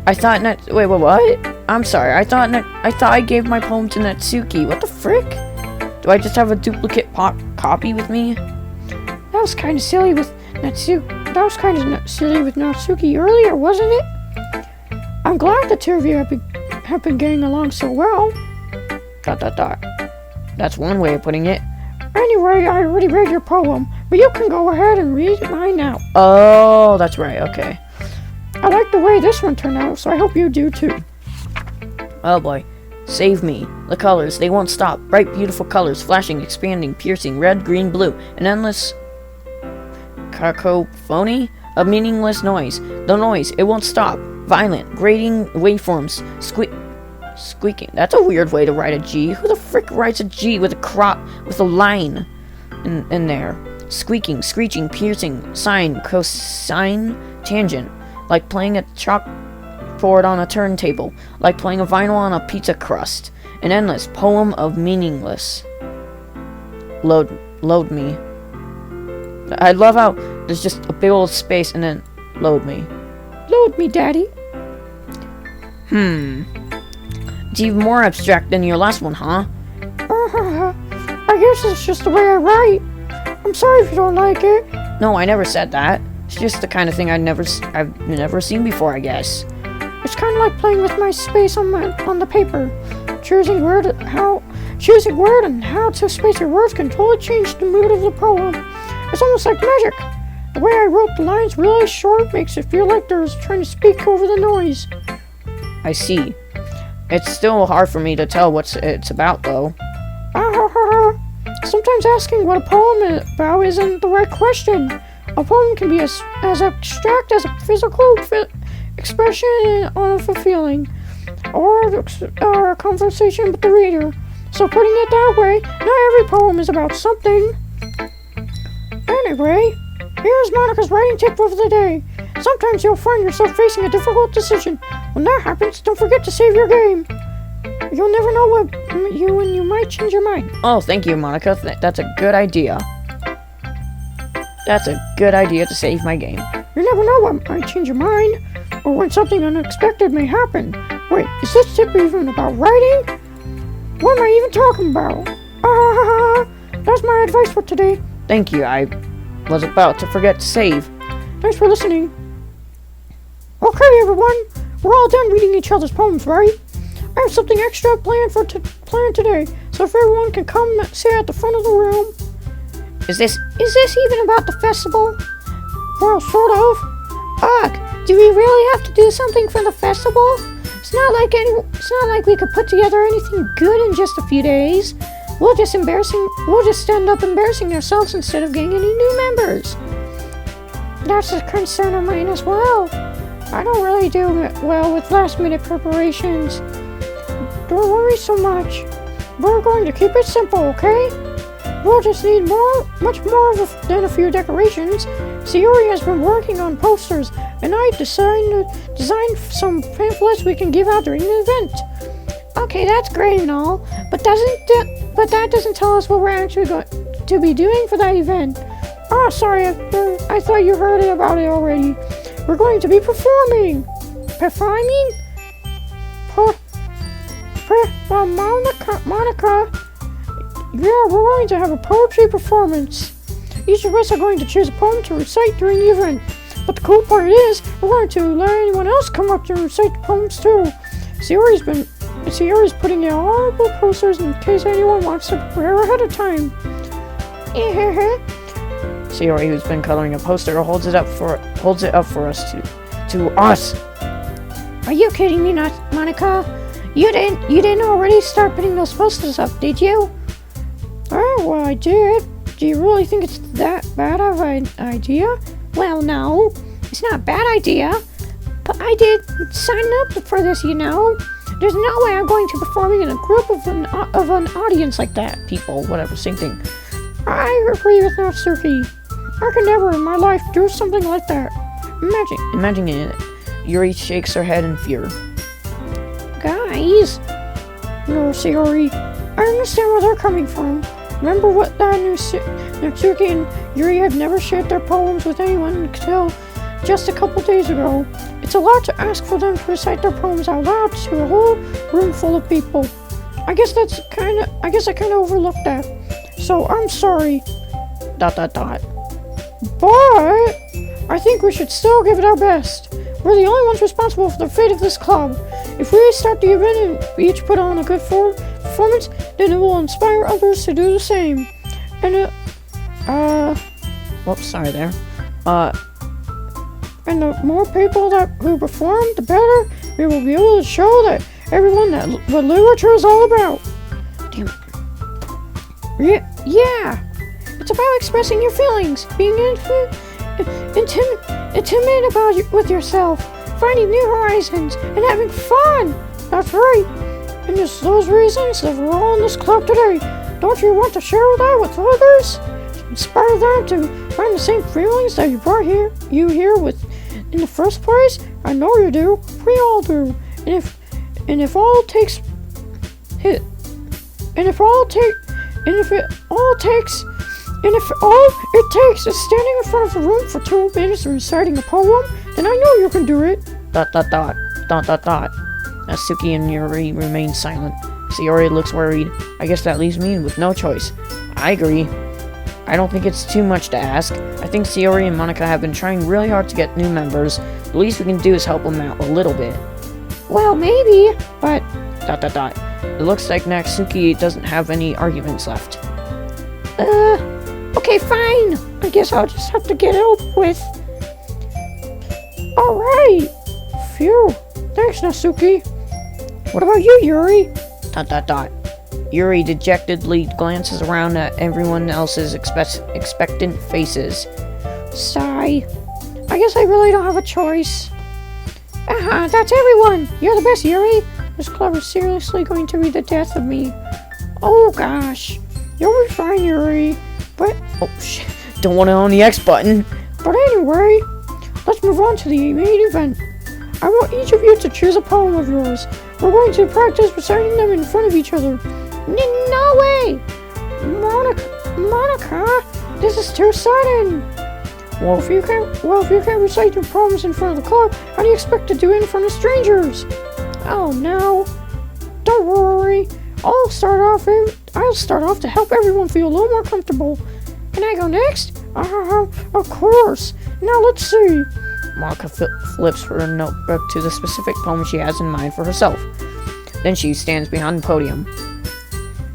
I thought wait, what? I'm sorry. I thought I gave my poem to Natsuki. What the frick? Do I just have a duplicate copy with me? That was kind of silly with Natsuki. That was kind of silly with Natsuki earlier, wasn't it? I'm glad the two of you have been getting along so well. ... That's one way of putting it. Anyway, I already read your poem, but you can go ahead and read mine now. Oh, that's right. Okay. I like the way this one turned out, so I hope you do too. Oh boy. Save me. The colors, they won't stop. Bright, beautiful colors, flashing, expanding, piercing, red, green, blue. An endless cacophony of meaningless noise. The noise, it won't stop. Violent, grating waveforms, squeaking. That's a weird way to write a G. Who the frick writes a G with a line in there? Squeaking, screeching, piercing, sine, cosine, tangent. Like playing a chalkboard on a turntable. Like playing a vinyl on a pizza crust. An endless poem of meaningless. Load me. I love how there's just a big old space and then load me. Load me, Daddy. It's even more abstract than your last one, huh? I guess it's just the way I write. I'm sorry if you don't like it. No, I never said that. It's just the kind of thing I've never seen before, I guess. It's kind of like playing with my space on the paper. Choosing word and how to space your words can totally change the mood of the poem. It's almost like magic. The way I wrote the lines really short makes it feel like there's trying to speak over the noise. I see. It's still hard for me to tell what it's about, though. Sometimes asking what a poem is about isn't the right question. A poem can be as abstract as a physical expression of a feeling, or a conversation with the reader. So putting it that way, not every poem is about something. Anyway, here's Monica's writing tip of the day. Sometimes you'll find yourself facing a difficult decision. When that happens, don't forget to save your game. You'll never know when you might change your mind. Oh, thank you, Monica. That's a good idea. That's a good idea to save my game. You never know what might change your mind, or when something unexpected may happen. Wait, is this tip even about writing? What am I even talking about? That's my advice for today. Thank you. I was about to forget to save. Thanks for listening. Okay, everyone. We're all done reading each other's poems, right? I have something extra planned today, so if everyone can come sit at the front of the room. Is this even about the festival? Well, sort of. Ugh, do we really have to do something for the festival? It's not like we could put together anything good in just a few days. We'll just end up embarrassing ourselves instead of getting any new members. That's a concern of mine as well. I don't really do well with last-minute preparations. Don't worry so much. We're going to keep it simple, okay? We'll just need much more than a few decorations. Sayori has been working on posters, and I designed some pamphlets we can give out during the event. Okay, that's great and all, but that doesn't tell us what we're actually going to be doing for that event. Oh, sorry, I thought you heard about it already. We're going to be performing. Performing? Monica. Yeah, we're going to have a poetry performance. Each of us are going to choose a poem to recite during the event. But the cool part is, we're going to let anyone else come up to recite the poems too. Sayori's putting out all the posters in case anyone wants to prepare ahead of time. Sayori, who's been coloring a poster, holds it up for us to us. Are you kidding me, Monica? You didn't already start putting those posters up, did you? Oh, well, I did. Do you really think it's that bad of an idea? Well, no, it's not a bad idea. But I did sign up for this, you know. There's no way I'm going to be performing in a group of an audience like that. People, whatever, same thing. I agree with Natsuki. I could never in my life do something like that. Imagine Yuri shakes her head in fear. Guys, no, Sayori, I understand where they're coming from. Remember what that Natsuki and Yuri have never shared their poems with anyone until just a couple days ago. It's a lot to ask for them to recite their poems out loud to a whole room full of people. I guess I kind of overlooked that. So I'm sorry. ... But I think we should still give it our best. We're the only ones responsible for the fate of this club. If we start the event and each put on a good performance, then it will inspire others to do the same. And Whoops, sorry there. And the more people who perform, the better. We will be able to show that everyone that what literature is all about. Damn it. Yeah. It's about expressing your feelings, being intimate with yourself, finding new horizons, and having fun. That's right. And it's those reasons that we're all in this club today. Don't you want to share that with others? Inspire them to find the same feelings that you brought here with in the first place? I know you do. We all do. And if it all takes is standing in front of a room for 2 minutes and reciting a poem, then I know you can do it. ... Natsuki and Yuri remain silent. Sayori looks worried. I guess that leaves me with no choice. I agree. I don't think it's too much to ask. I think Sayori and Monica have been trying really hard to get new members. The least we can do is help them out a little bit. Well, maybe, but... It looks like Natsuki doesn't have any arguments left. Okay, fine. I guess I'll just have to get it over with. Alright. Phew. Thanks, Natsuki. What about you, Yuri? ... Yuri dejectedly glances around at everyone else's expectant faces. Sigh. I guess I really don't have a choice. That's everyone. You're the best, Yuri. This club is seriously going to be the death of me. Oh, gosh. You'll be fine, Yuri. But... Oh, shit. Don't want it on the X button. But anyway, let's move on to the main event. I want each of you to choose a poem of yours. We're going to practice reciting them in front of each other. No way! Monica, this is too sudden. Well, if you can't recite your poems in front of the club, how do you expect to do it in front of strangers? Oh no. Don't worry. I'll start off to help everyone feel a little more comfortable. Can I go next? Of course. Now let's see. Monica flips her notebook to the specific poem she has in mind for herself. Then she stands behind the podium.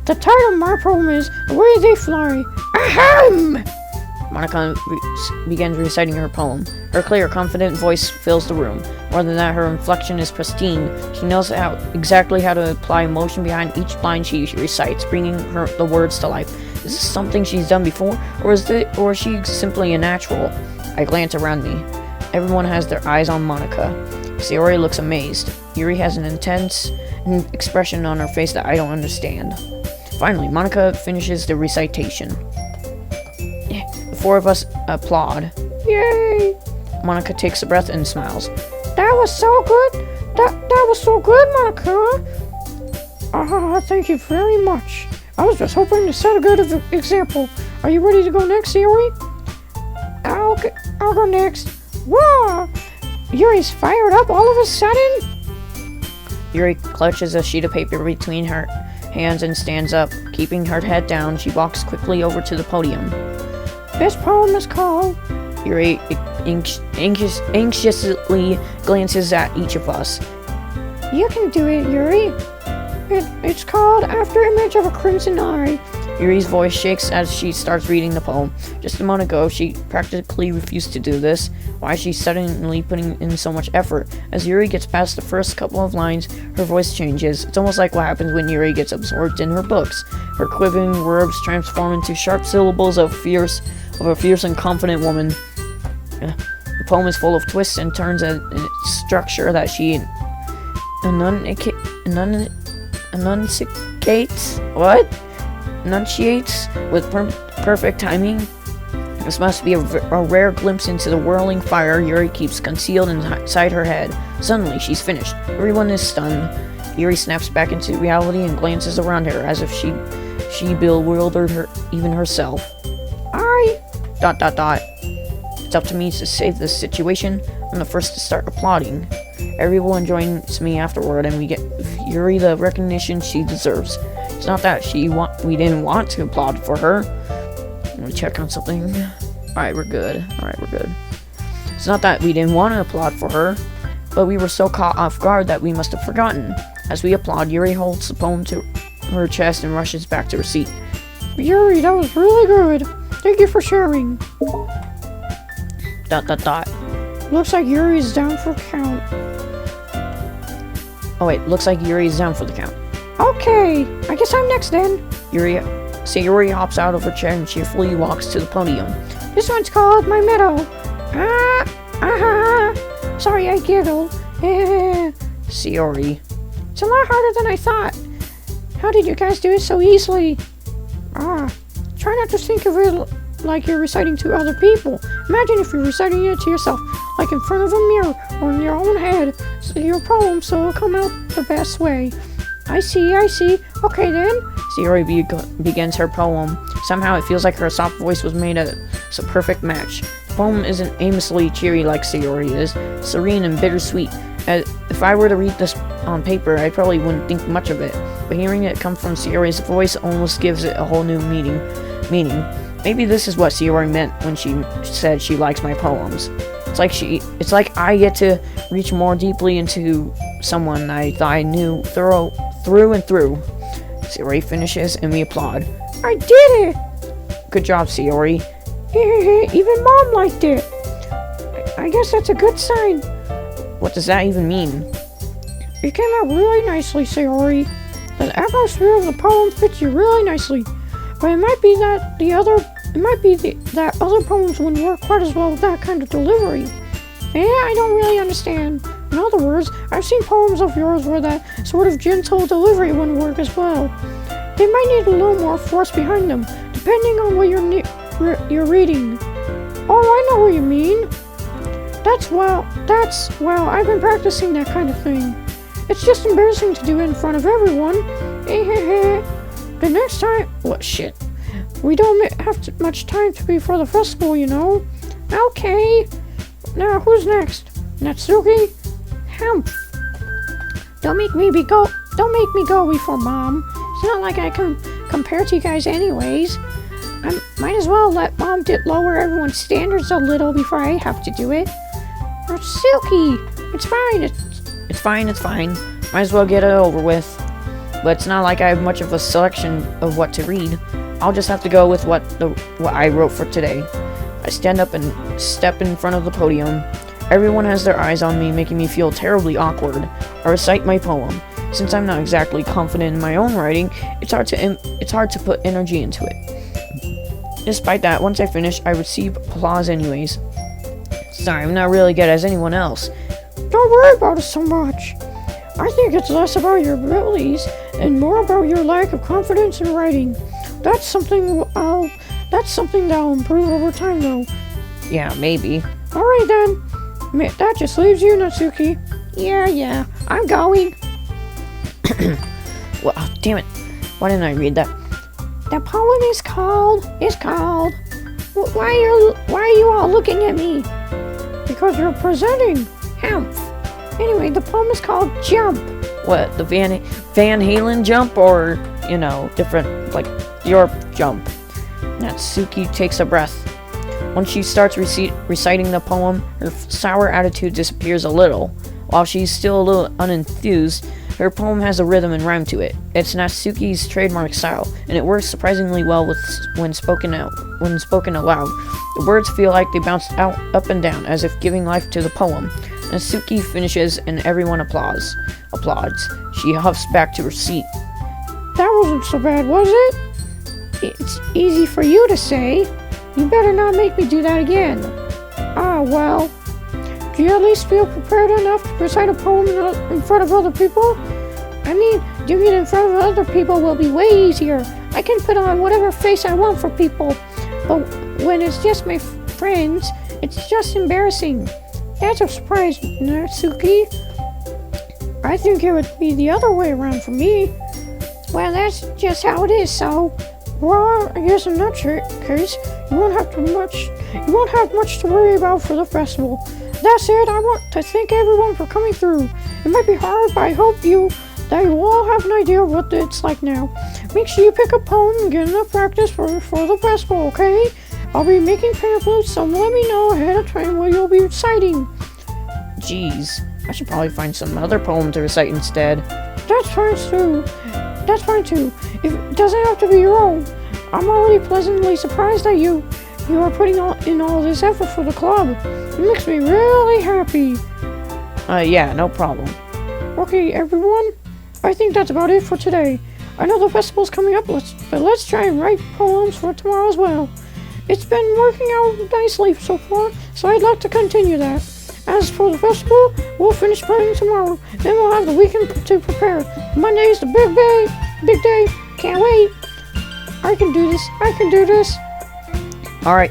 The title of my poem is The Way They Fly. Ahem! Monica begins reciting her poem. Her clear, confident voice fills the room. More than that, her inflection is pristine. She knows exactly how to apply emotion behind each line she recites, bringing the words to life. Is this something she's done before, or is she simply a natural? I glance around me. Everyone has their eyes on Monica. Sayori looks amazed. Yuri has an intense expression on her face that I don't understand. Finally, Monica finishes the recitation. The four of us applaud. Yay! Monica takes a breath and smiles. That was so good. That was so good, Monica. Thank you very much. I was just hoping to set a good example. Are you ready to go next, Yuri? I'll go next. Whoa! Yuri's fired up all of a sudden. Yuri clutches a sheet of paper between her hands and stands up. Keeping her head down, she walks quickly over to the podium. This poem is called... Yuri anxiously glances at each of us. You can do it, Yuri. It's called After Image of a Crimson Eye. Yuri's voice shakes as she starts reading the poem. Just a moment ago, she practically refused to do this. Why is she suddenly putting in so much effort? As Yuri gets past the first couple of lines, her voice changes. It's almost like what happens when Yuri gets absorbed in her books. Her quivering words transform into sharp syllables of a fierce and confident woman. The poem is full of twists and turns and structure that she enunciates with perfect timing. This must be a rare glimpse into the whirling fire Yuri keeps concealed inside her head. Suddenly, she's finished. Everyone is stunned. Yuri snaps back into reality and glances around her as if she bewildered her, even herself. It's up to me to save this situation. I'm the first to start applauding. Everyone joins me afterward, and we get Yuri the recognition she deserves. It's not that we didn't want to applaud for her. Let me check on something. Alright, we're good. It's not that we didn't want to applaud for her, but we were so caught off guard that we must have forgotten. As we applaud, Yuri holds the poem to her chest and rushes back to her seat. Yuri, that was really good. Thank you for sharing. ... Looks like Yuri's down for count. Oh wait, looks like Yuri's down for the count. Okay, I guess I'm next then. Yuri hops out of her chair and cheerfully walks to the podium. This one's called My Meadow. Sorry, I giggled. Sayori. It's a lot harder than I thought. How did you guys do it so easily? Try not to think of it like you're reciting to other people. Imagine if you're reciting it to yourself, like in front of a mirror or in your own head. So your poem so it'll come out the best way. I see. Okay then. Sayori begins her poem. Somehow it feels like her soft voice was made a perfect match. The poem isn't aimlessly cheery like Sayori is, serene and bittersweet. If I were to read this on paper, I probably wouldn't think much of it. But hearing it come from Sayori's voice almost gives it a whole new meaning. Maybe this is what Sayori meant when she said she likes my poems. It's like I get to reach more deeply into someone I thought I knew through and through. Sayori finishes and we applaud. I did it! Good job, Sayori. Even Mom liked it. I guess that's a good sign. What does that even mean? It came out really nicely, Sayori. The atmosphere of the poem fits you really nicely. But it might be that that other poems wouldn't work quite as well with that kind of delivery. I don't really understand. In other words, I've seen poems of yours where that sort of gentle delivery wouldn't work as well. They might need a little more force behind them, depending on what you're reading. Oh, I know what you mean. Well, I've been practicing that kind of thing. It's just embarrassing to do it in front of everyone. The next time... What shit? We don't have much time before the festival, you know. Okay. Now, who's next? Natsuki? Humph. Don't make me go before Mom. It's not like I can compare to you guys anyways. I might as well let Mom lower everyone's standards a little before I have to do it. Natsuki! It's fine. It's fine. Might as well get it over with. But it's not like I have much of a selection of what to read. I'll just have to go with what I wrote for today. I stand up and step in front of the podium. Everyone has their eyes on me, making me feel terribly awkward. I recite my poem. Since I'm not exactly confident in my own writing, it's hard to put energy into it. Despite that, once I finish, I receive applause anyways. Sorry, I'm not really good as anyone else. Don't worry about it so much. I think it's less about your abilities and more about your lack of confidence in writing. That's something that'll improve over time, though. Yeah, maybe. Alright then. That just leaves you, Natsuki. Yeah, I'm going. Well, oh, damn it. Why didn't I read that? The poem is called... Why are you all looking at me? Because you're presenting. Humph. Anyway, the poem is called Jump. What, the Van Halen jump, or, different, like, your jump? Natsuki takes a breath. Once she starts reciting the poem, her sour attitude disappears a little. While she's still a little unenthused, her poem has a rhythm and rhyme to it. It's Natsuki's trademark style, and it works surprisingly well when spoken aloud. The words feel like they bounce up and down, as if giving life to the poem. Natsuki finishes, and everyone applauds. She huffs back to her seat. That wasn't so bad, was it? It's easy for you to say. You better not make me do that again. Well. Do you at least feel prepared enough to recite a poem in front of other people? I mean, doing it in front of other people will be way easier. I can put on whatever face I want for people. But when it's just my friends, it's just embarrassing. That's a surprise, Natsuki. I think it would be the other way around for me. Well, that's just how it is, so... Well, I guess in that case, you won't have much to worry about for the festival. That said, I want to thank everyone for coming through. It might be hard, but I hope that you all have an idea of what it's like now. Make sure you pick a poem and get enough practice for the festival, okay? I'll be making pamphlets, so let me know ahead of time what you'll be reciting. Jeez, I should probably find some other poem to recite instead. That's fine too. If it doesn't have to be your own. I'm already pleasantly surprised that you are putting in all this effort for the club. It makes me really happy. Yeah, no problem. Okay, everyone. I think that's about it for today. I know the festival's coming up, but let's try and write poems for tomorrow as well. It's been working out nicely so far, so I'd like to continue that. As for the festival, we'll finish planning tomorrow. Then we'll have the weekend to prepare. Monday's the big day. Can't wait. I can do this. Alright.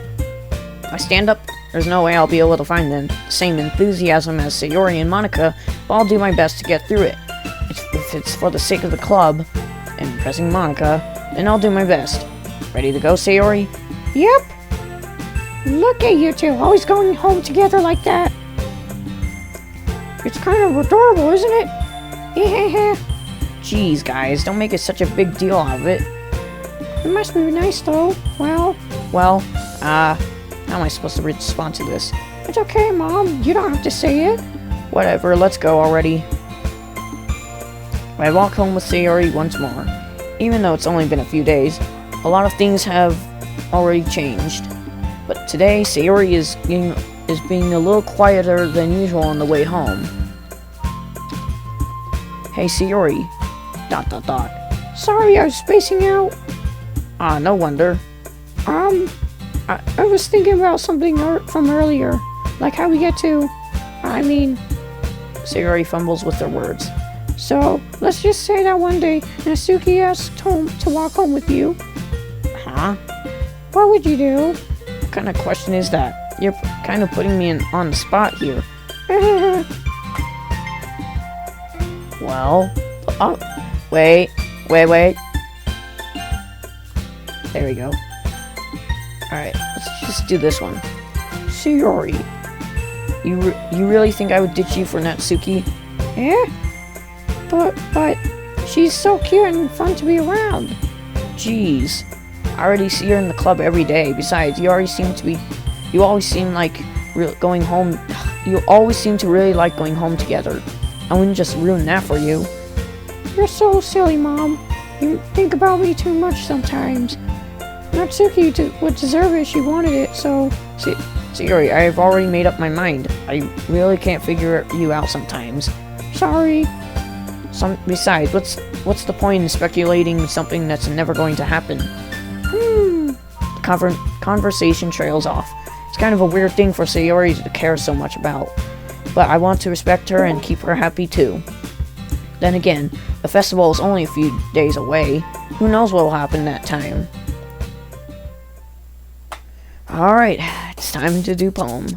I stand up. There's no way I'll be able to find the same enthusiasm as Sayori and Monica, but I'll do my best to get through it. If it's for the sake of the club, and impressing Monica, then I'll do my best. Ready to go, Sayori? Yep. Look at you two, always going home together like that. It's kind of adorable, isn't it? Yeah. Jeez, guys, don't make it such a big deal out of it. It must be nice, though. Well, how am I supposed to respond to this? It's okay, Mom. You don't have to say it. Whatever, let's go already. I walk home with Sayori once more. Even though it's only been a few days, a lot of things have already changed. But today, Sayori is being a little quieter than usual on the way home. Hey, Sayori. ... Sorry, I was spacing out. No wonder. I was thinking about something from earlier. Like how we get to... Sayori fumbles with her words. So, let's just say that one day, Natsuki asked Tom to walk home with you. Huh? What would you do? What kind of question is that? You're kind of putting me on the spot here. Well... Wait. There we go. Alright, let's just do this one. Sayori, you really think I would ditch you for Natsuki? Yeah? But she's so cute and fun to be around. Jeez. I already see her in the club every day. Besides, you always seem to really like going home together. I wouldn't just ruin that for you. You're so silly, Mom. You think about me too much sometimes. Natsuki would deserve it if she wanted it, so... Sayori, I've already made up my mind. I really can't figure you out sometimes. Sorry. Besides, what's the point in speculating something that's never going to happen? The conversation trails off. It's kind of a weird thing for Sayori to care so much about. But I want to respect her and keep her happy too. Then again, the festival is only a few days away. Who knows what will happen that time? Alright, it's time to do poem.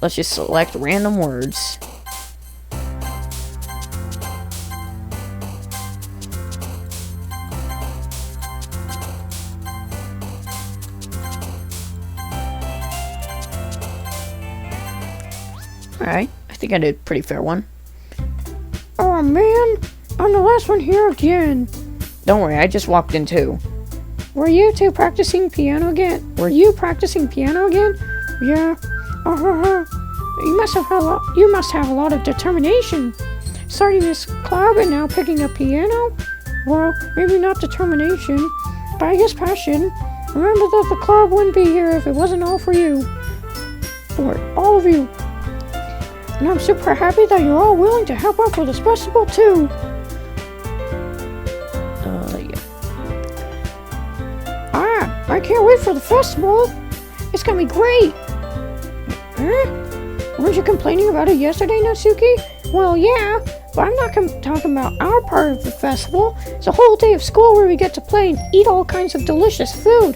Let's just select random words. Alright, I think I did a pretty fair one. Oh man, I'm the last one here again. Don't worry, I just walked in too. Were you two practicing piano again? Yeah. You must have a lot of determination. Starting this club and now picking up piano? Well, maybe not determination, but I guess passion. Remember that the club wouldn't be here if it wasn't all for you. For all of you. And I'm super happy that you're all willing to help out for this festival too. Yeah. I can't wait for the festival. It's gonna be great. Huh? Weren't you complaining about it yesterday, Natsuki? Well, yeah, but I'm not talking about our part of the festival. It's a whole day of school where we get to play and eat all kinds of delicious food.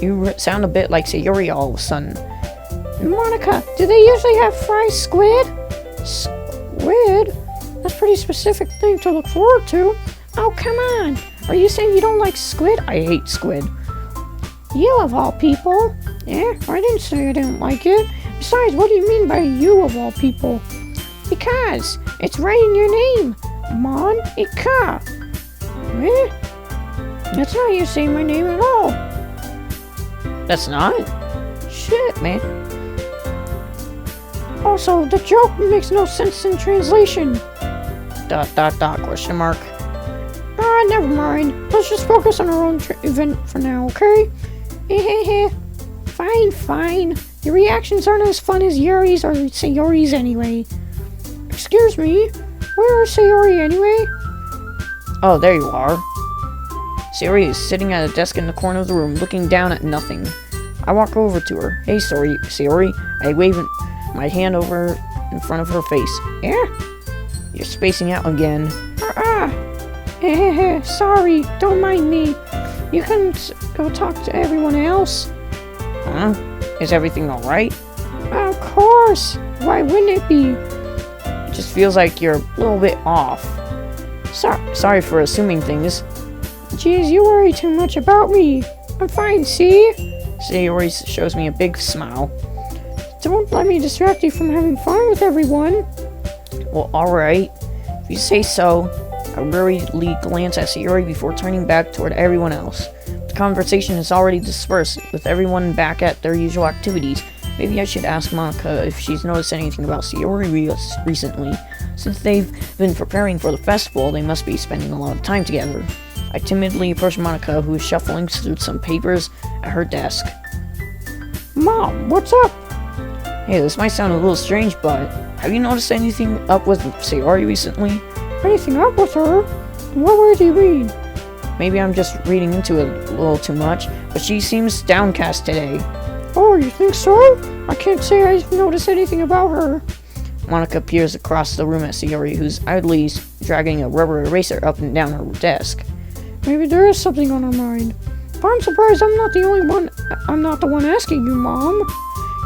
You sound a bit like Sayori all of a sudden. Monica, do they usually have fried squid? Squid? That's a pretty specific thing to look forward to. Oh, come on. Are you saying you don't like squid? I hate squid. You of all people. Yeah, I didn't say I didn't like it. Besides, what do you mean by you of all people? Because it's right in your name. Monica. Eh? That's not how you say my name at all. That's not? Shit, man. Also, the joke makes no sense in translation. ... Question mark. Ah, never mind. Let's just focus on our own event for now, okay? Fine. Your reactions aren't as fun as Yuri's or Sayori's anyway. Excuse me, where is Sayori anyway? Oh, there you are. Sayori is sitting at a desk in the corner of the room, looking down at nothing. I walk over to her. Hey, Sayori. I wave my hand over in front of her face. Yeah? You're spacing out again. Sorry, don't mind me. You can go talk to everyone else. Huh? Is everything alright? Of course. Why wouldn't it be? It just feels like you're a little bit off. Sorry for assuming things. Jeez, you worry too much about me. I'm fine, see? Sayori shows me a big smile. Don't let me distract you from having fun with everyone. Well, alright. If you say so. I worriedly glance at Sayori before turning back toward everyone else. The conversation has already dispersed, with everyone back at their usual activities. Maybe I should ask Monica if she's noticed anything about Sayori recently. Since they've been preparing for the festival, they must be spending a lot of time together. I timidly approach Monica, who is shuffling through some papers at her desk. Mom, what's up? Hey, this might sound a little strange, but have you noticed anything up with Sayori recently? Anything up with her? What word do you read? Maybe I'm just reading into it a little too much, but she seems downcast today. Oh, you think so? I can't say I've noticed anything about her. Monica peers across the room at Sayori, who's idly dragging a rubber eraser up and down her desk. Maybe there is something on her mind. But I'm surprised I'm not the one asking you, Mom.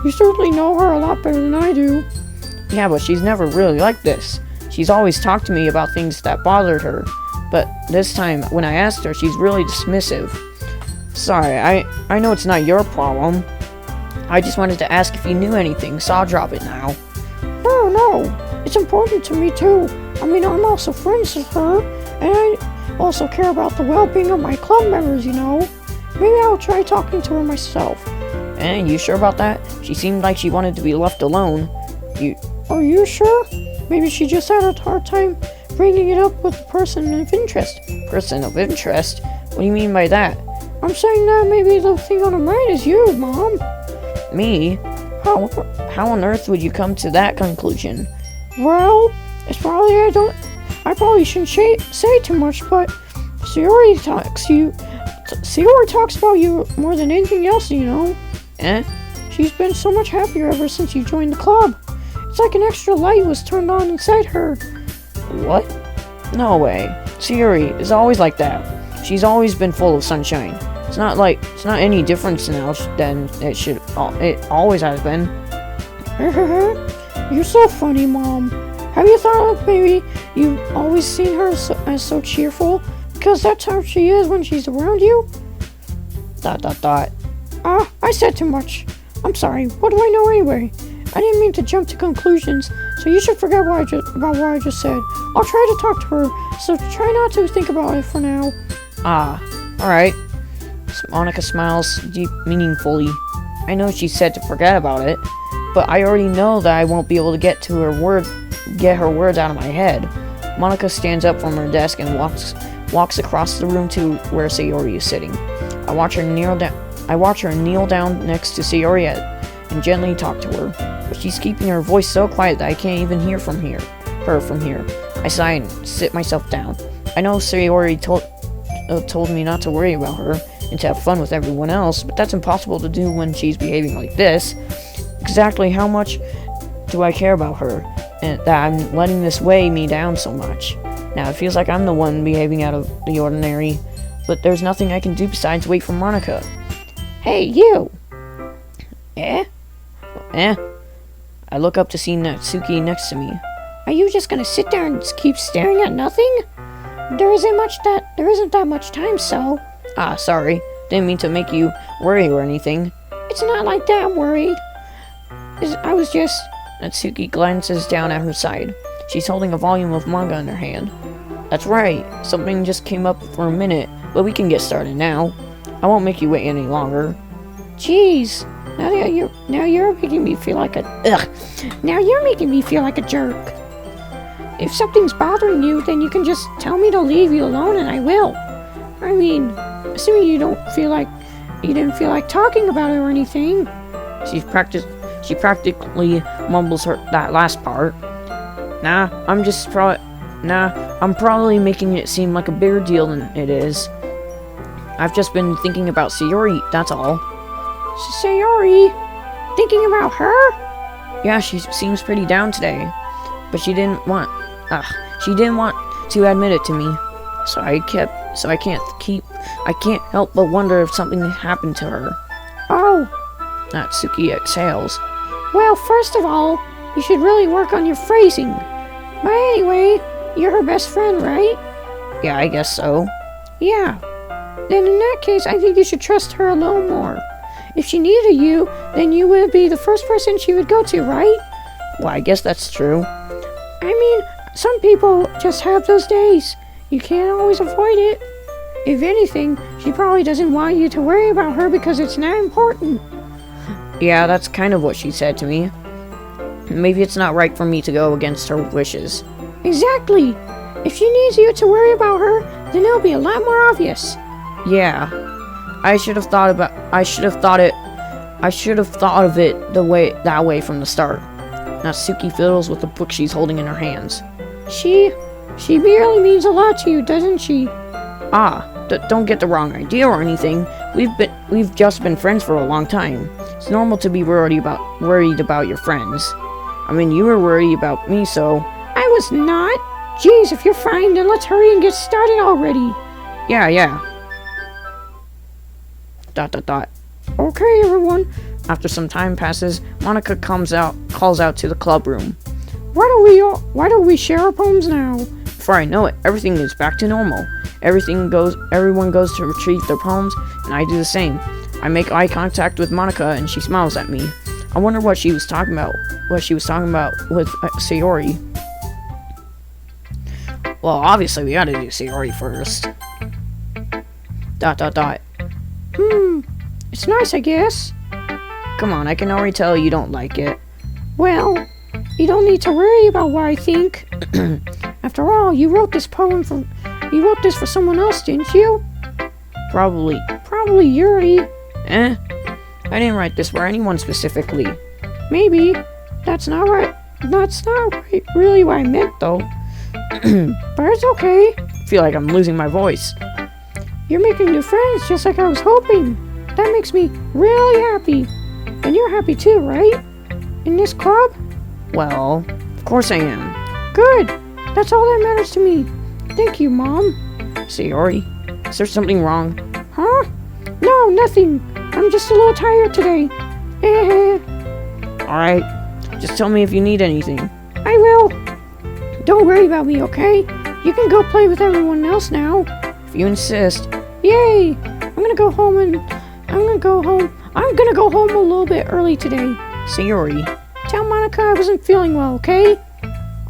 You certainly know her a lot better than I do. Yeah, but she's never really like this. She's always talked to me about things that bothered her, but this time, when I asked her, she's really dismissive. Sorry, I know it's not your problem. I just wanted to ask if you knew anything, so I'll drop it now. No, it's important to me too. I mean, I'm also friends with her, and I also care about the well-being of my club members, you know. Maybe I'll try talking to her myself. And you sure about that? She seemed like she wanted to be left alone. Are you sure? Maybe she just had a hard time bringing it up with a person of interest. Person of interest? What do you mean by that? I'm saying that maybe the thing on her mind is you, Mom. Me? How on earth would you come to that conclusion? Well, it's probably I probably shouldn't say too much, but Sayori talks about you more than anything else, you know. She's been so much happier ever since you joined the club. It's like an extra light was turned on inside her. What? No way. Sayori is always like that. She's always been full of sunshine. It's not any different now than it always has been. You're so funny, Mom. Have you thought of maybe you've always seen her as so cheerful? Because that's how she is when she's around you? ... I said too much. I'm sorry. What do I know anyway? I didn't mean to jump to conclusions, so you should forget about what I just said. I'll try to talk to her, so try not to think about it for now. Alright. Monica smiles deep meaningfully. I know she said to forget about it, but I already know that I won't be able to get her words out of my head. Monica stands up from her desk and walks across the room to where Sayori is sitting. I watch her kneel down next to Sayori and gently talk to her, but she's keeping her voice so quiet that I can't even hear her from here. I sigh and sit myself down. I know Sayori told me not to worry about her and to have fun with everyone else, but that's impossible to do when she's behaving like this. Exactly how much do I care about her, and that I'm letting this weigh me down so much? Now it feels like I'm the one behaving out of the ordinary, but there's nothing I can do besides wait for Monica. Hey, you! Eh? Eh? I look up to see Natsuki next to me. Are you just gonna sit there and keep staring at nothing? There isn't that much time, so Ah, sorry. Didn't mean to make you worry or anything. it's not like that. I'm worried. I was just. Natsuki glances down at her side. She's holding a volume of manga in her hand. That's right. Something just came up for a minute, but we can get started now. I won't make you wait any longer. Jeez. Now you're making me feel like a. Ugh. Now you're making me feel like a jerk. If something's bothering you, then you can just tell me to leave you alone, and I will. I mean, assuming you didn't feel like talking about it or anything. She practically mumbles that last part. I'm probably making it seem like a bigger deal than it is. I've just been thinking about Sayori, that's all. Sayori, thinking about her? Yeah, she seems pretty down today, but she didn't want to admit it to me. So I can't help but wonder if something happened to her. Oh. Natsuki exhales. Well, first of all, you should really work on your phrasing. But anyway, you're her best friend, right? Yeah, I guess so. Yeah. Then in that case, I think you should trust her a little more. If she needed you, then you would be the first person she would go to, right? Well, I guess that's true. I mean, some people just have those days. You can't always avoid it. If anything, she probably doesn't want you to worry about her because it's not important. Yeah, that's kind of what she said to me. Maybe it's not right for me to go against her wishes. Exactly. If she needs you to worry about her, then it'll be a lot more obvious. Yeah. I should have thought of it that way from the start. Natsuki fiddles with the book she's holding in her hands. She really means a lot to you, doesn't she? Don't get the wrong idea or anything. We've just been friends for a long time. It's normal to be worried about your friends. I mean, you were worried about me, so... I was not. Jeez, if you're fine, then let's hurry and get started already. Yeah. ... Okay, everyone. After some time passes, Monica calls out to the club room. Why don't we share our poems now? Before I know it, everything is back to normal. Everyone goes to retrieve their poems, and I do the same. I make eye contact with Monica, and she smiles at me. I wonder what she was talking about. What she was talking about with Sayori. Well, obviously we gotta do Sayori first. ... It's nice, I guess. Come on, I can already tell you don't like it. Well, you don't need to worry about what I think. After all, you wrote this for someone else, didn't you? Probably Yuri. I didn't write this for anyone specifically. Maybe. That's not really what I meant, though. But it's okay. I feel like I'm losing my voice. You're making new friends just like I was hoping. That makes me really happy. And you're happy too, right? In this club? Well, of course I am. Good. That's all that matters to me. Thank you, Mom. Sayori, is there something wrong? Huh? No, nothing. I'm just a little tired today. Alright, just tell me if you need anything. I will. Don't worry about me, okay? You can go play with everyone else now. If you insist. Yay! I'm gonna go home a little bit early today. Sayori. Tell Monica I wasn't feeling well, okay?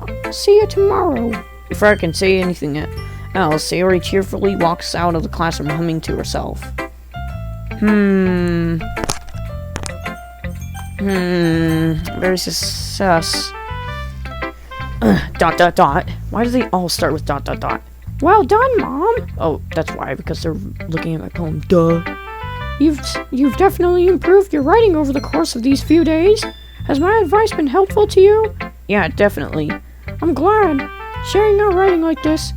I'll see you tomorrow. Before I can say anything else, Sayori cheerfully walks out of the classroom humming to herself. Very sus. ... Why do they all start with ... Well done, Mom. Oh, that's why, because they're looking at my poem. Duh. You've definitely improved your writing over the course of these few days. Has my advice been helpful to you? Yeah, definitely. I'm glad. Sharing our writing like this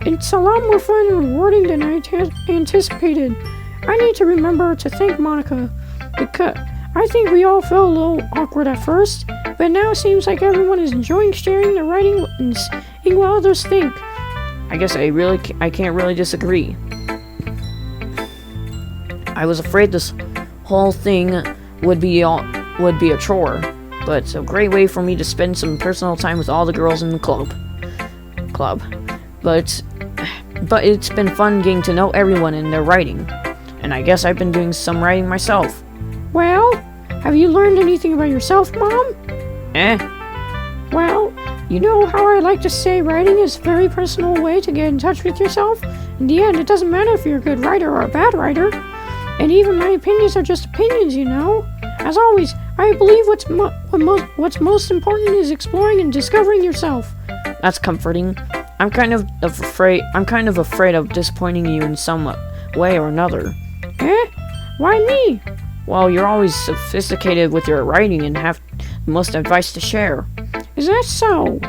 it's a lot more fun and rewarding than I anticipated. I need to remember to thank Monica, because I think we all felt a little awkward at first, but now it seems like everyone is enjoying sharing their writing and seeing what others think. I guess I can't really disagree. I was afraid this whole thing would be a chore, but it's a great way for me to spend some personal time with all the girls in the club. But it's been fun getting to know everyone and their writing. And I guess I've been doing some writing myself. Well, have you learned anything about yourself, Mom? Well, you know how I like to say writing is a very personal way to get in touch with yourself? In the end, it doesn't matter if you're a good writer or a bad writer. And even my opinions are just opinions, you know? As always, I believe what's most important is exploring and discovering yourself. That's comforting. I'm kind of afraid of disappointing you in some way or another. Why me? Well, you're always sophisticated with your writing and have the most advice to share. Is that so? ...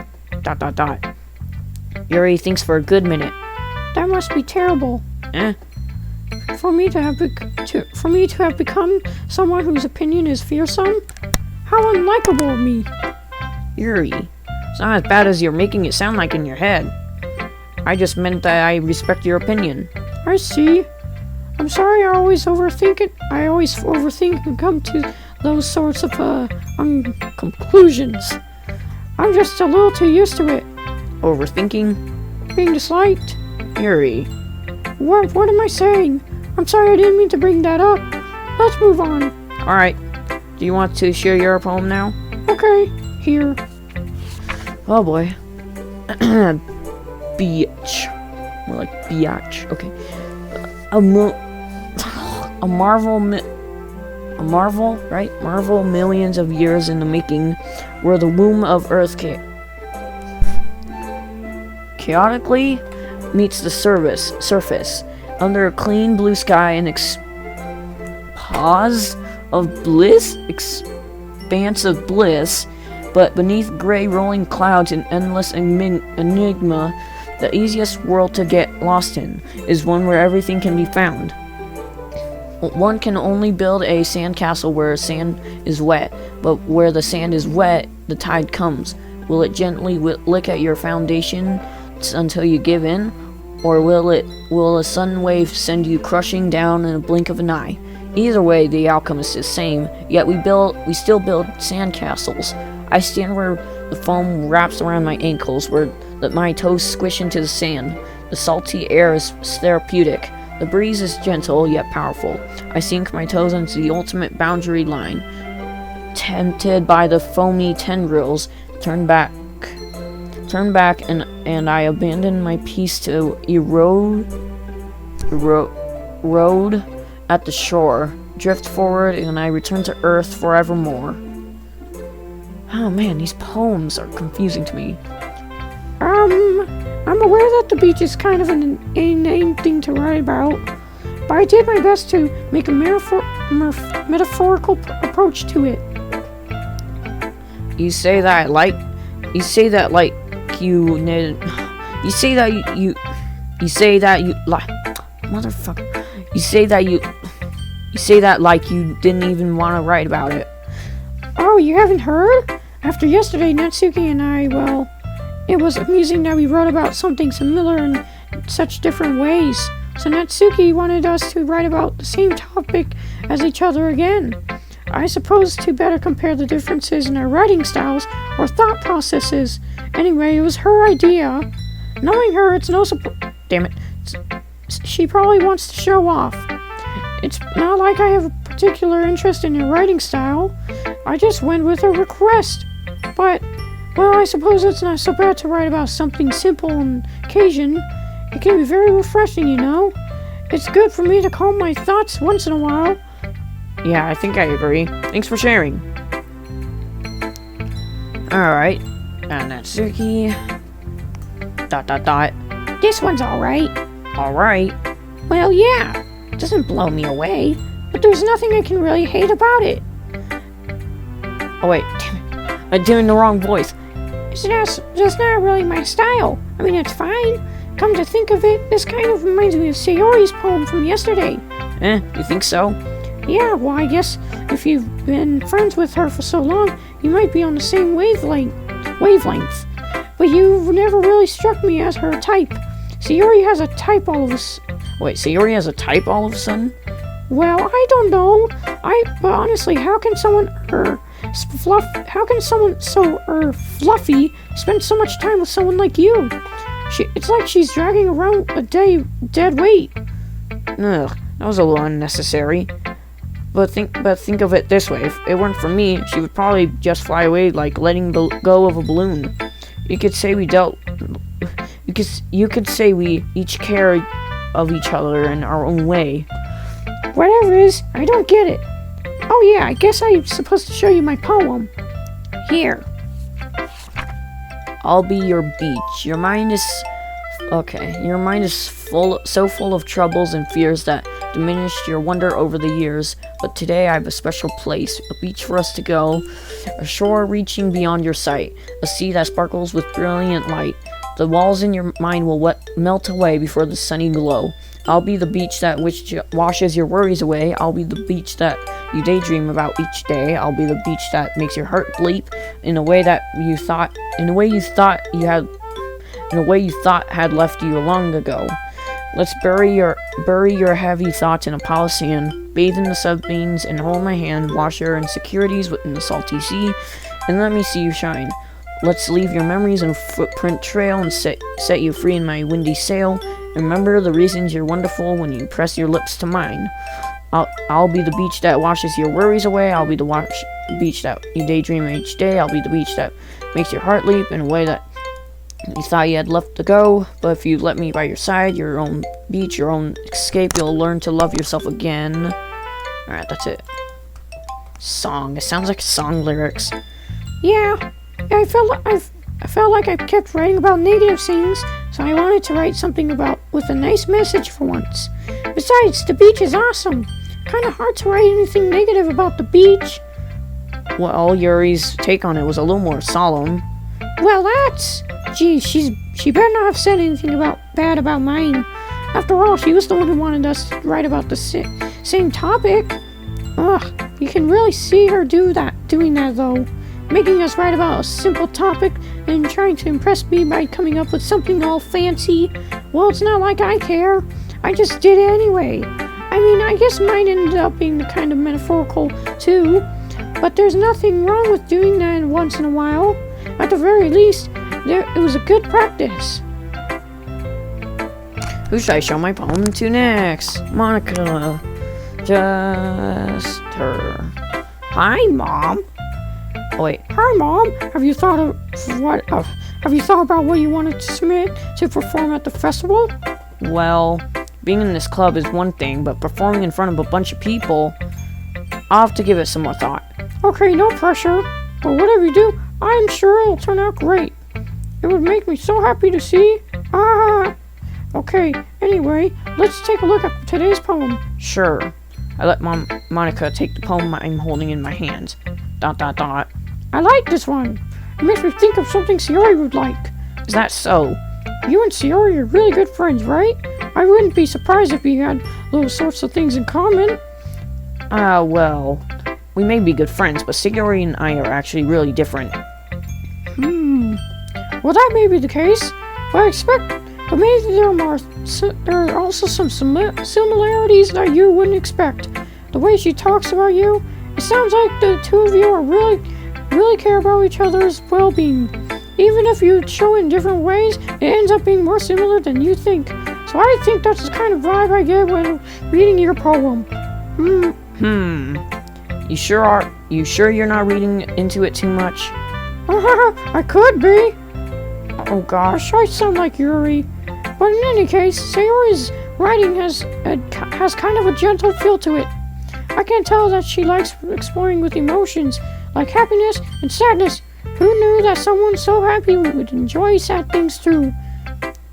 Yuri thinks for a good minute. That must be terrible. For me to have become someone whose opinion is fearsome? How unlikable of me. Yuri, it's not as bad as you're making it sound like in your head. I just meant that I respect your opinion. I see. I'm sorry I always overthink it. I always overthink and come to those sorts of conclusions. I'm just a little too used to it. Overthinking? Being disliked? Yuri. What am I saying? I'm sorry, I didn't mean to bring that up. Let's move on. Alright. Do you want to share your poem now? Okay, here. Oh boy. Beach. More like biatch. Okay. A marvel, right? Marvel millions of years in the making, where the womb of Earth chaotically meets the surface under a clean blue sky and expanse of bliss, but beneath gray rolling clouds and endless enigma. The easiest world to get lost in is one where everything can be found. One can only build a sandcastle where sand is wet, but where the sand is wet, the tide comes. Will it gently lick at your foundation until you give in, or will a sudden wave send you crushing down in a blink of an eye? Either way, the outcome is the same. Yet we still build sandcastles. I stand where the foam wraps around my ankles, where my toes squish into the sand. The salty air is therapeutic. The breeze is gentle yet powerful. I sink my toes into the ultimate boundary line. Tempted by the foamy tendrils, turn back and I abandon my peace to erode at the shore. Drift forward and I return to earth forevermore. Oh man, these poems are confusing to me. I'm aware that the beach is kind of an inane thing to write about, but I did my best to make a metaphorical approach to it. You say that like you didn't even want to write about it. Oh, you haven't heard? After yesterday, Natsuki and I, well, it was amusing that we wrote about something similar in such different ways. So Natsuki wanted us to write about the same topic as each other again. I suppose to better compare the differences in our writing styles or thought processes. Anyway, it was her idea. Knowing her, it's no surprise. Damn it. She probably wants to show off. It's not like I have a particular interest in her writing style. I just went with her request. But, well, I suppose it's not so bad to write about something simple on occasion. It can be very refreshing, you know. It's good for me to calm my thoughts once in a while. Yeah, I think I agree. Thanks for sharing. Alright. Natsuki. ... This one's alright. Alright. Well, yeah. It doesn't blow me away. But there's nothing I can really hate about it. Oh wait, damn it. I'm doing the wrong voice. It's just not really my style. I mean, it's fine. Come to think of it, this kind of reminds me of Sayori's poem from yesterday. You think so? Yeah, well, I guess if you've been friends with her for so long, you might be on the same wavelength. But you've never really struck me as her type. Sayori has a type all of a sudden? Wait, Sayori has a type all of a sudden? Well, I don't know. But honestly, how can someone so fluffy spend so much time with someone like you? It's like she's dragging around a dead weight. Ugh, that was a little unnecessary. But think of it this way: if it weren't for me, she would probably just fly away like letting go of a balloon. You could say we each care of each other in our own way. Whatever it is, I don't get it. Oh yeah, I guess I'm supposed to show you my poem. Here. I'll be your beach. Your mind is so full of troubles and fears that diminished your wonder over the years. But today I have a special place, a beach for us to go, a shore reaching beyond your sight, a sea that sparkles with brilliant light. The walls in your mind will melt away before the sunny glow. I'll be the beach that washes your worries away. I'll be the beach that you daydream about each day. I'll be the beach that makes your heart leap in a way you thought had left you long ago. Let's bury your heavy thoughts in a Palisand, bathe in the sunbeams and hold my hand, wash your insecurities within the salty sea, and let me see you shine. Let's leave your memories in a footprint trail and set you free in my windy sail. Remember the reasons you're wonderful when you press your lips to mine. I'll be the beach that washes your worries away. I'll be the beach that you daydream each day. I'll be the beach that makes your heart leap in a way that you thought you had left to go. But if you let me by your side, your own beach, your own escape, you'll learn to love yourself again. Alright, that's it. Song. It sounds like song lyrics. Yeah, I felt like I kept writing about negative things, so I wanted to write something with a nice message for once. Besides, the beach is awesome. Kind of hard to write anything negative about the beach. Well, Yuri's take on it was a little more solemn. Well, she better not have said anything bad about mine. After all, she was the one who wanted us to write about the same topic. Ugh, you can really see her doing that though. Making us write about a simple topic and trying to impress me by coming up with something all fancy. Well, it's not like I care. I just did it anyway. I mean, I guess mine ended up being kind of metaphorical too. But there's nothing wrong with doing that once in a while. At the very least, it was a good practice. Who should I show my poem to next? Monica. Just her. Hi, Mom. Oh, wait. Hi, Mom. Have you thought about what you wanted to submit to perform at the festival? Well, being in this club is one thing, but performing in front of a bunch of people, I'll have to give it some more thought. Okay, no pressure. But whatever you do, I'm sure it'll turn out great. It would make me so happy to see. Okay, anyway, let's take a look at today's poem. Sure. I let Monica take the poem I'm holding in my hands. ... I like this one. It makes me think of something Sayori would like. Is that so? You and Sayori are really good friends, right? I wouldn't be surprised if you had those sorts of things in common. Well, we may be good friends, but Sayori and I are actually really different. Well, that may be the case, but maybe there are also some similarities that you wouldn't expect. The way she talks about you, it sounds like the two of you are really care about each other's well-being. Even if you show it in different ways, it ends up being more similar than you think. So I think that's the kind of vibe I get when reading your poem. You sure you're not reading into it too much? I could be. Oh gosh, I sound like Yuri. But in any case, Sayori's writing has kind of a gentle feel to it. I can tell that she likes exploring with emotions, like happiness and sadness. Who knew that someone so happy would enjoy sad things too?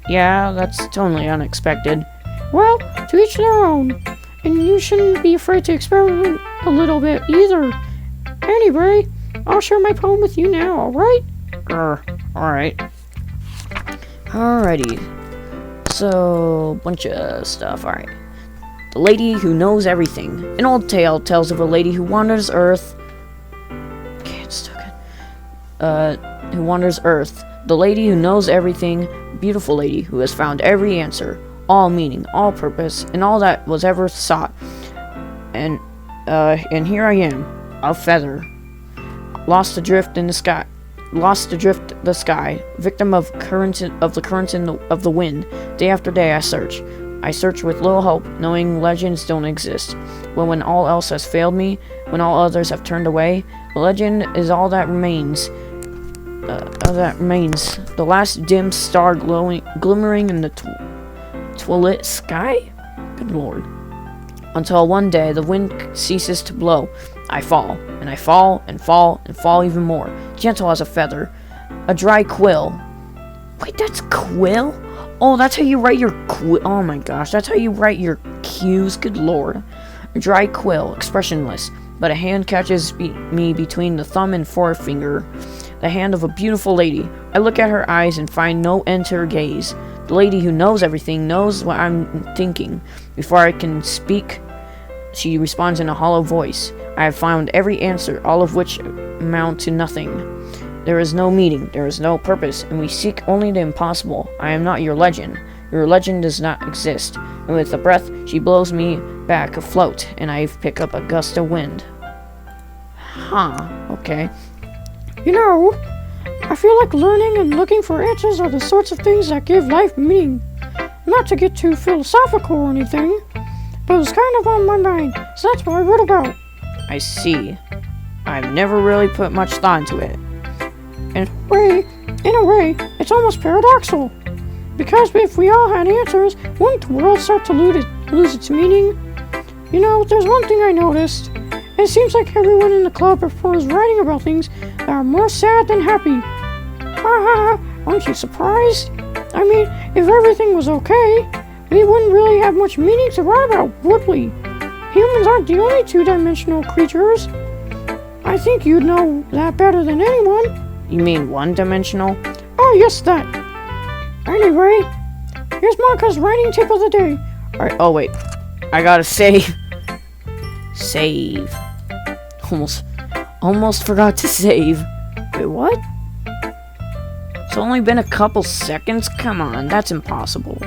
Yeah, that's totally unexpected. Well, to each their own. And you shouldn't be afraid to experiment a little bit either. Anyway, I'll share my poem with you now, alright? Alright. Alrighty. So, bunch of stuff, alright. The Lady Who Knows Everything. An old tale tells of a lady who wanders Earth. Okay, it's still good. Who wanders Earth. The lady who knows everything. Beautiful lady who has found every answer. All meaning, all purpose, and all that was ever sought. And here I am, a feather, lost adrift in the sky, victim of the currents of the wind. Day after day I search with little hope, knowing legends don't exist. When all else has failed me, when all others have turned away, the legend is all that remains. The last dim star glimmering in the twilit sky? Good lord. Until one day the wind ceases to blow. I fall, and I fall, and fall, and fall even more, gentle as a feather. A dry quill. Wait, that's quill? Oh, that's how you write your oh my gosh, that's how you write your cues, good lord. A dry quill, expressionless, but a hand catches me between the thumb and forefinger. The hand of a beautiful lady. I look at her eyes and find no end to her gaze. The lady who knows everything knows what I'm thinking. Before I can speak, she responds in a hollow voice. I have found every answer, all of which amount to nothing. There is no meaning, there is no purpose, and we seek only the impossible. I am not your legend. Your legend does not exist. And with a breath, she blows me back afloat, and I pick up a gust of wind. Okay. You know, I feel like learning and looking for answers are the sorts of things that give life meaning. Not to get too philosophical or anything, but it was kind of on my mind, so that's what I wrote about. I see. I've never really put much thought into it. In a way, it's almost paradoxical. Because if we all had answers, wouldn't the world start to lose its meaning? You know, there's one thing I noticed. It seems like everyone in the club prefers writing about things that are more sad than happy. Aren't you surprised? I mean, if everything was okay, we wouldn't really have much meaning to write about, would we? Humans aren't the only two-dimensional creatures. I think you'd know that better than anyone. You mean one-dimensional? Oh, yes, that. Anyway, here's Monica's writing tip of the day. Alright, oh wait. I gotta save. Save. Almost forgot to save. Wait, what? It's only been a couple seconds? Come on, that's impossible.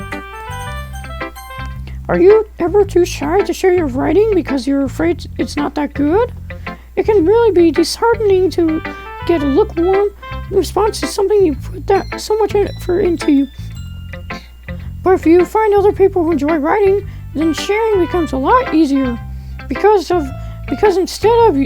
Are you ever too shy to share your writing because you're afraid it's not that good? It can really be disheartening to get a lukewarm response to something you put that so much effort into. But if you find other people who enjoy writing, then sharing becomes a lot easier. Because instead of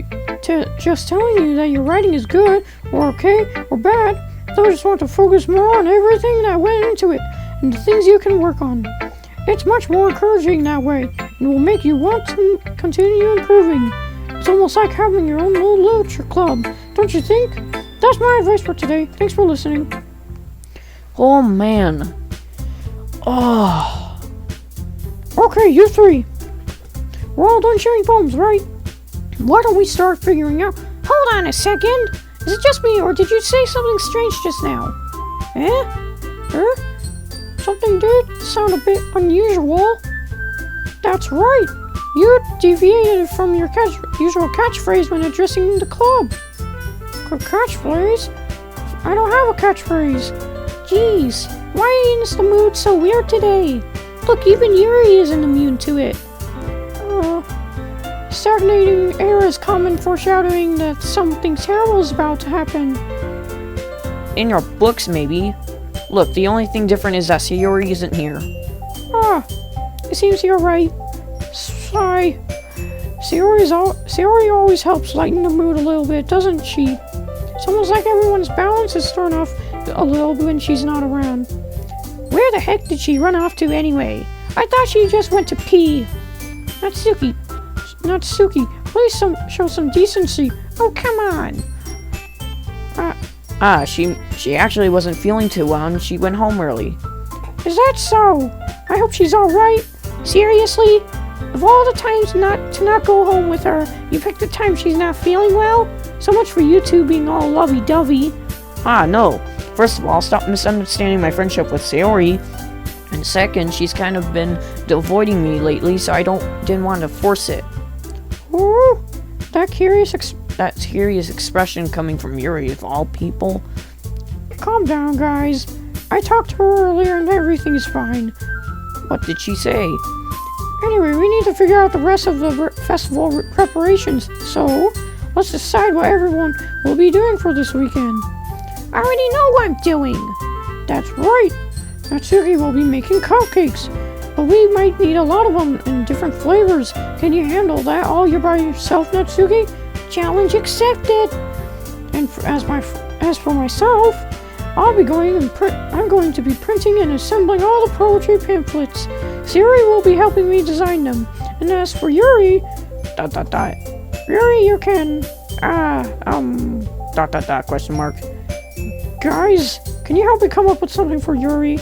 just telling you that your writing is good or okay or bad, they'll just want to focus more on everything that went into it and the things you can work on. It's much more encouraging that way and will make you want to continue improving. It's almost like having your own little literature club, don't you think? That's my advice for today. Thanks for listening. Oh man. Oh. Okay, you three. We're all done sharing poems, right? Why don't we start figuring out... Hold on a second. Is it just me, or did you say something strange just now? Something did sound a bit unusual. That's right. You deviated from your usual catchphrase when addressing the club. A catchphrase? I don't have a catchphrase. Jeez, why is the mood so weird today? Look, even Yuri isn't immune to it. Stagnating air is common foreshadowing that something terrible is about to happen. In your books, maybe. Look, the only thing different is that Sayori isn't here. It seems you're right. Sigh. Sayori always helps lighten the mood a little bit, doesn't she? It's almost like everyone's balance is thrown off a little when she's not around. Where the heck did she run off to anyway? I thought she just went to pee. Natsuki, please show some decency. Oh, come on. She actually wasn't feeling too well and she went home early. Is that so? I hope she's alright. Seriously? Of all the times to not go home with her, you picked the time she's not feeling well? So much for you two being all lovey-dovey. No. First of all, stop misunderstanding my friendship with Sayori. And second, she's kind of been avoiding me lately, so I didn't want to force it. Ooh, that curious expression coming from Yuri, of all people. Calm down, guys. I talked to her earlier and everything's fine. What did she say? Anyway, we need to figure out the rest of the festival preparations, so let's decide what everyone will be doing for this weekend. I already know what I'm doing. That's right. Natsuki will be making cupcakes, but we might need a lot of them in different flavors. Can you handle that all by yourself, Natsuki? Challenge accepted. And as for myself, I'm going to be printing and assembling all the poetry pamphlets. Siri will be helping me design them. And as for Yuri, Yuri, you can, question mark. Guys, can you help me come up with something for Yuri?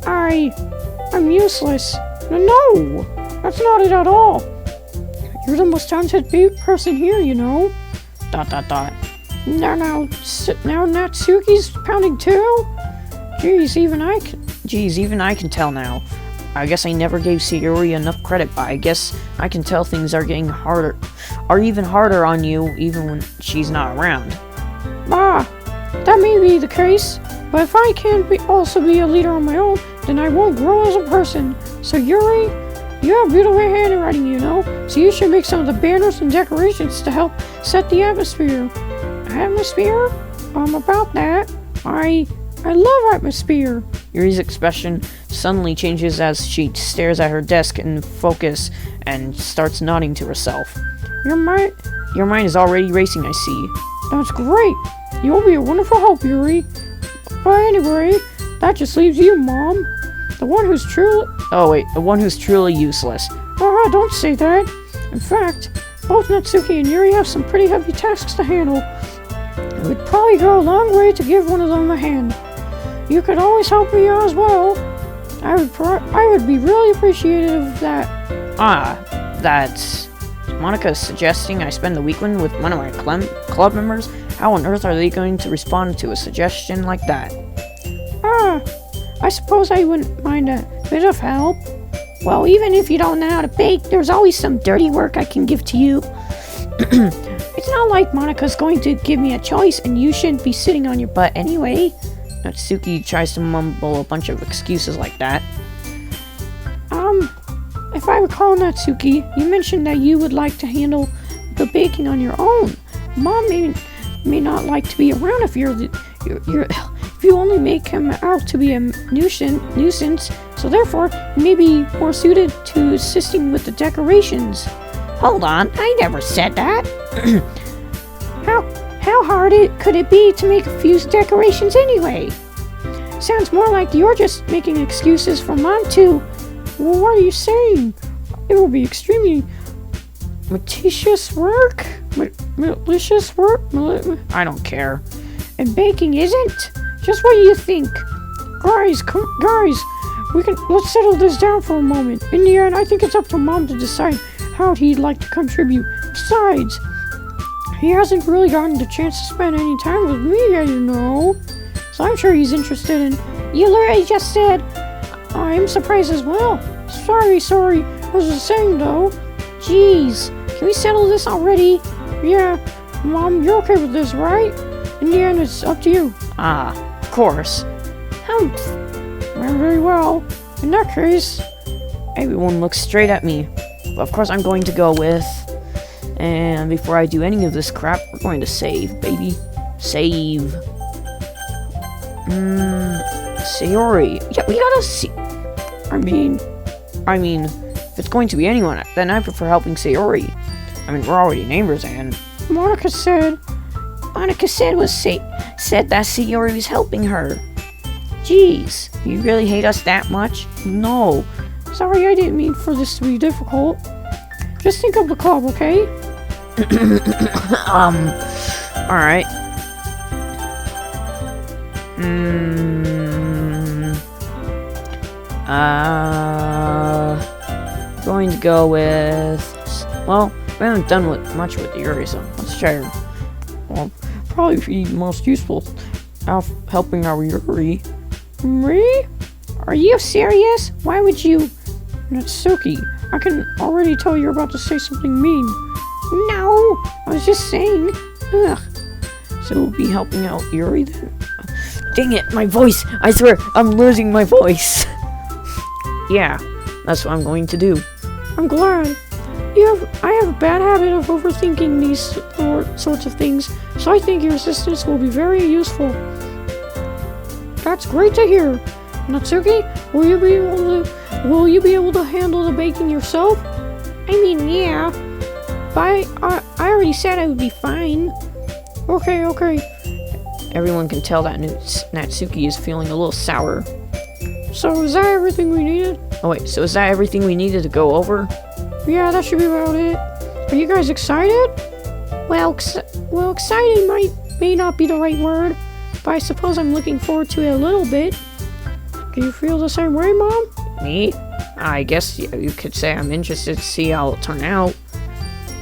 I'm useless. No, that's not it at all. You're the most talented person here, you know. Now Natsuki's pounding too? Jeez, even I can tell now. I guess I never gave Sayori enough credit, but I guess I can tell things are getting harder, are even harder on you even when she's not around. That may be the case, but if I can't also be a leader on my own, then I won't grow as a person. So Yuri, you have beautiful handwriting, you know, so you should make some of the banners and decorations to help set the atmosphere. Atmosphere? About that, I love atmosphere. Yuri's expression suddenly changes as she stares at her desk in focus and starts nodding to herself. Your mind is already racing, I see. That's great. You'll be a wonderful help, Yuri. But anyway, that just leaves you, Mom. The one who's truly useless. Don't say that. In fact, both Natsuki and Yuri have some pretty heavy tasks to handle. It would probably go a long way to give one of them a hand. You could always help me out as well. I would be really appreciative of that. That's... Monica's suggesting I spend the weekend with one of my club members? How on earth are they going to respond to a suggestion like that? I suppose I wouldn't mind a bit of help. Well, even if you don't know how to bake, there's always some dirty work I can give to you. It's not like Monica's going to give me a choice and you shouldn't be sitting on your butt anyway. Natsuki tries to mumble a bunch of excuses like that. If I recall, Natsuki, you mentioned that you would like to handle the baking on your own. Mom may not like to be around if if you only make him out to be a nuisance, so therefore he may be more suited to assisting with the decorations. Hold on, I never said that. How hard could it be to make a few decorations anyway? Sounds more like you're just making excuses for Mom too. Well, what are you saying? It will be extremely malicious work? Malicious work? I don't care. And baking isn't? Just what do you think? Guys, let's settle this down for a moment. In the end, I think it's up to Mom to decide how he'd like to contribute. Besides, he hasn't really gotten the chance to spend any time with me yet, you know. So I'm sure he's interested in... You literally just said... I'm surprised as well. Sorry. I was just saying, though. Jeez, can we settle this already? Yeah. Mom, you're okay with this, right? In the end, it's up to you. Of course. Humph. Well, very well. In that case... Everyone looks straight at me. But of course I'm going to go with... And before I do any of this crap, we're going to save, baby. Save. Sayori. Yeah, we gotta see... I mean, if it's going to be anyone, then I prefer helping Sayori. I mean, we're already neighbors, and... Monica said said that Sayori was helping her. Jeez, you really hate us that much? No. Sorry, I didn't mean for this to be difficult. Just think of the club, okay? Alright. Going to go with... Well, we haven't done much with Yuri, so let's try her. Well, probably be most useful helping our Yuri. Me? Are you serious? Why would you? Natsuki, I can already tell you're about to say something mean. No, I was just saying. Ugh. So we'll be helping out Yuri then? Dang it, my voice! I swear, I'm losing my voice! Yeah, that's what I'm going to do. I'm glad. I have a bad habit of overthinking these sorts of things, so I think your assistance will be very useful. That's great to hear. Natsuki, will you be able to handle the baking yourself? I mean, yeah. But I already said I would be fine. Okay. Everyone can tell that Natsuki is feeling a little sour. So is that everything we needed? Oh wait, so is that everything we needed to go over? Yeah, that should be about it. Are you guys excited? Well, Excited may not be the right word, but I suppose I'm looking forward to it a little bit. Do you feel the same way, Mom? Me? I guess you could say I'm interested to see how it'll turn out.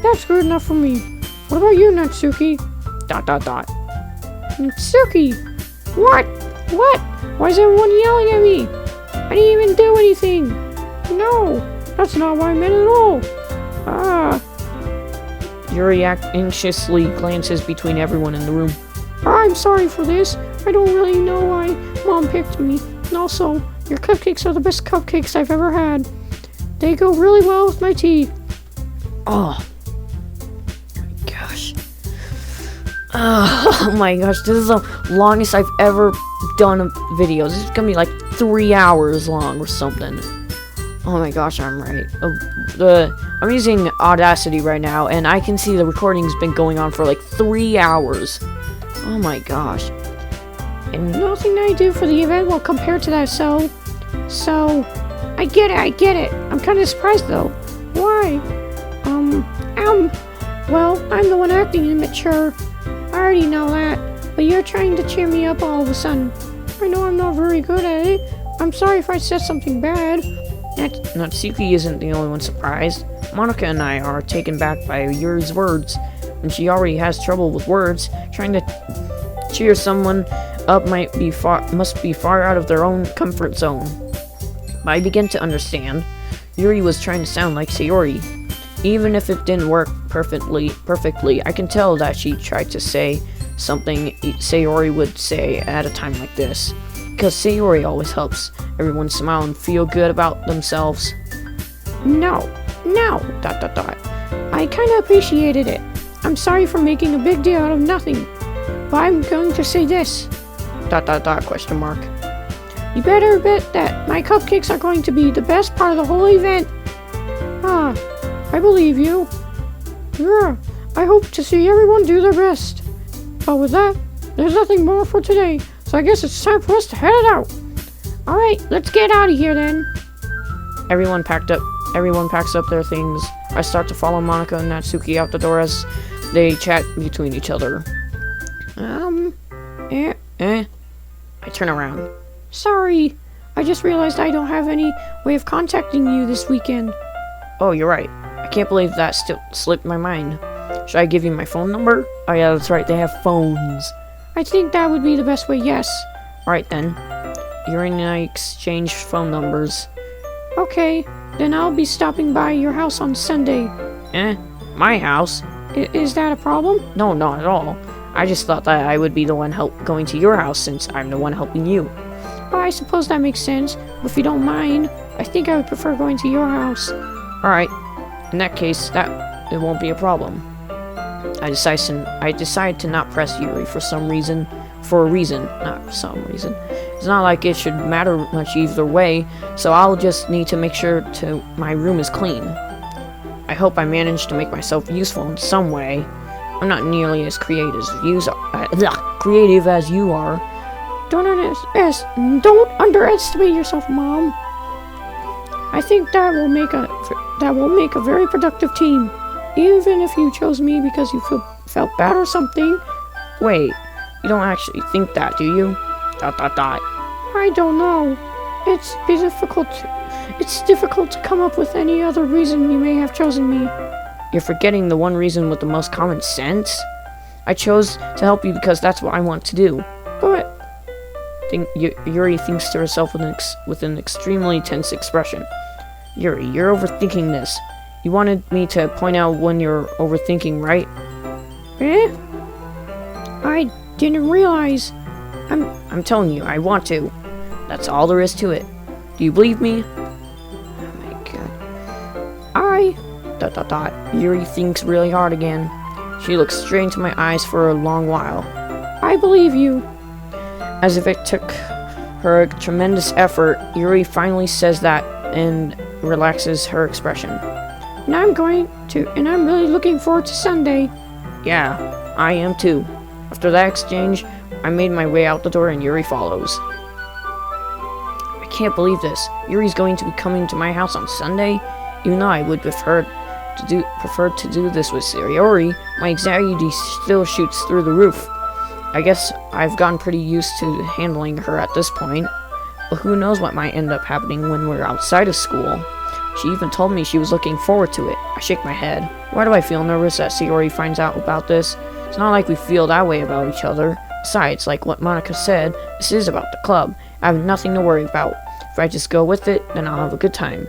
That's good enough for me. What about you, Natsuki? ... Natsuki! What? Why is everyone yelling at me? I didn't even do anything. No, that's not what I meant at all. Yuri anxiously glances between everyone in the room. I'm sorry for this. I don't really know why Mom picked me. And also, your cupcakes are the best cupcakes I've ever had. They go really well with my tea. Oh my gosh, this is the longest I've ever done a video. This is gonna be like 3 hours long or something. Oh my gosh, I'm right. I'm using Audacity right now, and I can see the recording's been going on for like 3 hours. Oh my gosh. And nothing I do for the event will compare to that, so... I get it. I'm kind of surprised, though. Why? Well, I'm the one acting immature. I already know that, but you're trying to cheer me up all of a sudden. I know I'm not very good at it. I'm sorry if I said something bad. Natsuki isn't the only one surprised. Monica and I are taken back by Yuri's words. When she already has trouble with words, trying to cheer someone up must be far out of their own comfort zone. But I begin to understand. Yuri was trying to sound like Sayori. Even if it didn't work perfectly, I can tell that she tried to say something Sayori would say at a time like this. Because Sayori always helps everyone smile and feel good about themselves. No. I kinda appreciated it. I'm sorry for making a big deal out of nothing. But I'm going to say this. ... You better bet that my cupcakes are going to be the best part of the whole event. I believe you. Yeah, I hope to see everyone do their best. But with that, there's nothing more for today, so I guess it's time for us to head out. Alright, let's get out of here then. Everyone packs up their things. I start to follow Monica and Natsuki out the door as they chat between each other. I turn around. Sorry, I just realized I don't have any way of contacting you this weekend. Oh, you're right. I can't believe that still slipped my mind. Should I give you my phone number? Oh yeah, that's right, they have phones. I think that would be the best way, yes. Alright then. Yuri and I exchange phone numbers. Okay, then I'll be stopping by your house on Sunday. My house? Is that a problem? No, not at all. I just thought that I would be the one going to your house since I'm the one helping you. Oh, I suppose that makes sense. But if you don't mind, I think I would prefer going to your house. Alright. In that case, it won't be a problem. I decide to not press Yuri for some reason. For a reason, not some reason. It's not like it should matter much either way, so I'll just need to make sure my room is clean. I hope I manage to make myself useful in some way. I'm not nearly as creative as you are. Don't underestimate yourself, Mom. I think that will make a very productive team. Even if you chose me because you felt bad or something. Wait, you don't actually think that, do you? ... I don't know. It's difficult to come up with any other reason you may have chosen me. You're forgetting the one reason with the most common sense. I chose to help you because that's what I want to do. But... Yuri thinks to herself with an extremely tense expression. Yuri, you're overthinking this. You wanted me to point out when you're overthinking, right? I didn't realize. I'm telling you, I want to. That's all there is to it. Do you believe me? Oh my god. I. Yuri thinks really hard again. She looks straight into my eyes for a long while. I believe you. As if it took her a tremendous effort, Yuri finally says that and relaxes her expression. And I'm really looking forward to Sunday. Yeah, I am too. After that exchange, I made my way out the door and Yuri follows. I can't believe this. Yuri's going to be coming to my house on Sunday? Even though I would prefer to do this with Sayori, my anxiety still shoots through the roof. I guess I've gotten pretty used to handling her at this point, but who knows what might end up happening when we're outside of school. She even told me she was looking forward to it. I shake my head. Why do I feel nervous that Sayori finds out about this? It's not like we feel that way about each other. Besides, like what Monica said, this is about the club. I have nothing to worry about. If I just go with it, then I'll have a good time.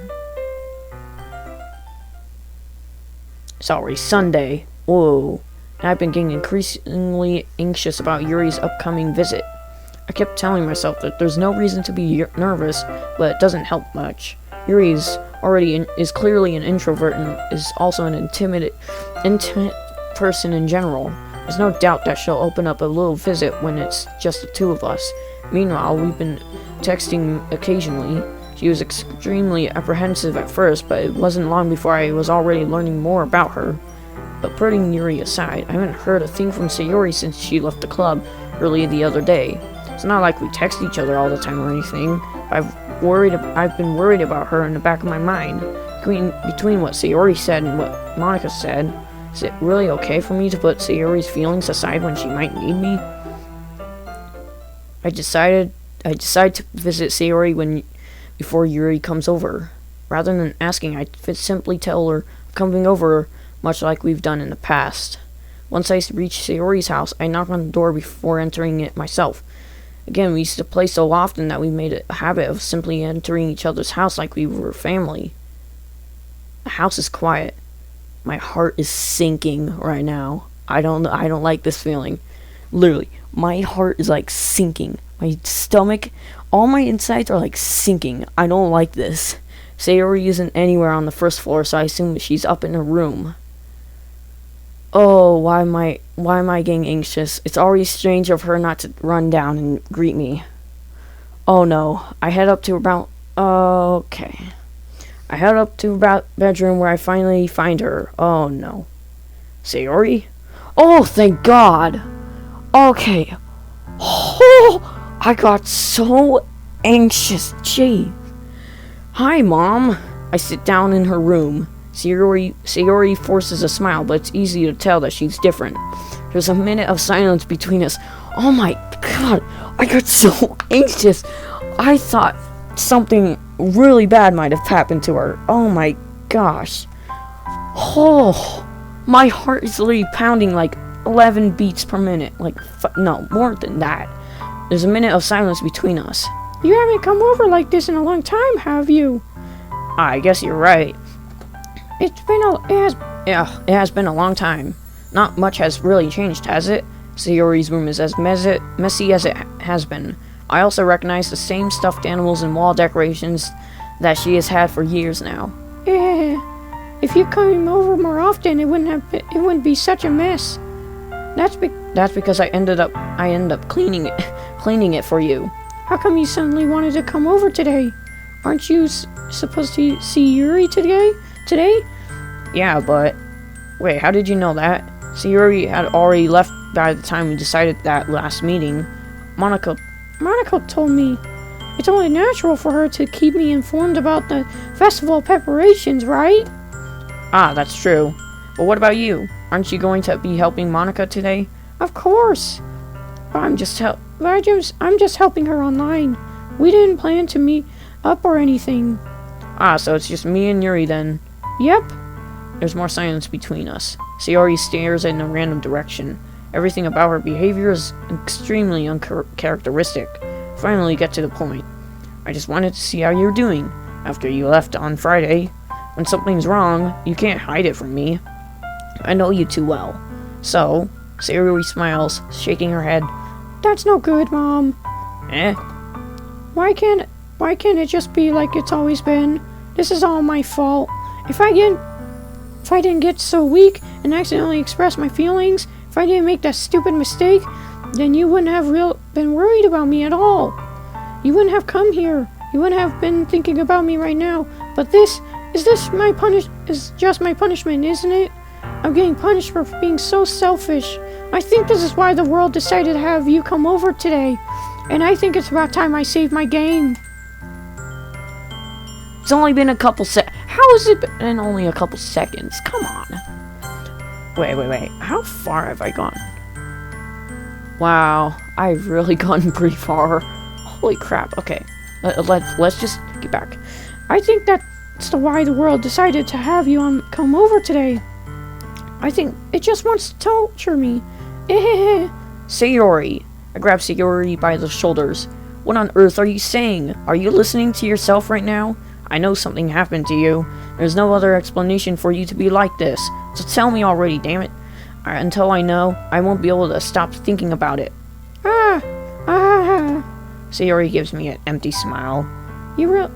It's already Sunday. Whoa. And I've been getting increasingly anxious about Yuri's upcoming visit. I kept telling myself that there's no reason to be nervous, but it doesn't help much. Yuri is clearly an introvert and is also an intimate person in general. There's no doubt that she'll open up a little visit when it's just the two of us. Meanwhile, we've been texting occasionally. She was extremely apprehensive at first, but it wasn't long before I was already learning more about her. But putting Yuri aside, I haven't heard a thing from Sayori since she left the club early the other day. It's not like we text each other all the time or anything. I've been worried about her in the back of my mind. Between what Sayori said and what Monica said, is it really okay for me to put Sayori's feelings aside when she might need me? I decide to visit Sayori before Yuri comes over. Rather than asking, I simply tell her I'm coming over, much like we've done in the past. Once I reach Sayori's house, I knock on the door before entering it myself. Again, we used to play so often that we made it a habit of simply entering each other's house like we were family. The house is quiet. My heart is sinking right now. I don't like this feeling. Literally, my heart is like sinking. My stomach, all my insides are like sinking. I don't like this. Sayori isn't anywhere on the first floor, so I assume she's up in her room. Oh, why am I getting anxious? It's already strange of her not to run down and greet me. Oh no, I head up to her bedroom where I finally find her. Oh no. Sayori? Oh, thank God. Okay. Oh, I got so anxious. Gee. Hi, Mom. I sit down in her room. Sayori forces a smile, but it's easy to tell that she's different. There's a minute of silence between us. Oh my God, I got so anxious. I thought something really bad might have happened to her. Oh my gosh. Oh, my heart is literally pounding like 11 beats per minute. No, more than that. There's a minute of silence between us. You haven't come over like this in a long time, have you? I guess you're right. It has been a long time. Not much has really changed, has it? Sayori's room is as messy as it has been. I also recognize the same stuffed animals and wall decorations that she has had for years now. If you came over more often, it wouldn't be such a mess. That's because I ended up cleaning it for you. How come you suddenly wanted to come over today? Aren't you supposed to see Yuri today? Yeah, but wait, how did you know that? Sayori had already left by the time we decided that last meeting. Monica told me it's only natural for her to keep me informed about the festival preparations, right? Ah, that's true. But what about you? Aren't you going to be helping Monica today? Of course. But I'm just helping her online. We didn't plan to meet up or anything. Ah, so it's just me and Yuri then. Yep. There's more silence between us. Sayori stares in a random direction. Everything about her behavior is extremely uncharacteristic. Finally get to the point. I just wanted to see how you're doing. After you left on Friday. When something's wrong, you can't hide it from me. I know you too well. So, Sayori smiles, shaking her head. That's no good, Mom. Eh? Why can't it just be like it's always been? This is all my fault. If I didn't get so weak and accidentally express my feelings, if I didn't make that stupid mistake, then you wouldn't have been worried about me at all. You wouldn't have come here. You wouldn't have been thinking about me right now. But is just my punishment, isn't it? I'm getting punished for being so selfish. I think this is why the world decided to have you come over today. And I think it's about time I saved my game. It's only been a couple How has it been only a couple seconds? Come on. Wait. How far have I gone? Wow, I've really gone pretty far. Holy crap. Okay, let's just get back. I think that's why the world decided to have you come over today. I think it just wants to torture me. Sayori. I grabbed Sayori by the shoulders. What on earth are you saying? Are you listening to yourself right now? I know something happened to you. There's no other explanation for you to be like this. So tell me already, damn it. Until I know, I won't be able to stop thinking about it. Sayori gives me an empty smile. You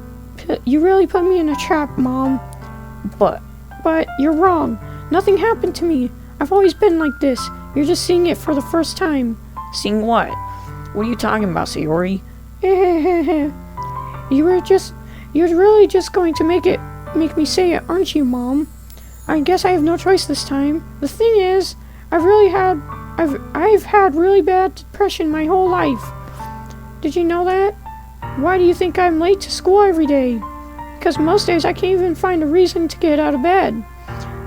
really put me in a trap, Mom. But you're wrong. Nothing happened to me. I've always been like this. You're just seeing it for the first time. Seeing what? What are you talking about, Sayori? You're really just going to make me say it, aren't you, Mom? I guess I have no choice this time. The thing is, I've had really bad depression my whole life. Did you know that? Why do you think I'm late to school every day? Because most days I can't even find a reason to get out of bed.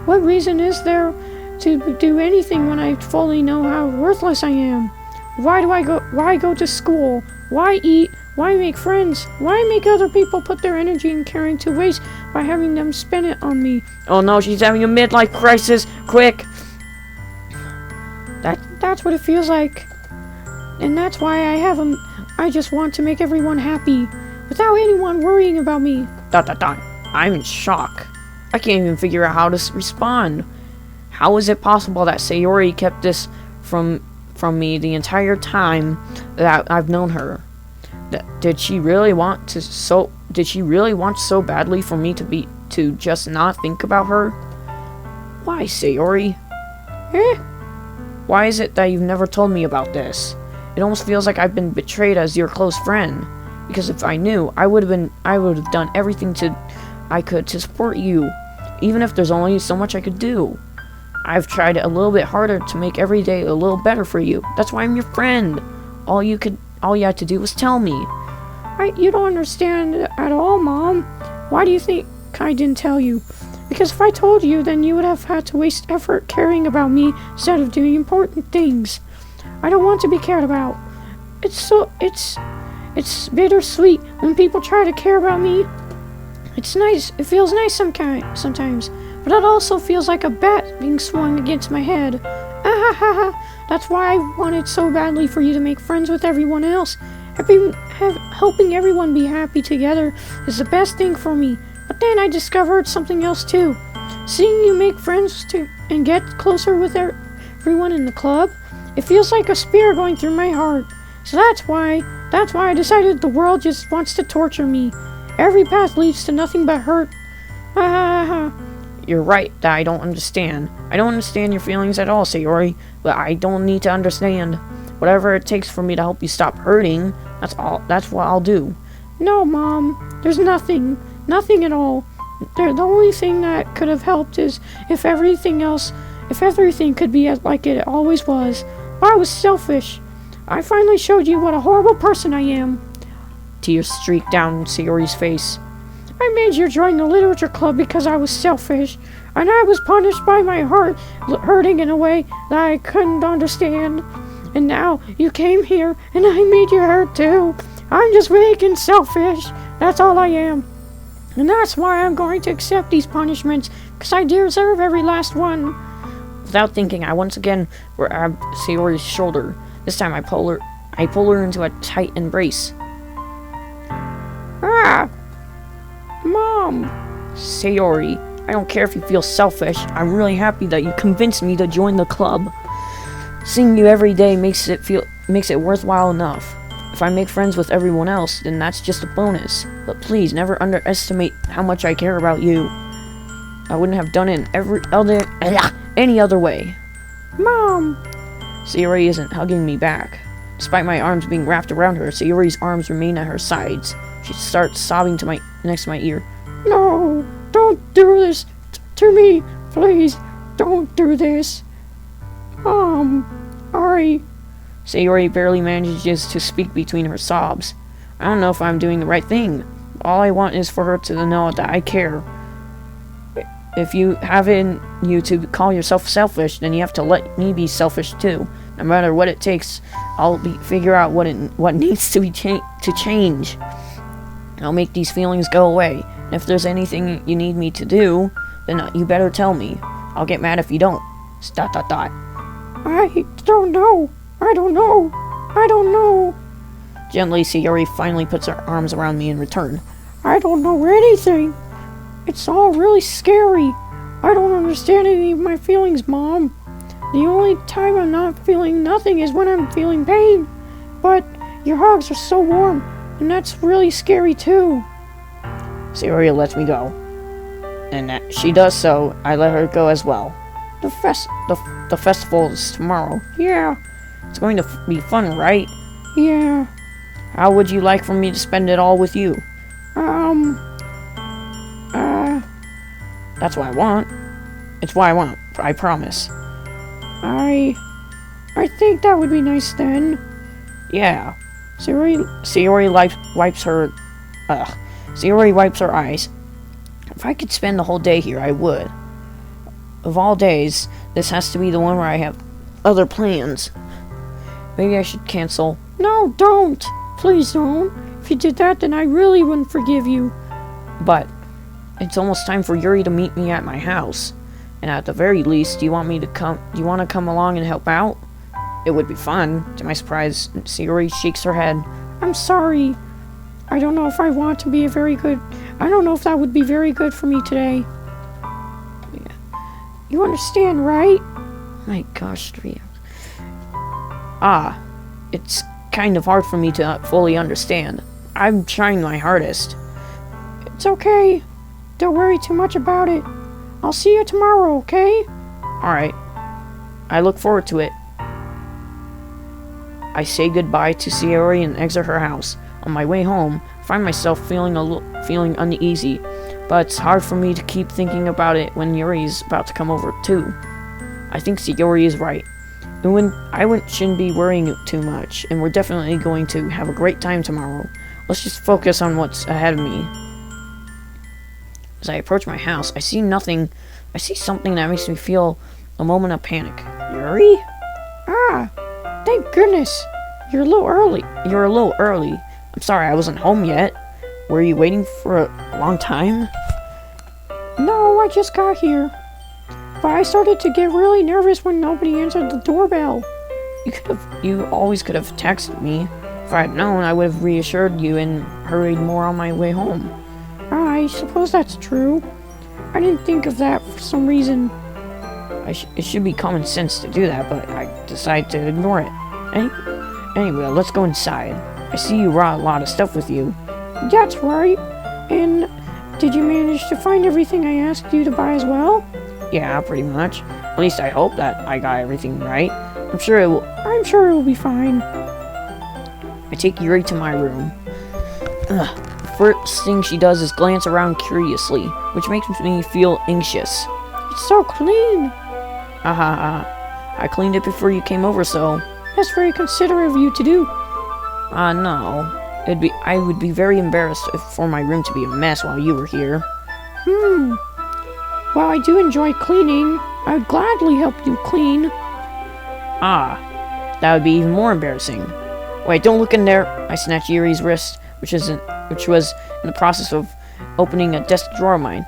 What reason is there to do anything when I fully know how worthless I am? Why go to school? Why eat? Why make friends? Why make other people put their energy and caring to waste by having them spend it on me? Oh no, she's having a midlife crisis! Quick! That's what it feels like. And that's why I just want to make everyone happy, without anyone worrying about me. I'm in shock. I can't even figure out how to respond. How is it possible that Sayori kept this from me the entire time that I've known her? Did she really want so badly for me to just not think about her? Why, Sayori? Why is it that you've never told me about this? It almost feels like I've been betrayed as your close friend. Because if I knew, I would have done everything I could to support you, even if there's only so much I could do. I've tried a little bit harder to make every day a little better for you. That's why I'm your friend. All you had to do was tell me. You don't understand at all, Mom. Why do you think I didn't tell you? Because if I told you, then you would have had to waste effort caring about me instead of doing important things. I don't want to be cared about. It's bittersweet when people try to care about me. It's nice. It feels nice sometimes. But it also feels like a bat being swung against my head. That's why I wanted so badly for you to make friends with everyone else. Helping everyone be happy together is the best thing for me. But then I discovered something else too. Seeing you make friends and get closer with everyone in the club, it feels like a spear going through my heart. So that's why I decided the world just wants to torture me. Every path leads to nothing but hurt. You're right that I don't understand. I don't understand your feelings at all, Sayori, but I don't need to understand. Whatever it takes for me to help you stop hurting, that's what I'll do. No, Mom, there's nothing at all. The only thing that could have helped is if everything could be like it always was. But I was selfish. I finally showed you what a horrible person I am. Tears streaked down Sayori's face. I made you join the literature club because I was selfish, and I was punished by my heart hurting in a way that I couldn't understand. And now you came here, and I made you hurt too. I'm just weak and selfish. That's all I am. And that's why I'm going to accept these punishments, because I deserve every last one. Without thinking, I once again grabbed Sayori's shoulder. This time I pull her into a tight embrace. Mom! Sayori, I don't care if you feel selfish. I'm really happy that you convinced me to join the club. Seeing you every day makes it worthwhile enough. If I make friends with everyone else, then that's just a bonus. But please, never underestimate how much I care about you. I wouldn't have done it in any other way. Mom! Sayori isn't hugging me back. Despite my arms being wrapped around her, Sayori's arms remain at her sides. She starts sobbing next to my ear. No! Don't do this to me! Please, don't do this! Ari... Sayori barely manages to speak between her sobs. I don't know if I'm doing the right thing. All I want is for her to know that I care. If you have it in you to call yourself selfish, then you have to let me be selfish too. No matter what it takes, I'll figure out what needs to be to change. I'll make these feelings go away. And if there's anything you need me to do, then you better tell me. I'll get mad if you don't. ... I don't know. I don't know. I don't know. Gently, Sayori finally puts her arms around me in return. I don't know anything. It's all really scary. I don't understand any of my feelings, Mom. The only time I'm not feeling nothing is when I'm feeling pain. But your hugs are so warm, and that's really scary too. Sayori lets me go. And as she does so, I let her go as well. The festival is tomorrow. Yeah, It's going to be fun, right? yeah. How would you like for me to spend it all with you? That's what I want. It's what I want, I promise. I think that would be nice then. Yeah. Sayori, Sayori wipes her eyes. If I could spend the whole day here, I would. Of all days, this has to be the one where I have other plans. Maybe I should cancel. no, don't. Please don't. If you did that, then I really wouldn't forgive you. But it's almost time for Yuri to meet me at my house. And at the very least, do you want to come along and help out? It would be fun. To my surprise, Sayori shakes her head. I'm sorry. I don't know if I want to be I don't know if that would be very good for me today. Yeah. You understand, right? My gosh, 3 hours. It's kind of hard for me to fully understand. I'm trying my hardest. It's okay. Don't worry too much about it. I'll see you tomorrow, okay? Alright. I look forward to it. I say goodbye to Sayori and exit her house. On my way home, I find myself feeling uneasy, but it's hard for me to keep thinking about it when Yuri's about to come over too. I think Sayori is right. Shouldn't be worrying too much, and we're definitely going to have a great time tomorrow. Let's just focus on what's ahead of me. As I approach my house, I see something that makes me feel a moment of panic. Yuri? Thank goodness. You're a little early. You're a little early. I'm sorry I wasn't home yet. Were you waiting for a long time? No, I just got here. But I started to get really nervous when nobody answered the doorbell. You always could have texted me. If I had known, I would have reassured you and hurried more on my way home. I suppose that's true. I didn't think of that for some reason. It should be common sense to do that, but I decided to ignore it. Anyway, let's go inside. I see you brought a lot of stuff with you. That's right. And did you manage to find everything I asked you to buy as well? Yeah, pretty much. At least I hope that I got everything right. I'm sure it will be fine. I take Yuri to my room. First thing she does is glance around curiously, which makes me feel anxious. It's so clean. I cleaned it before you came over, so... That's very considerate of you to do. No. I would be very embarrassed for my room to be a mess while you were here. Well, I do enjoy cleaning. I would gladly help you clean. That would be even more embarrassing. Wait, don't look in there. I snatched Yuri's wrist, which was in the process of opening a desk drawer of mine.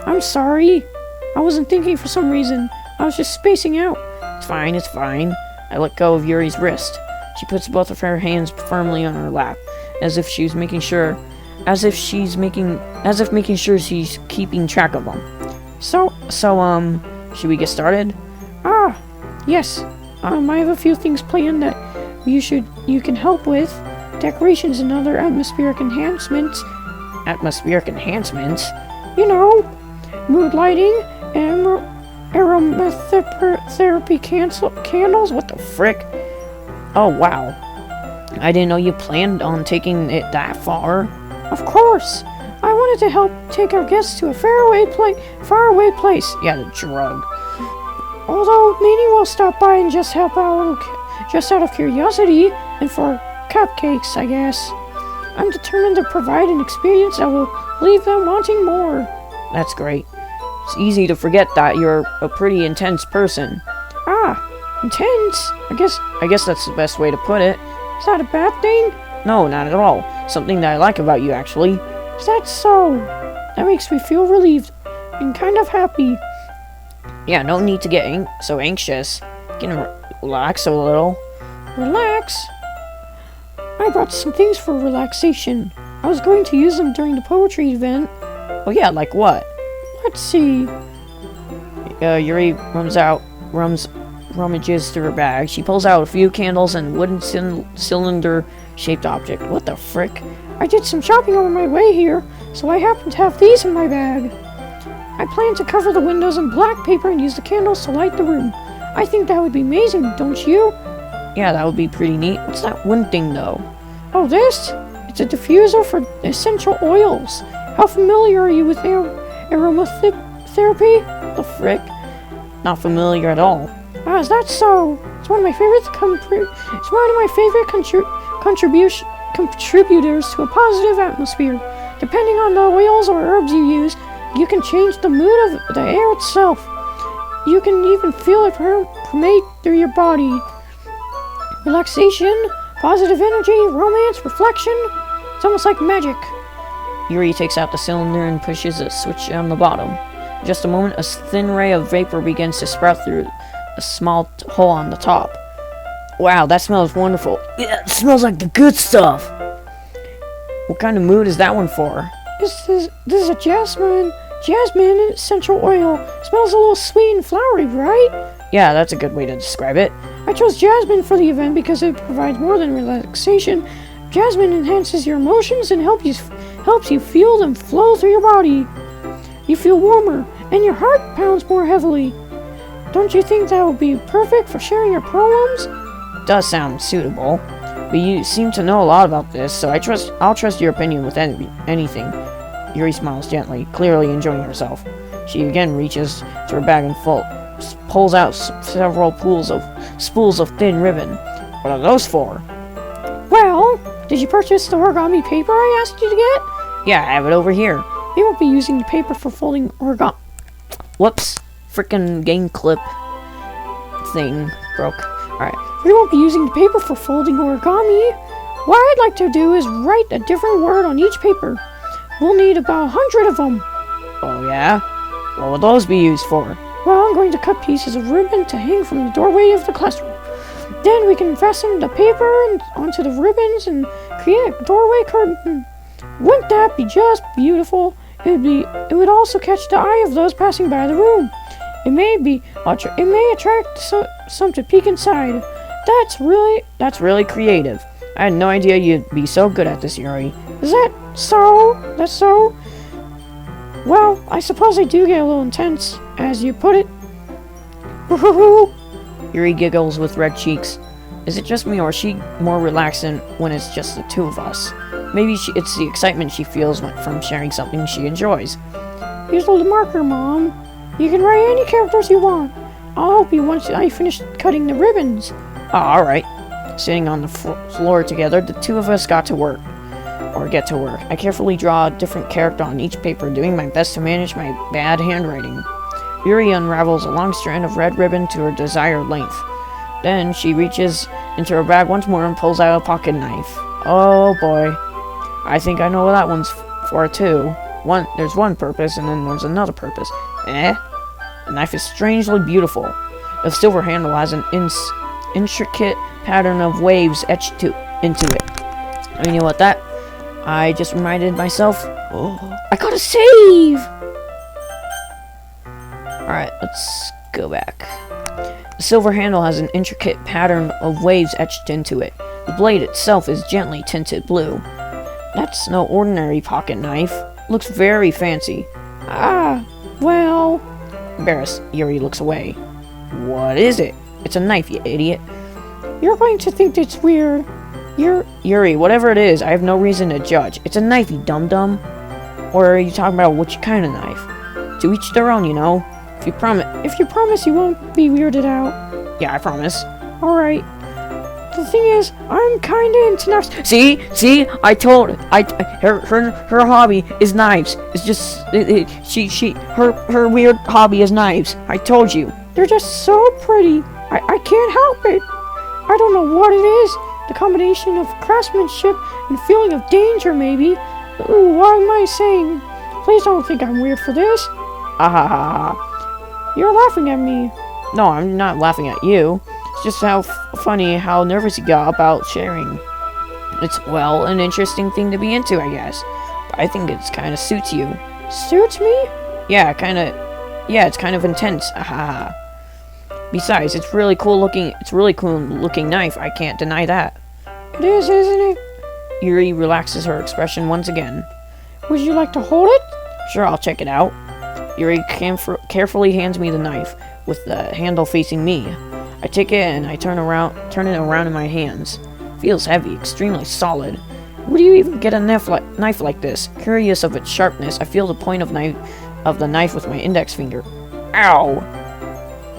I'm sorry. I wasn't thinking for some reason. I was just spacing out. It's fine. I let go of Yuri's wrist. She puts both of her hands firmly on her lap, as if making sure she's keeping track of them. So, should we get started? Yes. I have a few things planned that you can help with. Decorations and other atmospheric enhancements. Atmospheric enhancements? You know, mood lighting, and aromatherapy candles. What the frick? Oh, wow. I didn't know you planned on taking it that far. Of course. I wanted to help take our guests to a faraway place. Yeah, the drug. Although maybe we'll stop by and just help out, just out of curiosity, and for cupcakes, I guess. I'm determined to provide an experience that will leave them wanting more. That's great. It's easy to forget that you're a pretty intense person. Ah, intense? I guess that's the best way to put it. Is that a bad thing? No, not at all. Something that I like about you, actually. Is that so? That makes me feel relieved and kind of happy. Yeah, no need to get so anxious. You can relax a little. Relax? I brought some things for relaxation. I was going to use them during the poetry event. Oh yeah, like what? Let's see. Yuri rummages through her bag. She pulls out a few candles and a wooden cylinder-shaped object. What the frick? I did some shopping on my way here, so I happen to have these in my bag. I plan to cover the windows in black paper and use the candles to light the room. I think that would be amazing, don't you? Yeah, that would be pretty neat. What's that one thing, though? Oh, this? It's a diffuser for essential oils. How familiar are you with aromatherapy? The frick? Not familiar at all. Ah, is that so? It's one of my favorite contributors to a positive atmosphere. Depending on the oils or herbs you use, you can change the mood of the air itself. You can even feel it permeate through your body. Relaxation, positive energy, romance, reflection. It's almost like magic. Yuri takes out the cylinder and pushes a switch on the bottom. In just a moment, a thin ray of vapor begins to sprout through a small hole on the top. Wow, that smells wonderful. Yeah, it smells like the good stuff. What kind of mood is that one for? This is a jasmine essential oil. Smells a little sweet and flowery, right? Yeah, that's a good way to describe it. I chose jasmine for the event because it provides more than relaxation. Jasmine enhances your emotions and helps you feel them flow through your body. You feel warmer, and your heart pounds more heavily. Don't you think that would be perfect for sharing your poems? It does sound suitable, but you seem to know a lot about this, so I'll trust your opinion with anything. Yuri smiles gently, clearly enjoying herself. She again reaches to her bag and pulls out several spools of thin ribbon. What are those for? Well, did you purchase the origami paper I asked you to get? Yeah, I have it over here. We won't be using the paper for folding origami. Whoops. Frickin' game clip thing broke. Alright. We won't be using the paper for folding origami. What I'd like to do is write a different word on each paper. We'll need about 100 of them. Oh yeah? What will those be used for? Well, I'm going to cut pieces of ribbon to hang from the doorway of the classroom. Then we can fasten the paper onto the ribbons and create a doorway curtain. Wouldn't that be just beautiful? It would also catch the eye of those passing by the room. It may attract some to peek inside. That's really creative. I had no idea you'd be so good at this, Yuri. Is that so? That's so? Well, I suppose I do get a little intense, as you put it. Yuri giggles with red cheeks. Is it just me, or is she more relaxing when it's just the two of us? Maybe it's the excitement she feels from sharing something she enjoys. Here's the marker, Mom. You can write any characters you want. I'll help you once I finish cutting the ribbons. Oh, alright. Sitting on the floor together, the two of us get to work. I carefully draw a different character on each paper, doing my best to manage my bad handwriting. Yuri unravels a long strand of red ribbon to her desired length. Then she reaches into her bag once more and pulls out a pocket knife. Oh boy. I think I know what that one's for too. There's one purpose, and then there's another purpose. The knife is strangely beautiful. The silver handle has an intricate pattern of waves etched into it. And you know what I just reminded myself? Oh, I got a save! Alright, let's go back. The silver handle has an intricate pattern of waves etched into it. The blade itself is gently tinted blue. That's no ordinary pocket knife. Looks very fancy. Ah, Well, Embarrassed, Yuri looks away. What is it? It's a knife, you idiot. you're going to think it's weird. Yuri, whatever it is, I have no reason to judge. It's a knife, you dum-dum. Or are you talking about which kind of knife? To each their own, you know. If you promise You won't be weirded out. Yeah, I promise. Alright. The thing is, I'm kinda into knives. See, her hobby is knives. It's just, her weird hobby is knives. I told you. They're just so pretty. I can't help it. I don't know what it is. The combination of craftsmanship and feeling of danger, maybe. Ooh, what am I saying? Please don't think I'm weird for this. Ah ha ha ha. You're laughing at me. No, I'm not laughing at you. It's just how funny how nervous you got about sharing. It's, well, an interesting thing to be into, I guess. But I think it's kind of suits you. Suits me? Yeah, it's kind of intense. Ah ha ha. Besides, it's really cool looking knife. I can't deny that. It is, isn't it? Yuri relaxes her expression once again. Would you like to hold it? Sure, I'll check it out. Yuri carefully hands me the knife, with the handle facing me. I take it and I turn it around in my hands. Feels heavy, extremely solid. Where do you even get a knife like this? Curious of its sharpness, I feel the point of the knife with my index finger. Ow!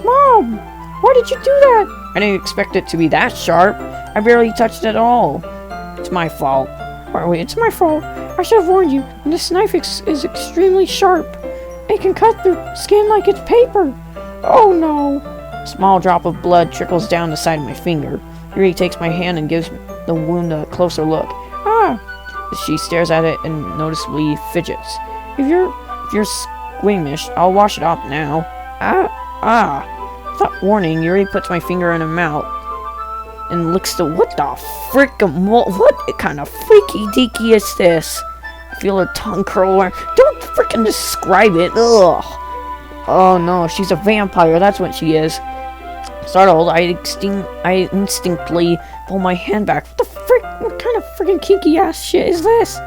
Mom! Why did you do that? I didn't expect it to be that sharp. I barely touched it at all. It's my fault. It's my fault. I should have warned you. This knife is extremely sharp. It can cut through skin like it's paper. Oh no. A small drop of blood trickles down the side of my finger. Yuri takes my hand and gives the wound a closer look. Ah. She stares at it and noticeably fidgets. If you're squeamish, I'll wash it off now. Without warning, Yuri puts my finger in her mouth and licks the— what the frick? What kind of freaky deaky is this? I feel her tongue curl around. Don't frickin' describe it. Ugh. Oh no, she's a vampire. That's what she is. Startled, I instinctively pull my hand back. What the frick? What kind of freaking kinky ass shit is this?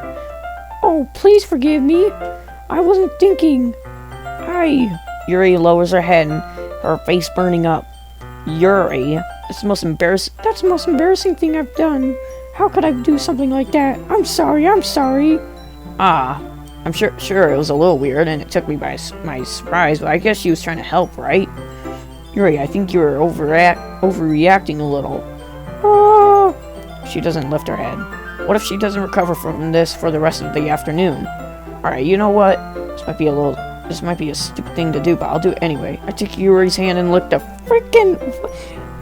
Oh, please forgive me. I wasn't thinking. Yuri lowers her head, her face burning up. Yuri, that's the most embarrassing thing I've done. How could I do something like that? I'm sorry. I'm sure it was a little weird and it took me by surprise, but I guess she was trying to help, right? Yuri, I think you're overreacting a little. Oh. She doesn't lift her head. What if she doesn't recover from this for the rest of the afternoon? Alright, you know what? This might be a stupid thing to do, but I'll do it anyway. I take Yuri's hand and lick the freaking—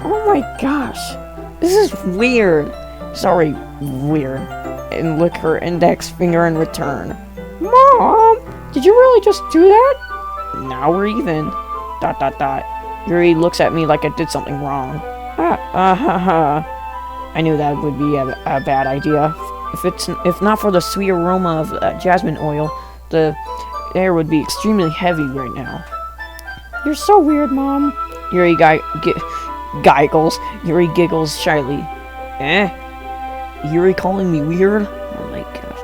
oh my gosh. This is weird. Sorry, weird. And lick her index finger in return. Mom! Did you really just do that? Now we're even. ... Yuri looks at me like I did something wrong. I knew that would be a bad idea. If not for the sweet aroma of jasmine oil, the air would be extremely heavy right now. You're so weird, Mom. Yuri giggles. Yuri giggles shyly. Yuri calling me weird? Oh my gosh.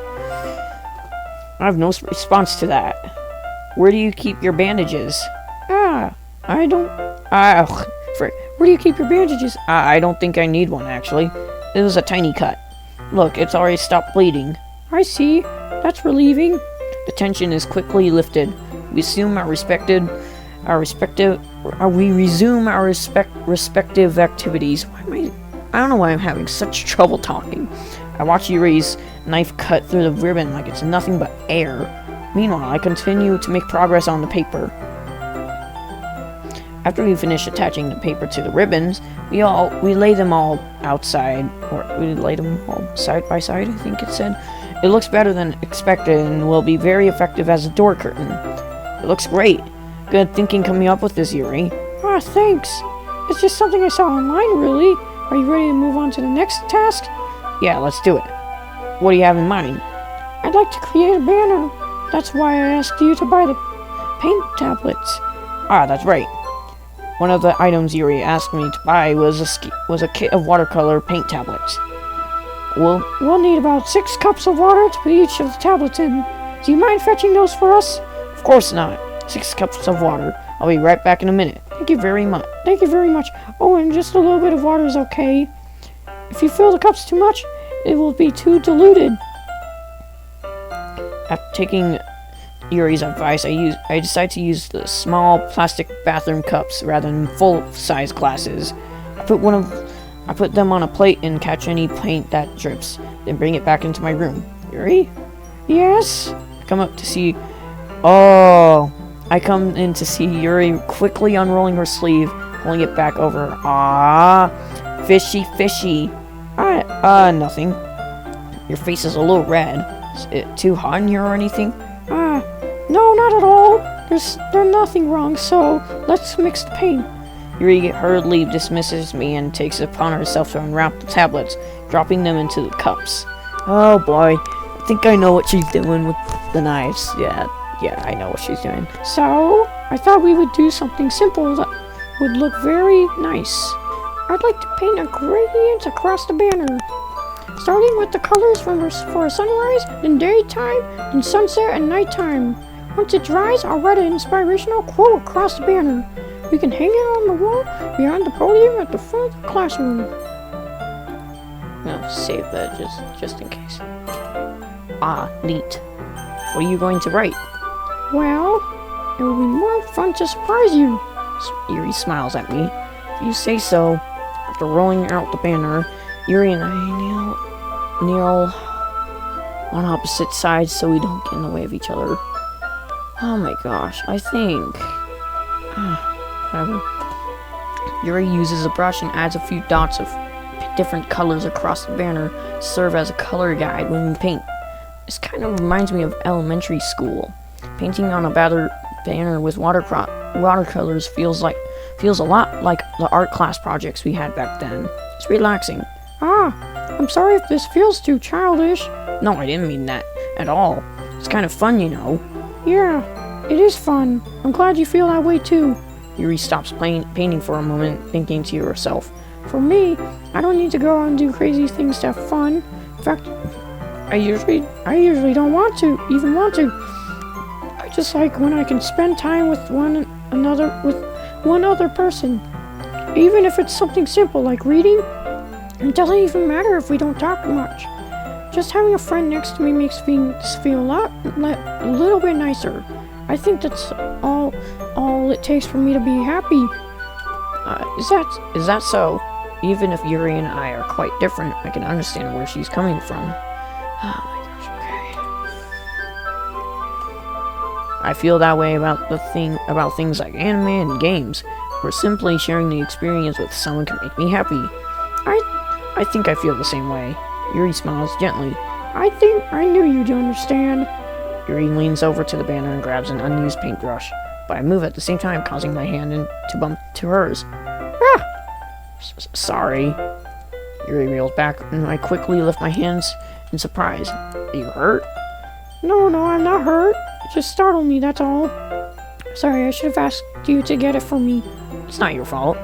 I have no response to that. Where do you keep your bandages? I don't— frick. Where do you keep your bandages? I don't think I need one, actually. It was a tiny cut. Look, it's already stopped bleeding. I see. That's relieving. The tension is quickly lifted. We resume our respective activities. I don't know why I'm having such trouble talking. I watch Yuri's knife cut through the ribbon like it's nothing but air. Meanwhile, I continue to make progress on the paper. After we finish attaching the paper to the ribbons, we lay them all outside, or we lay them all side by side, I think it said. It looks better than expected and will be very effective as a door curtain. It looks great. Good thinking coming up with this, Yuri. Thanks. It's just something I saw online, really. Are you ready to move on to the next task? Yeah, let's do it. What do you have in mind? I'd like to create a banner. That's why I asked you to buy the paint tablets. That's right. One of the items Yuri asked me to buy was a kit of watercolor paint tablets. We'll need about 6 cups of water to put each of the tablets in. Do you mind fetching those for us? Of course not. 6 cups of water. I'll be right back in a minute. Thank you very much. Thank you very much. Oh, and just a little bit of water is okay. If you fill the cups too much, it will be too diluted. After taking Yuri's advice, I decide to use the small plastic bathroom cups rather than full-size glasses. I put them on a plate and catch any paint that drips, then bring it back into my room. Yuri? Yes? I come in to see Yuri quickly unrolling her sleeve, pulling it back over. Ah, fishy, fishy. Nothing. Your face is a little red. Is it too hot in here or anything? No, not at all. There's nothing wrong, so let's mix the paint. Yuri hurriedly dismisses me and takes it upon herself to unwrap the tablets, dropping them into the cups. Oh boy, I think I know what she's doing with the knives. Yeah, I know what she's doing. So, I thought we would do something simple that would look very nice. I'd like to paint a gradient across the banner. Starting with the colors for a sunrise, then daytime, then sunset and nighttime. Once it dries, I'll write an inspirational quote across the banner. We can hang it on the wall behind the podium at the front of the classroom. No, save that just in case. Ah, neat. What are you going to write? Well, it will be more fun to surprise you. Yuri smiles at me. If you say so. After rolling out the banner, Yuri and I kneel on opposite sides so we don't get in the way of each other. Oh my gosh, I think... whatever. Yuri uses a brush and adds a few dots of different colors across the banner to serve as a color guide when we paint. This kind of reminds me of elementary school. Painting on a banner with watercolors feels a lot like the art class projects we had back then. It's relaxing. I'm sorry if this feels too childish. No, I didn't mean that at all. It's kind of fun, you know. Yeah, it is fun. I'm glad you feel that way too. Yuri stops painting for a moment, thinking to herself. For me, I don't need to go out and do crazy things to have fun. In fact, I usually don't want to. I just like when I can spend time with one other person. Even if it's something simple like reading, it doesn't even matter if we don't talk much. Just having a friend next to me makes things feel a little bit nicer. I think that's all it takes for me to be happy. Is that so? Even if Yuri and I are quite different, I can understand where she's coming from. Oh my gosh, okay. I feel that way about things like anime and games, where simply sharing the experience with someone can make me happy. I think I feel the same way. Yuri smiles gently. I think I knew you'd understand. Yuri leans over to the banner and grabs an unused paintbrush, but I move at the same time, causing my hand to bump to hers. Sorry. Yuri reels back, and I quickly lift my hands in surprise. Are you hurt? No, I'm not hurt. It just startled me, that's all. Sorry, I should have asked you to get it for me. It's not your fault.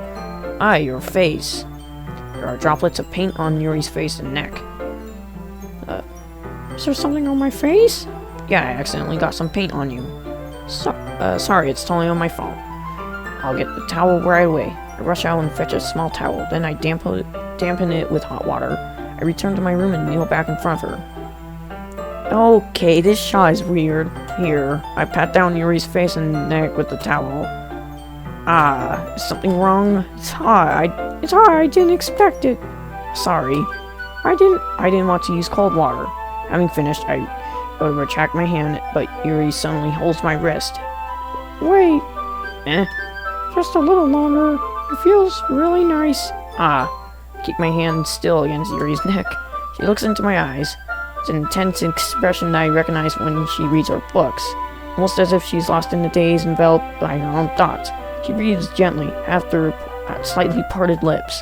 Your face. There are droplets of paint on Yuri's face and neck. Is there something on my face? Yeah, I accidentally got some paint on you. Sorry, it's totally on my fault. I'll get the towel right away. I rush out and fetch a small towel, then I dampen it with hot water. I return to my room and kneel back in front of her. Okay, this shot is weird. Here, I pat down Yuri's face and neck with the towel. Is something wrong? It's hot. I didn't expect it. Sorry. I didn't want to use cold water. Having finished, I go to retract my hand, but Yuri suddenly holds my wrist. Wait. Just a little longer. It feels really nice. Keep my hand still against Yuri's neck. She looks into my eyes. It's an intense expression that I recognize when she reads her books. Almost as if she's lost in a daze, enveloped by her own thoughts. She breathes gently, after slightly parted lips.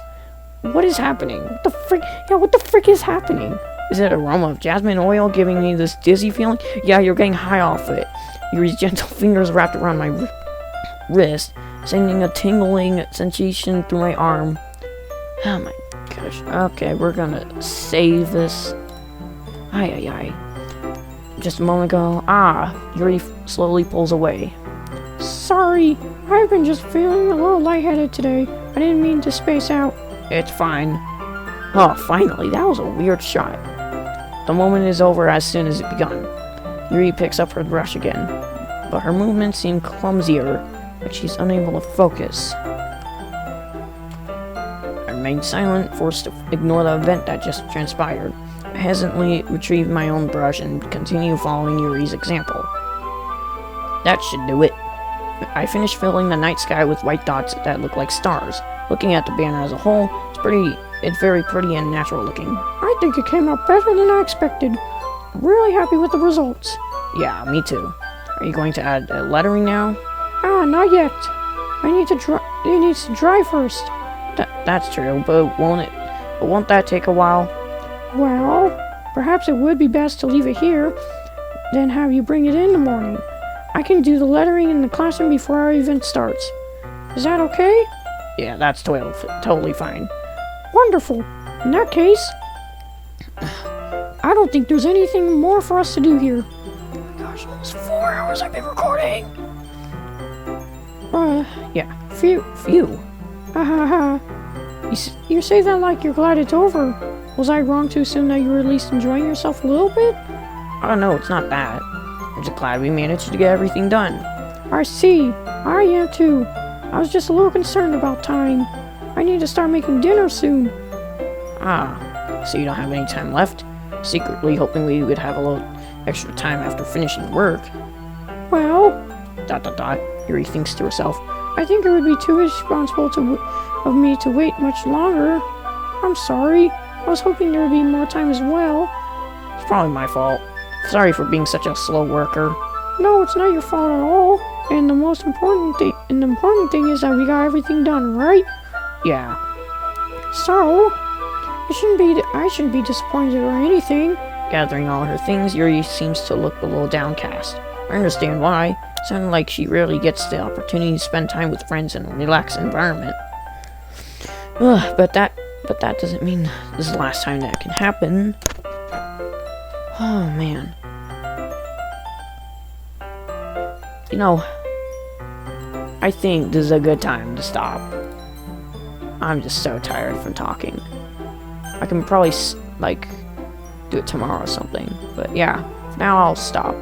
What is happening? What the frick is happening? Is it aroma of jasmine oil giving me this dizzy feeling? Yeah, you're getting high off it. Yuri's gentle fingers wrapped around my wrist, sending a tingling sensation through my arm. Oh my gosh. Okay, we're gonna save this. Just a moment ago. Yuri slowly pulls away. sorry. I've been just feeling a little lightheaded today. I didn't mean to space out. It's fine. Oh, finally, that was a weird shot. The moment is over as soon as it begun. Yuri picks up her brush again, but her movements seem clumsier, like she's unable to focus. I remain silent, forced to ignore the event that just transpired. I hesitantly retrieve my own brush and continue following Yuri's example. That should do it. I finish filling the night sky with white dots that look like stars. Looking at the banner as a whole, it's very pretty and natural looking. I think it came out better than I expected. I'm really happy with the results. Yeah, me too. Are you going to add lettering now? Not yet. It needs to dry first. That's true, but won't that take a while? Well, perhaps it would be best to leave it here, then have you bring it in the morning. I can do the lettering in the classroom before our event starts. Is that okay? Yeah, that's totally fine. Wonderful. In that case, I don't think there's anything more for us to do here. Oh my gosh, almost 4 hours I've been recording. Yeah, phew. Ha ha ha. You say that like you're glad it's over. Was I wrong to assume that you were at least enjoying yourself a little bit? Oh no, it's not that. I'm just glad we managed to get everything done. I see. I am too. I was just a little concerned about time. I need to start making dinner soon. Ah, so you don't have any time left? Secretly hoping we would have a little extra time after finishing work. Well... Yuri thinks to herself. I think it would be too irresponsible of me to wait much longer. I'm sorry. I was hoping there would be more time as well. It's probably my fault. Sorry for being such a slow worker. No, it's not your fault at all. And the important thing is that we got everything done, right? Yeah. So, I shouldn't be disappointed or anything. Gathering all her things, Yuri seems to look a little downcast. I understand why. Sounded like she rarely gets the opportunity to spend time with friends in a relaxed environment. But that doesn't mean this is the last time that can happen. Oh man. You know, I think this is a good time to stop. I'm just so tired from talking. I can probably, do it tomorrow or something. But yeah, for now I'll stop.